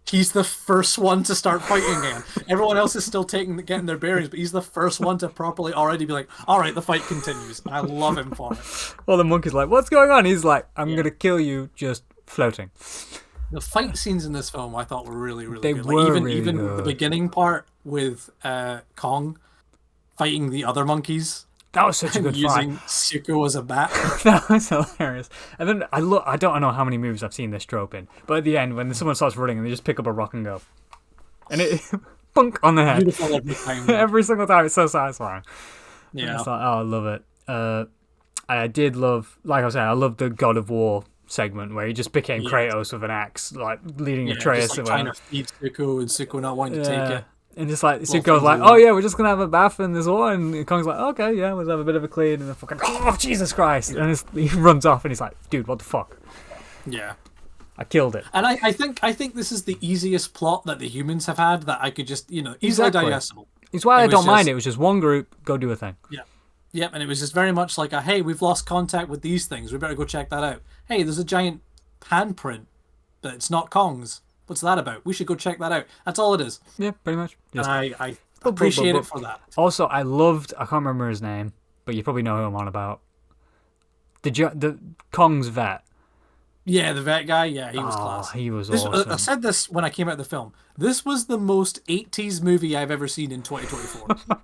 he's the first one to start fighting again. Everyone else is still getting their bearings, but he's the first one to properly already be like, all right, the fight continues. And I love him for it. Well, the monkey's like, "What's going on?" He's like, "I'm gonna kill you just floating." The fight scenes in this film I thought were really, really They good. were Like really even good. the beginning part with Kong fighting the other monkeys That was such a and good using fight. Suko as a bat. That was hilarious. And then I don't know how many movies I've seen this trope in, but at the end when someone starts running and they just pick up a rock and go, and it punk on the head. Beautiful every time. Every single time. It's so satisfying. Yeah. It's like, oh, I love it. I did love, like I was saying, I loved the God of War segment where he just became Kratos with an axe, like leading Atreus just like away. trying to feed Suko and Suko not wanting to take it. And just like Little Zuko's like, things "Oh yeah, we're just gonna have a bath in this water," and Kong's like, "Okay, yeah, let's have a bit of a clean." And then fucking, "Oh Jesus Christ!" And he runs off, and he's like, "Dude, what the fuck? Yeah. I killed it." And I think this is the easiest plot that the humans have had that I could just, easily Exactly. digestible. It's why I was don't mind just- it. It was just one group, go do a thing. Yeah. Yep, and it was just very much like hey, we've lost contact with these things. We better go check that out. Hey, there's a giant handprint, but it's not Kong's. What's that about? We should go check that out. That's all it is. Yeah, pretty much. Yes. And I appreciate it for that. Also, I can't remember his name, but you probably know who I'm on about. The Kong's vet. Yeah, the vet guy. Yeah, he was class. He was I awesome. said this when I came out of the film. This was the most 80s movie I've ever seen in 2024.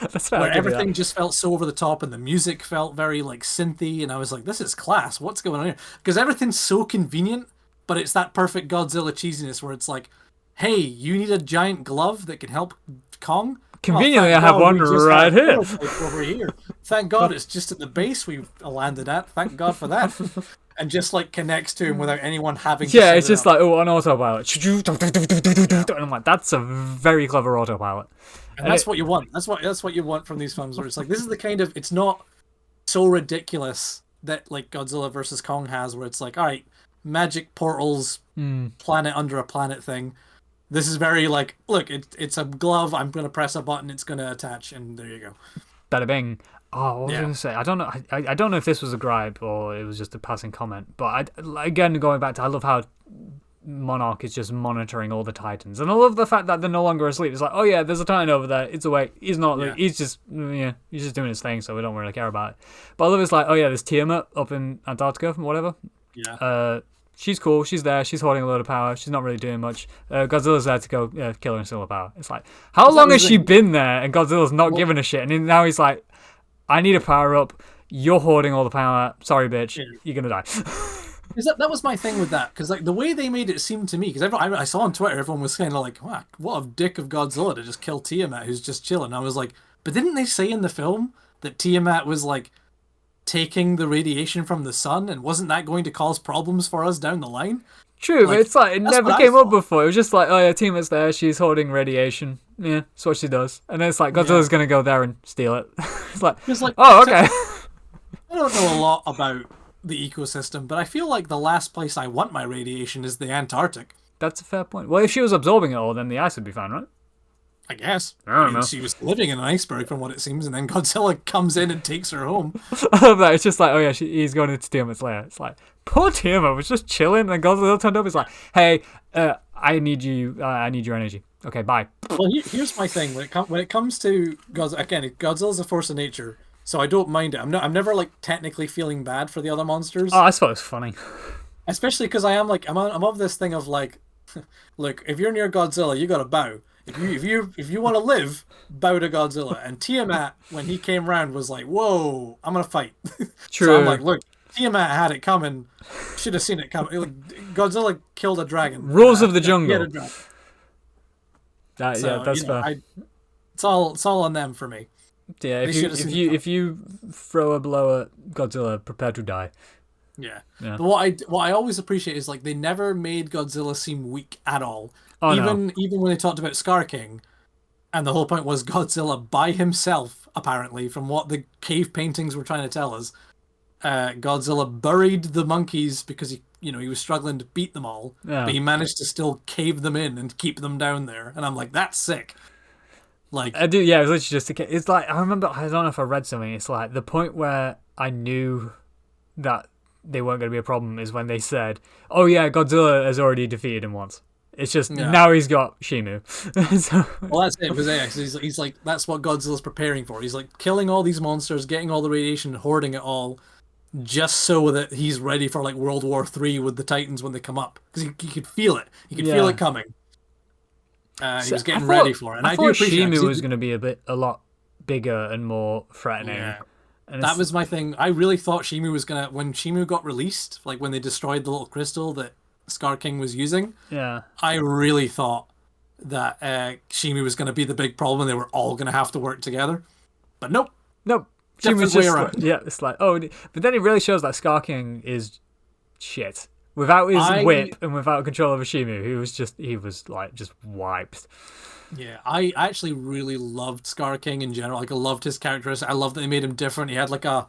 That's what Where I'll give you everything that. just felt so over the top and the music felt very like synthy, and I was like, this is class. What's going on here? Because everything's so convenient, but it's that perfect Godzilla cheesiness where it's like, hey, you need a giant glove that can help Kong? Conveniently, Well, I have thank God one we just right had here. prototype over here. Thank God it's just at the base we landed at. Thank God for that. And just like connects to him without anyone having to Yeah, set it's it just up. like, oh, an autopilot. And I'm like, that's a very clever autopilot. And that's what you want. That's what you want from these films where it's like this is the kind of it's not so ridiculous that like Godzilla versus Kong has where it's like, all right, magic portals, planet under a planet thing. This is very like, look, it's a glove. I'm gonna press a button. It's gonna attach, and there you go. Bada bing. Oh, what was I Yeah. going to say? I don't know. I don't know if this was a gripe or it was just a passing comment. But again, going back to, I love how Monarch is just monitoring all the Titans, and I love the fact that they're no longer asleep. It's like, oh yeah, there's a Titan over there. It's awake. He's not. Yeah. He's just doing his thing, so we don't really care about it. But I love it's like, oh yeah, there's Tiamat up in Antarctica, whatever. Yeah. She's cool. She's there. She's holding a load of power. She's not really doing much. Godzilla's there to go kill her and steal her power. It's like, how long has she been there? And Godzilla's not giving a shit. And now he's like, I need a power up. You're hoarding all the power. Sorry, bitch. Yeah. You're gonna die. That was my thing with that because like the way they made it seem to me because I saw on Twitter everyone was kind of like, wow, what a dick of Godzilla to just kill Tiamat who's just chilling. I was like, but didn't they say in the film that Tiamat was like taking the radiation from the sun, and wasn't that going to cause problems for us down the line? True, but Like, it's like it that's never what I came up thought. before. It was just like, oh yeah, Tiamat's there. She's hoarding radiation. Yeah, that's what she does. And then it's like Godzilla's gonna go there and steal it. It's like, It's like, oh, okay. I don't know a lot about the ecosystem, but I feel like the last place I want my radiation is the Antarctic. That's a fair point. Well, if she was absorbing it all, then the ice would be fine, right? I guess. I don't know. She was living in an iceberg from what it seems, and then Godzilla comes in and takes her home. I love that. It's just like, oh yeah, he's going into Tiamat's lair. It's like, poor Tiamat was just chilling, and Godzilla turned up. It's like, hey, I need you. I need your energy. Okay, bye. Well, here's my thing. When it comes to Godzilla, again, Godzilla's a force of nature, so I don't mind it. I'm never like technically feeling bad for the other monsters. Oh, I thought it was funny. Especially because I am like I'm of this thing of like, look, if you're near Godzilla, you gotta bow. If you want to live, bow to Godzilla. And Tiamat, when he came round, was like, "Whoa, I'm gonna fight." True. So I'm like, look, Tiamat had it coming. Should have seen it coming. Godzilla killed a dragon. Rules of the jungle. He had a dragon. Yeah, that's fair. It's all on them for me. Yeah, if you throw a blow at Godzilla, prepare to die. Yeah. Yeah. But what I always appreciate is like they never made Godzilla seem weak at all. Oh, even when they talked about Scar King, and the whole point was Godzilla by himself, apparently, from what the cave paintings were trying to tell us. Godzilla buried the monkeys because he was struggling to beat them all, but he managed to still cave them in and keep them down there. And I'm like, that's sick. Like I do, yeah. It's literally just it's like I remember. I don't know if I read something. It's like the point where I knew that they weren't going to be a problem is when they said, "Oh yeah, Godzilla has already defeated him once." It's just now he's got Shimu. So, well, that's it. Because he's like that's what Godzilla's preparing for. He's like killing all these monsters, getting all the radiation, hoarding it all, just so that he's ready for like World War III with the Titans when they come up. Because he could feel it. He could feel it coming. He was getting ready for it. And I thought do appreciate Shimu was going to be a lot bigger and more threatening. Yeah. And that was my thing. I really thought Shimu was gonna when Shimu got released, like when they destroyed the little crystal that Scar King was using. Yeah. I really thought that Shimu was gonna be the big problem. They were all gonna have to work together, but nope. Shimu's just like, it's like but then it really shows that Scar King is shit. Without his whip and without control over Shimu, he was just wiped. Yeah, I actually really loved Scar King in general. Like, I loved his characteristics. I loved that they made him different. He had like a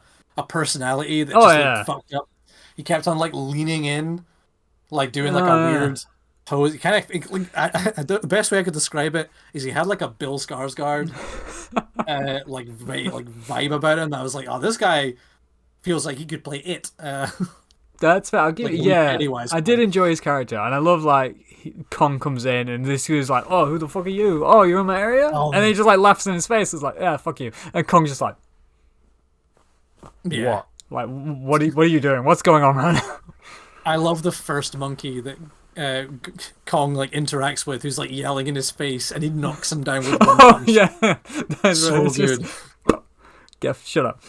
personality that like, fucked up. He kept on like leaning in, like doing like a weird pose. Kind of the best way I could describe it is he had like a Bill Skarsgård like vibe about him. I was like, oh, this guy feels like he could play it. That's fair. I'll give I did enjoy his character, and I love Kong comes in, and this dude's like, "Oh, who the fuck are you? Oh, you're in my area?" And then he just like laughs in his face. It's like, "Yeah, fuck you." And Kong's just like, "What? Like, what are you doing? What's going on right now?" I love the first monkey that Kong like interacts with, who's like yelling in his face, and he knocks him down with one punch. Yeah, that's so good. Geoff, shut up.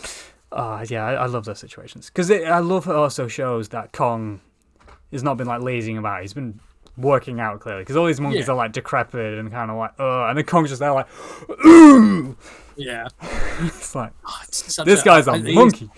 Yeah, I love those situations because I love it also shows that Kong has not been like lazying about. He's been working out clearly because all these monkeys are like decrepit and kind of like, and then Kong's just there like, ooh. Yeah, it's like this guy's a monkey.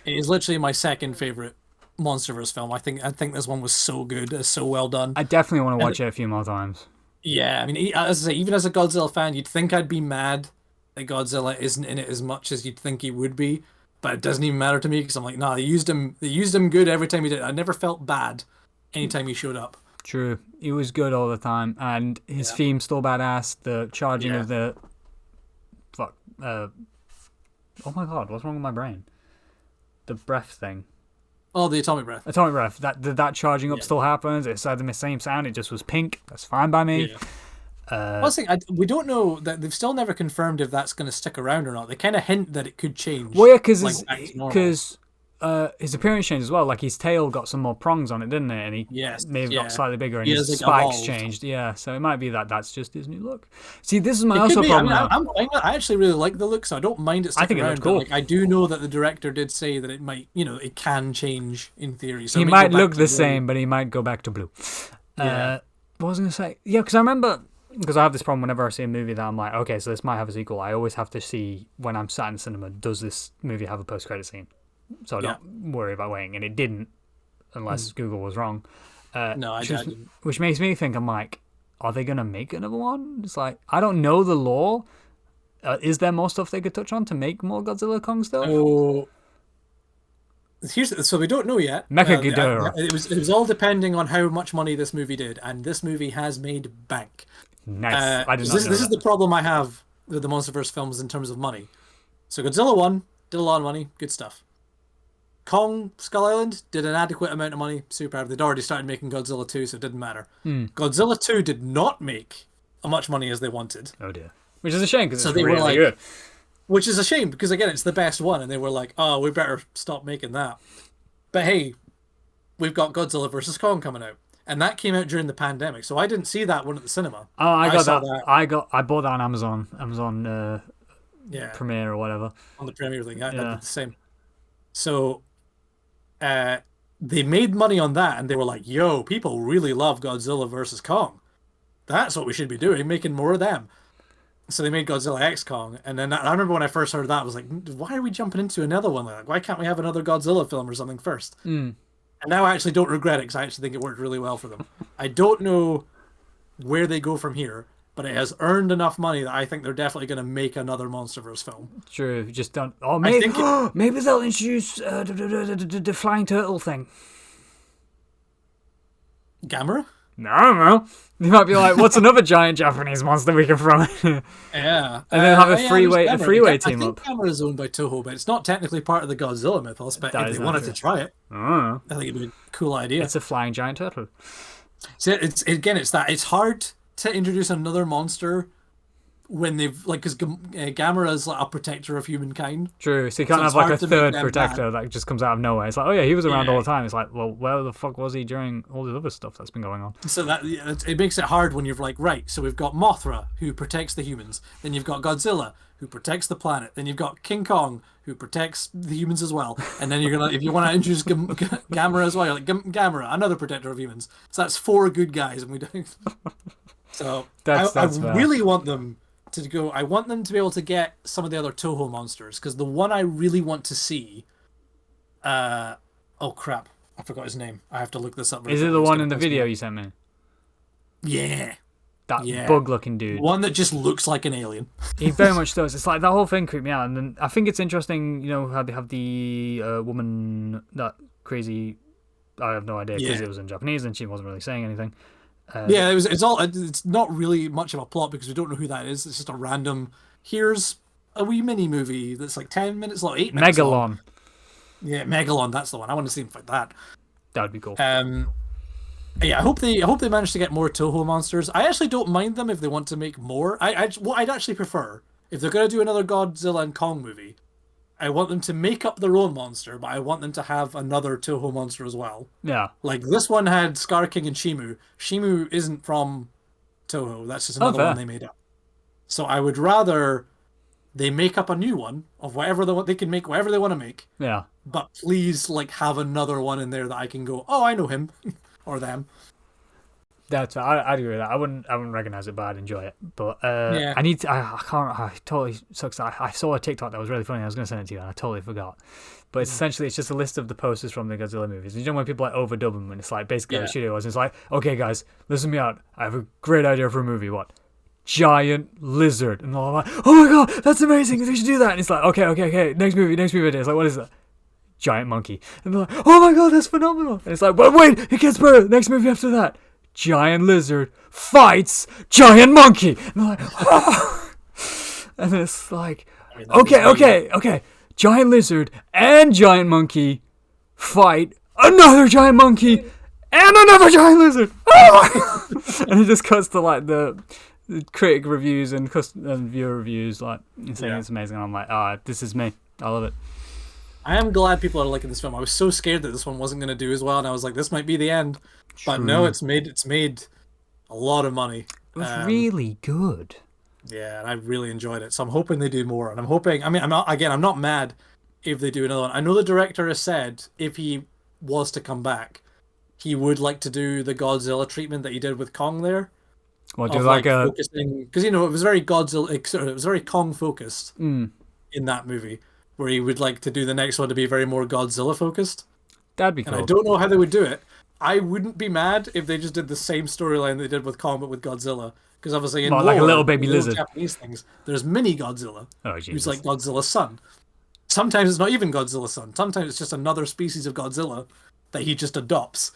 It is literally my second favorite MonsterVerse film. I think this one was so good, it's so well done. I definitely want to watch it a few more times. Yeah, I mean, as I say, even as a Godzilla fan, you'd think I'd be mad that Godzilla isn't in it as much as you'd think he would be. But it doesn't even matter to me because I'm like, nah, they used him good every time he did. I never felt bad anytime he showed up. True. He was good all the time. And his theme's still badass. The charging of the... Fuck. Oh my god, what's wrong with my brain? The breath thing. Oh, the atomic breath. Atomic breath. That charging up still happens. It's had the same sound. It just was pink. That's fine by me. Yeah. We don't know that they've still never confirmed if that's going to stick around or not. They kind of hint that it could change. Well, yeah, because his appearance changed as well. Like his tail got some more prongs on it, didn't it? And he may have got slightly bigger, and his spikes changed. Yeah, so it might be that's just his new look. See, this is my problem. I actually really like the look, so I don't mind it sticking around. I think it looks cool. I do know that the director did say that it might, it can change in theory. So he might look the same, but he might go back to blue. What was I going to say? Yeah, because I remember. Because I have this problem whenever I see a movie that I'm like, okay, so this might have a sequel. I always have to see when I'm sat in the cinema, does this movie have a post-credit scene? So I don't worry about waiting. And it didn't, unless Google was wrong. No, I didn't. Which makes me think, I'm like, are they gonna make another one? It's like I don't know the lore. Is there more stuff they could touch on to make more Godzilla Kong stuff? So so we don't know yet. Mecha Ghidorah. It was all depending on how much money this movie did, and this movie has made bank. Nice. I did not know This is that. the problem I have with the MonsterVerse films in terms of money. So Godzilla 1 did a lot of money, good stuff. Kong Skull Island did an adequate amount of money, superb. They'd already started making Godzilla 2, so it didn't matter. Godzilla 2 did not make as much money as they wanted. Oh dear. Which is a shame because it's they really were like, good. Which is a shame because again, it's the best one, and they were like, "Oh, we better stop making that." But hey, we've got Godzilla versus Kong coming out, and that came out during the pandemic, so I didn't see that one at the cinema. Oh, I got saw that. I bought that on Amazon Yeah, Premiere or whatever. on the Premier thing. I did the same. So, they made money on that, and they were like, "Yo, people really love Godzilla versus Kong. That's what we should be doing, making more of them." So they made Godzilla X Kong, and then I remember when I first heard that, I was like, "Why are we jumping into another one? Like, why can't we have another Godzilla film or something first?" And now I actually don't regret it because I actually think it worked really well for them. I don't know where they go from here, but it has earned enough money that I think they're definitely going to make another MonsterVerse film. True, just don't. Oh, maybe maybe they'll introduce the flying turtle thing. Gamera? No, I don't know. They might be like, "What's another giant Japanese monster we can throw in?" Yeah, And then have a yeah, freeway I team think up. Gamera is owned by Toho, but it's not technically part of the Godzilla mythos. But That if is they not wanted true. to try it, I don't know. I think it'd be a cool idea. It's a flying giant turtle. So it's hard to introduce another monster when they've because Gamera is like a protector of humankind. True, so you can't So it's have like a hard to make third them protector that just comes out of nowhere. It's like, oh yeah, he was around Yeah. all the time. It's like, well, where the fuck was he during all the other stuff that's been going on? So that it makes it hard when you're like, right, so we've got Mothra who protects the humans, then you've got Godzilla who protects the planet, then you've got King Kong who protects the humans as well, and then you're gonna if you want to introduce Gamera as well, you're like Gamera, another protector of humans. So that's 4 good guys, and we don't. So That's I fair. really want them to go. I want them to be able to get some of the other Toho monsters because the one I really want to see. Oh crap! I forgot his name. I have to look this up. Is it the one in the video you sent me? Yeah. That Yeah. bug-looking dude. One that just looks like an alien. He very much does. It's like that whole thing creeped me out, and then I think it's interesting. You know how they have the woman that crazy. I have no idea because Yeah. it was in Japanese and she wasn't really saying anything. Yeah, it's not really much of a plot because we don't know who that is. It's just a random. Here's a wee mini movie that's like 10 minutes long, 8 minutes long. Megalon. Yeah, Megalon. That's the one. I want to see him fight that. That would be cool. Yeah, I hope they manage to get more Toho monsters. I actually don't mind them if they want to make more. What I'd actually prefer if they're gonna do another Godzilla and Kong movie, I want them to make up their own monster, but I want them to have another Toho monster as well. Yeah. Like this one had Scar King and Shimu. Shimu isn't from Toho. That's just another fair. one they made up. So I would rather they make up a new one of whatever they can make whatever they want to make. Yeah. But please, have another one in there that I can go, oh, I know him, or them. That's I'd agree with that. I wouldn't recognize it, but I'd enjoy it. But Yeah. I need to. I can't. I totally sucks. I saw a TikTok that was really funny. I was going to send it to you, and I totally forgot. But it's essentially it's just a list of the posters from the Godzilla movies. You know when people overdub them, and it's like basically what the studio was. It's like, okay, guys, listen me out. I have a great idea for a movie. What? Giant lizard, and they're all like, oh my god, that's amazing. We should do that. And it's like, okay. Next movie idea. It's like, what is that? Giant monkey. And they're like, oh my god, that's phenomenal. And it's like, but wait, it gets better. Next movie after that. Giant lizard fights giant monkey. And they're like, oh. And it's like, okay. Giant lizard and giant monkey fight another giant monkey and another giant lizard. Oh! And it just cuts to the critic reviews and viewer reviews, saying it's amazing. And I'm like, this is me. I love it. I am glad people are liking this film. I was so scared that this one wasn't going to do as well, and I was like, this might be the end. But no, it's made a lot of money. It was really good. Yeah, and I really enjoyed it. So I'm hoping they do more. And I'm hoping, I'm not mad if they do another one. I know the director has said if he was to come back, he would like to do the Godzilla treatment that he did with Kong there. Well, do like a focusing, because it was very Godzilla, it was very Kong focused in that movie, where he would like to do the next one to be very more Godzilla focused. That'd be cool. And I don't know how they would do it, I wouldn't be mad if they just did the same storyline they did with Kong, but with Godzilla. Because obviously in Well, like a lore, little baby in the old lizard. Japanese things, there's mini Godzilla, Oh who's Jesus. like Godzilla's son. Sometimes it's not even Godzilla's son. Sometimes it's just another species of Godzilla that he just adopts.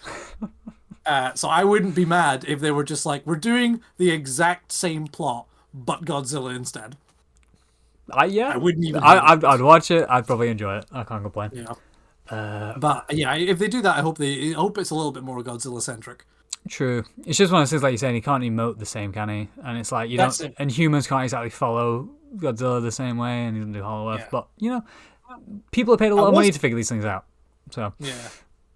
So I wouldn't be mad if they were just like, we're doing the exact same plot, but Godzilla instead. Yeah. I wouldn't even hate it. I'd watch it. I'd probably enjoy it. I can't complain. Yeah. But yeah, if they do that, I hope it's a little bit more Godzilla centric. True. It's just one of those things, like you're saying, he can't emote the same, can he? And it's like, you That's don't, it. and humans can't exactly follow Godzilla the same way, and he doesn't do Hollow Earth. Yeah. But, people have paid a lot of money to figure these things out. So, Yeah.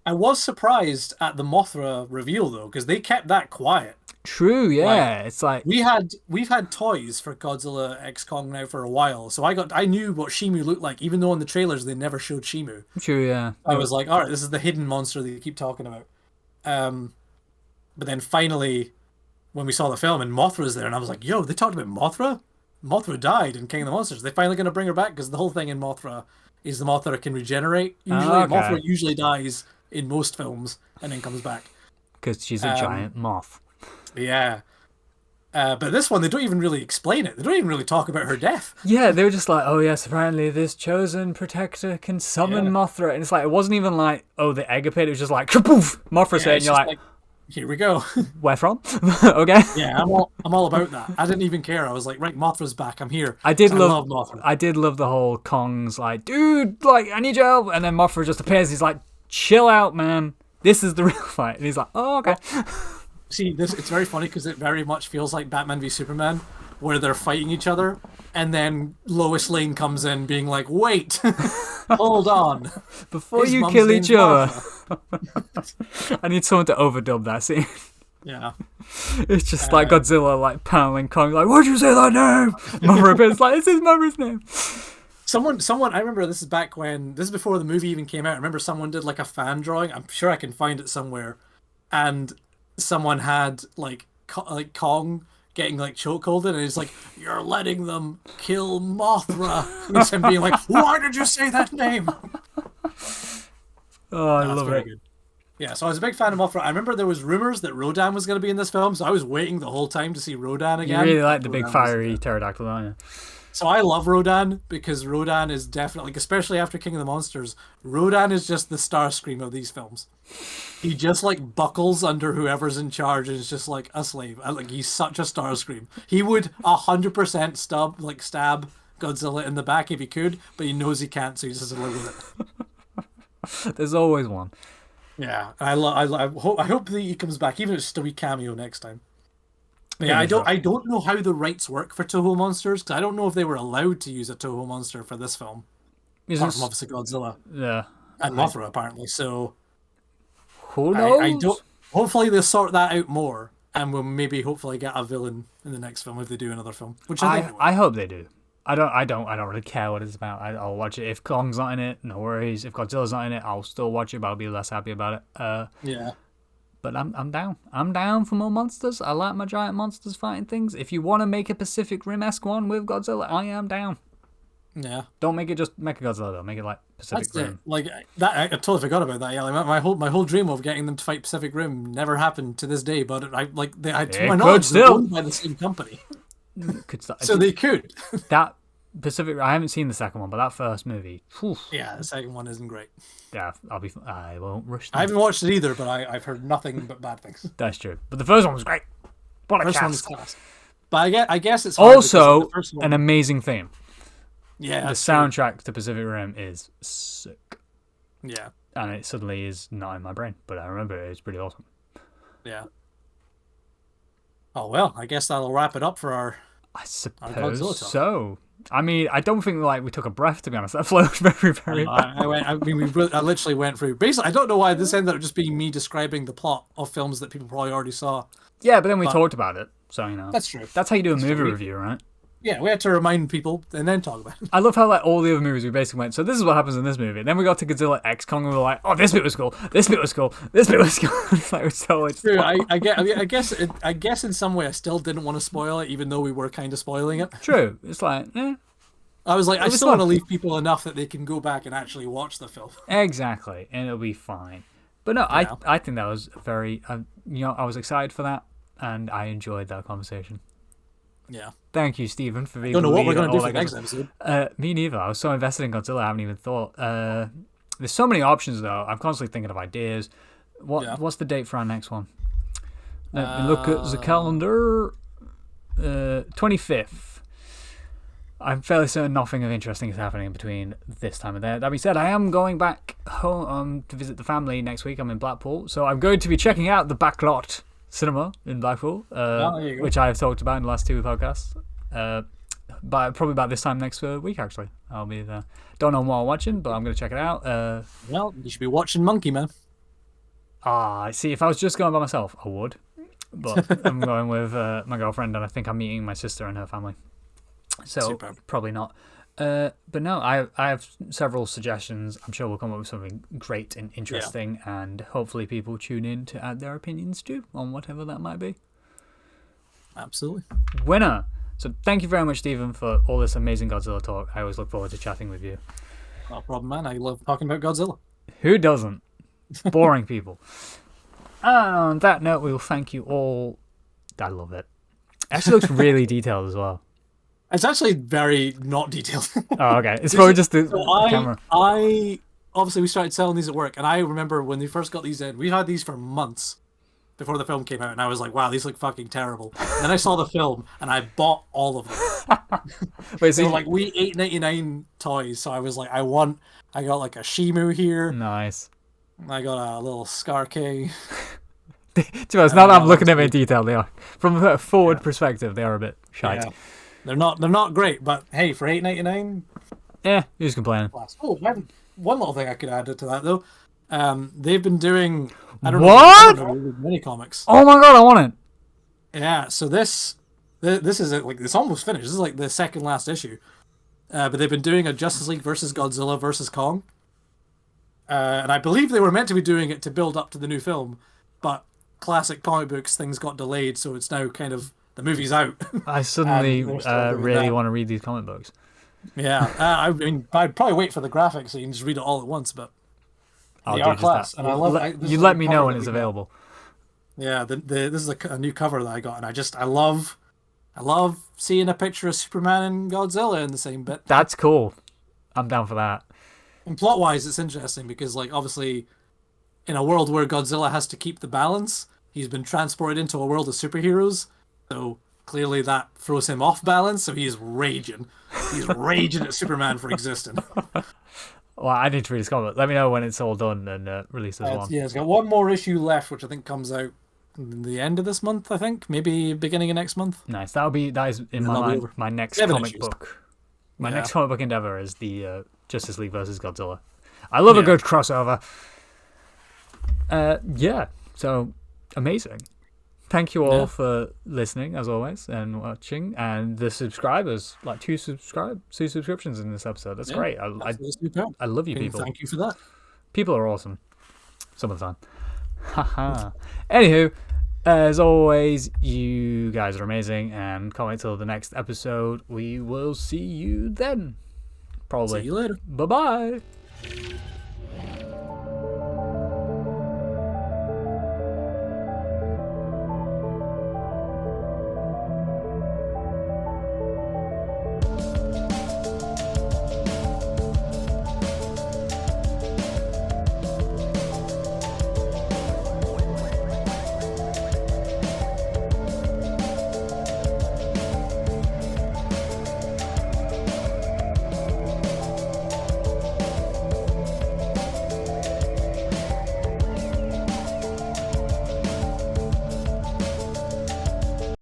I was surprised at the Mothra reveal though, because they kept that quiet. true, yeah. It's like, We've had toys for Godzilla X Kong now for a while, so I knew what Shimu looked like, even though in the trailers they never showed Shimu. true, yeah. I was like, all right, this is the hidden monster that you keep talking about. But then finally, when we saw the film and Mothra's there, and I was like, yo, they talked about Mothra? Mothra died in King of the Monsters. They're finally going to bring her back, because the whole thing in Mothra is the Mothra can regenerate. Usually, okay. Mothra usually dies in most films and then comes back. Because she's a giant moth. Yeah. But this one, they don't even really explain it. They don't even really talk about her death. Yeah, they were just like, oh yes, apparently this chosen protector can summon Mothra. And it's like, it wasn't even like, oh, the egg appeared. It was just like, kapoof, Mothra said, and you're like, here we go. where from? Okay. Yeah, I'm all about that. I didn't even care. I was like, right, Mothra's back. I'm here. I love Mothra. I did love the whole Kong's like, dude, like, I need your help. And then Mothra just appears. He's like, chill out, man. This is the real fight. And he's like, oh, okay. See, it's very funny because it very much feels like Batman v Superman, where they're fighting each other, and then Lois Lane comes in being like, wait, hold on. Before His you mum's kill name's each other. Martha. I need someone to overdub that scene. Yeah. It's just like Godzilla like pounding Kong, like, why'd you say that name? Mothra appears like, it's his mother's name. Someone, I remember this is before the movie even came out. I remember someone did like a fan drawing. I'm sure I can find it somewhere. And someone had like Kong getting like chokeholded, and he's like, "You're letting them kill Mothra." And it's him being like, "Why did you say that name?" Oh, I love it. Good. Yeah, so I was a big fan of Mothra. I remember there was rumors that Rodan was going to be in this film, so I was waiting the whole time to see Rodan You again. really like the big fiery pterodactyl, don't you? So I love Rodan because Rodan is definitely, like, especially after King of the Monsters, Rodan is just the Starscream of these films. He just like buckles under whoever's in charge and is just like a slave. Like, he's such a Starscream. He would 100% stab Godzilla in the back if he could, but he knows he can't, so he just has to live with it. There's always one. Yeah, I hope that he comes back, even if it's just a wee cameo next time. But yeah, I don't know how the rights work for Toho Monsters, because I don't know if they were allowed to use a Toho monster for this film. Apart from obviously Godzilla. Yeah. And Mothra, apparently. So who knows? I don't. Hopefully they'll sort that out more, and we'll maybe hopefully get a villain in the next film if they do another film. Which I hope they do. I don't really care what it's about. I'll watch it. If Kong's not in it, no worries. If Godzilla's not in it, I'll still watch it, but I'll be less happy about it. Yeah. But I'm down. I'm down for more monsters. I like my giant monsters fighting things. If you want to make a Pacific Rim-esque one with Godzilla, I am down. Yeah. Don't make it just Mechagodzilla though. Make it like Pacific That's Rim. it. Like that, I totally forgot about that. Yeah, like my whole dream of getting them to fight Pacific Rim never happened to this day. But to my knowledge, they're owned by the same company, so they could. That Pacific. I haven't seen the second one, but that first movie. Whew, Yeah, the second one isn't great. yeah, I won't rush them. I haven't watched it either, but I've heard nothing but bad things. That's true. But the first one was great. What a First one is cast. class. But I guess it's hard Also, because the first one, an amazing theme. yeah, The that's true. soundtrack to Pacific Rim is sick. Yeah, And it suddenly is not in my brain, but I remember it. It's pretty awesome. yeah. Oh well, I guess that'll wrap it up for our. I suppose Godzilla talk. so. I mean, I don't think we took a breath, to be honest. That flowed very, very fast. I literally went through. Basically, I don't know why this ended up just being me describing the plot of films that people probably already saw. Yeah, but then we talked about it, so That's true. That's how you do a movie review, right? Yeah, we had to remind people and then talk about it. I love how all the other movies we basically went, so this is what happens in this movie. And then we got to Godzilla X Kong and we were like, oh, this bit was cool, this bit was cool, this bit was cool. It's like, True, I guess in some way I still didn't want to spoil it, even though we were kind of spoiling it. True. It's like, I was like, I still fun. want to leave people enough that they can go back and actually watch the film. Exactly, and it'll be fine. But no, Yeah. I think that was very, I was excited for that, and I enjoyed that conversation. Yeah. Thank you, Stephen, for being Don't know the what lead we're on gonna do all for that the next good episode. Me neither. I was so invested in Godzilla, I haven't even thought. There's so many options, though. I'm constantly thinking of ideas. Yeah. What's the date for our next one? Let me look at the Uh, calendar. 25th. I'm fairly certain nothing of interesting is happening between this time and there. That being said, I am going back home to visit the family next week. I'm in Blackpool, so I'm going to be checking out the Backlot Cinema in Blackpool, there you go. which I've talked about in the last 2 podcasts. Probably about this time next week, actually. I'll be there. Don't know what I'm watching, but I'm going to check it out. Well, you should be watching Monkey Man. See, if I was just going by myself, I would. But I'm going with my girlfriend, and I think I'm meeting my sister and her family. So Superb. probably not. But no, I have several suggestions. I'm sure we'll come up with something great and interesting, and hopefully people tune in to add their opinions too on whatever that might be. Absolutely. Winner. So thank you very much, Stephen, for all this amazing Godzilla talk. I always look forward to chatting with you. No problem, man. I love talking about Godzilla. Who doesn't? Boring people. And on that note, we will thank you all. I love it. It actually looks really detailed as well. It's actually very not detailed. Oh, okay. It's probably just the camera. I obviously we started selling these at work, and I remember when we first got these in, we had these for months before the film came out, and I was like, "Wow, these look fucking terrible." And then I saw the film, and I bought all of them. Wait, They were like $8.99 toys, so I was like, I got like a Shimu here. Nice. I got a little Scar King. To be honest, now that I'm looking at them in detail, they are from a forward perspective, they are a bit shite. Yeah. They're not great, but hey, for $8.99, Yeah, who's complaining? oh, one little thing I could add to that though. They've been doing I don't What? know mini comics. Oh my god, I want it. Yeah, so this is like it's almost finished. This is like the second last issue. But they've been doing a Justice League versus Godzilla versus Kong. And I believe they were meant to be doing it to build up to the new film, but classic comic books things got delayed, so it's now kind of the movie's out. I suddenly And they're still doing really that. want to read these comic books. Yeah, I mean, I'd probably wait for the graphics so you can just read it all at once, but I'll they do are just class, that. and I love. this You is let the me cover know when that it's we got. available. Yeah, this is a new cover that I got, and I love seeing a picture of Superman and Godzilla in the same bit. That's cool. I'm down for that. And plot wise, it's interesting because, like, obviously, in a world where Godzilla has to keep the balance, he's been transported into a world of superheroes. So clearly that throws him off balance. So he's raging. He's raging at Superman for existing. Well, I need to read this comic. Let me know when it's all done and release as one. Yeah, it's got one more issue left, which I think comes out the end of this month. I think maybe beginning of next month. Nice. That is in my that'll be mind over. my next 7 comic issues. book. My Yeah. next comic book endeavor is the Justice League versus Godzilla. I love a good crossover. Yeah. So amazing. Thank you all for listening, as always, and watching, and the subscribers, like two subscriptions in this episode. That's great. I love you people. Thank you for that. People are awesome. Some of the time. Haha. Anywho, as always, you guys are amazing, and can't wait till the next episode. We will see you then. Probably. See you later. Bye-bye.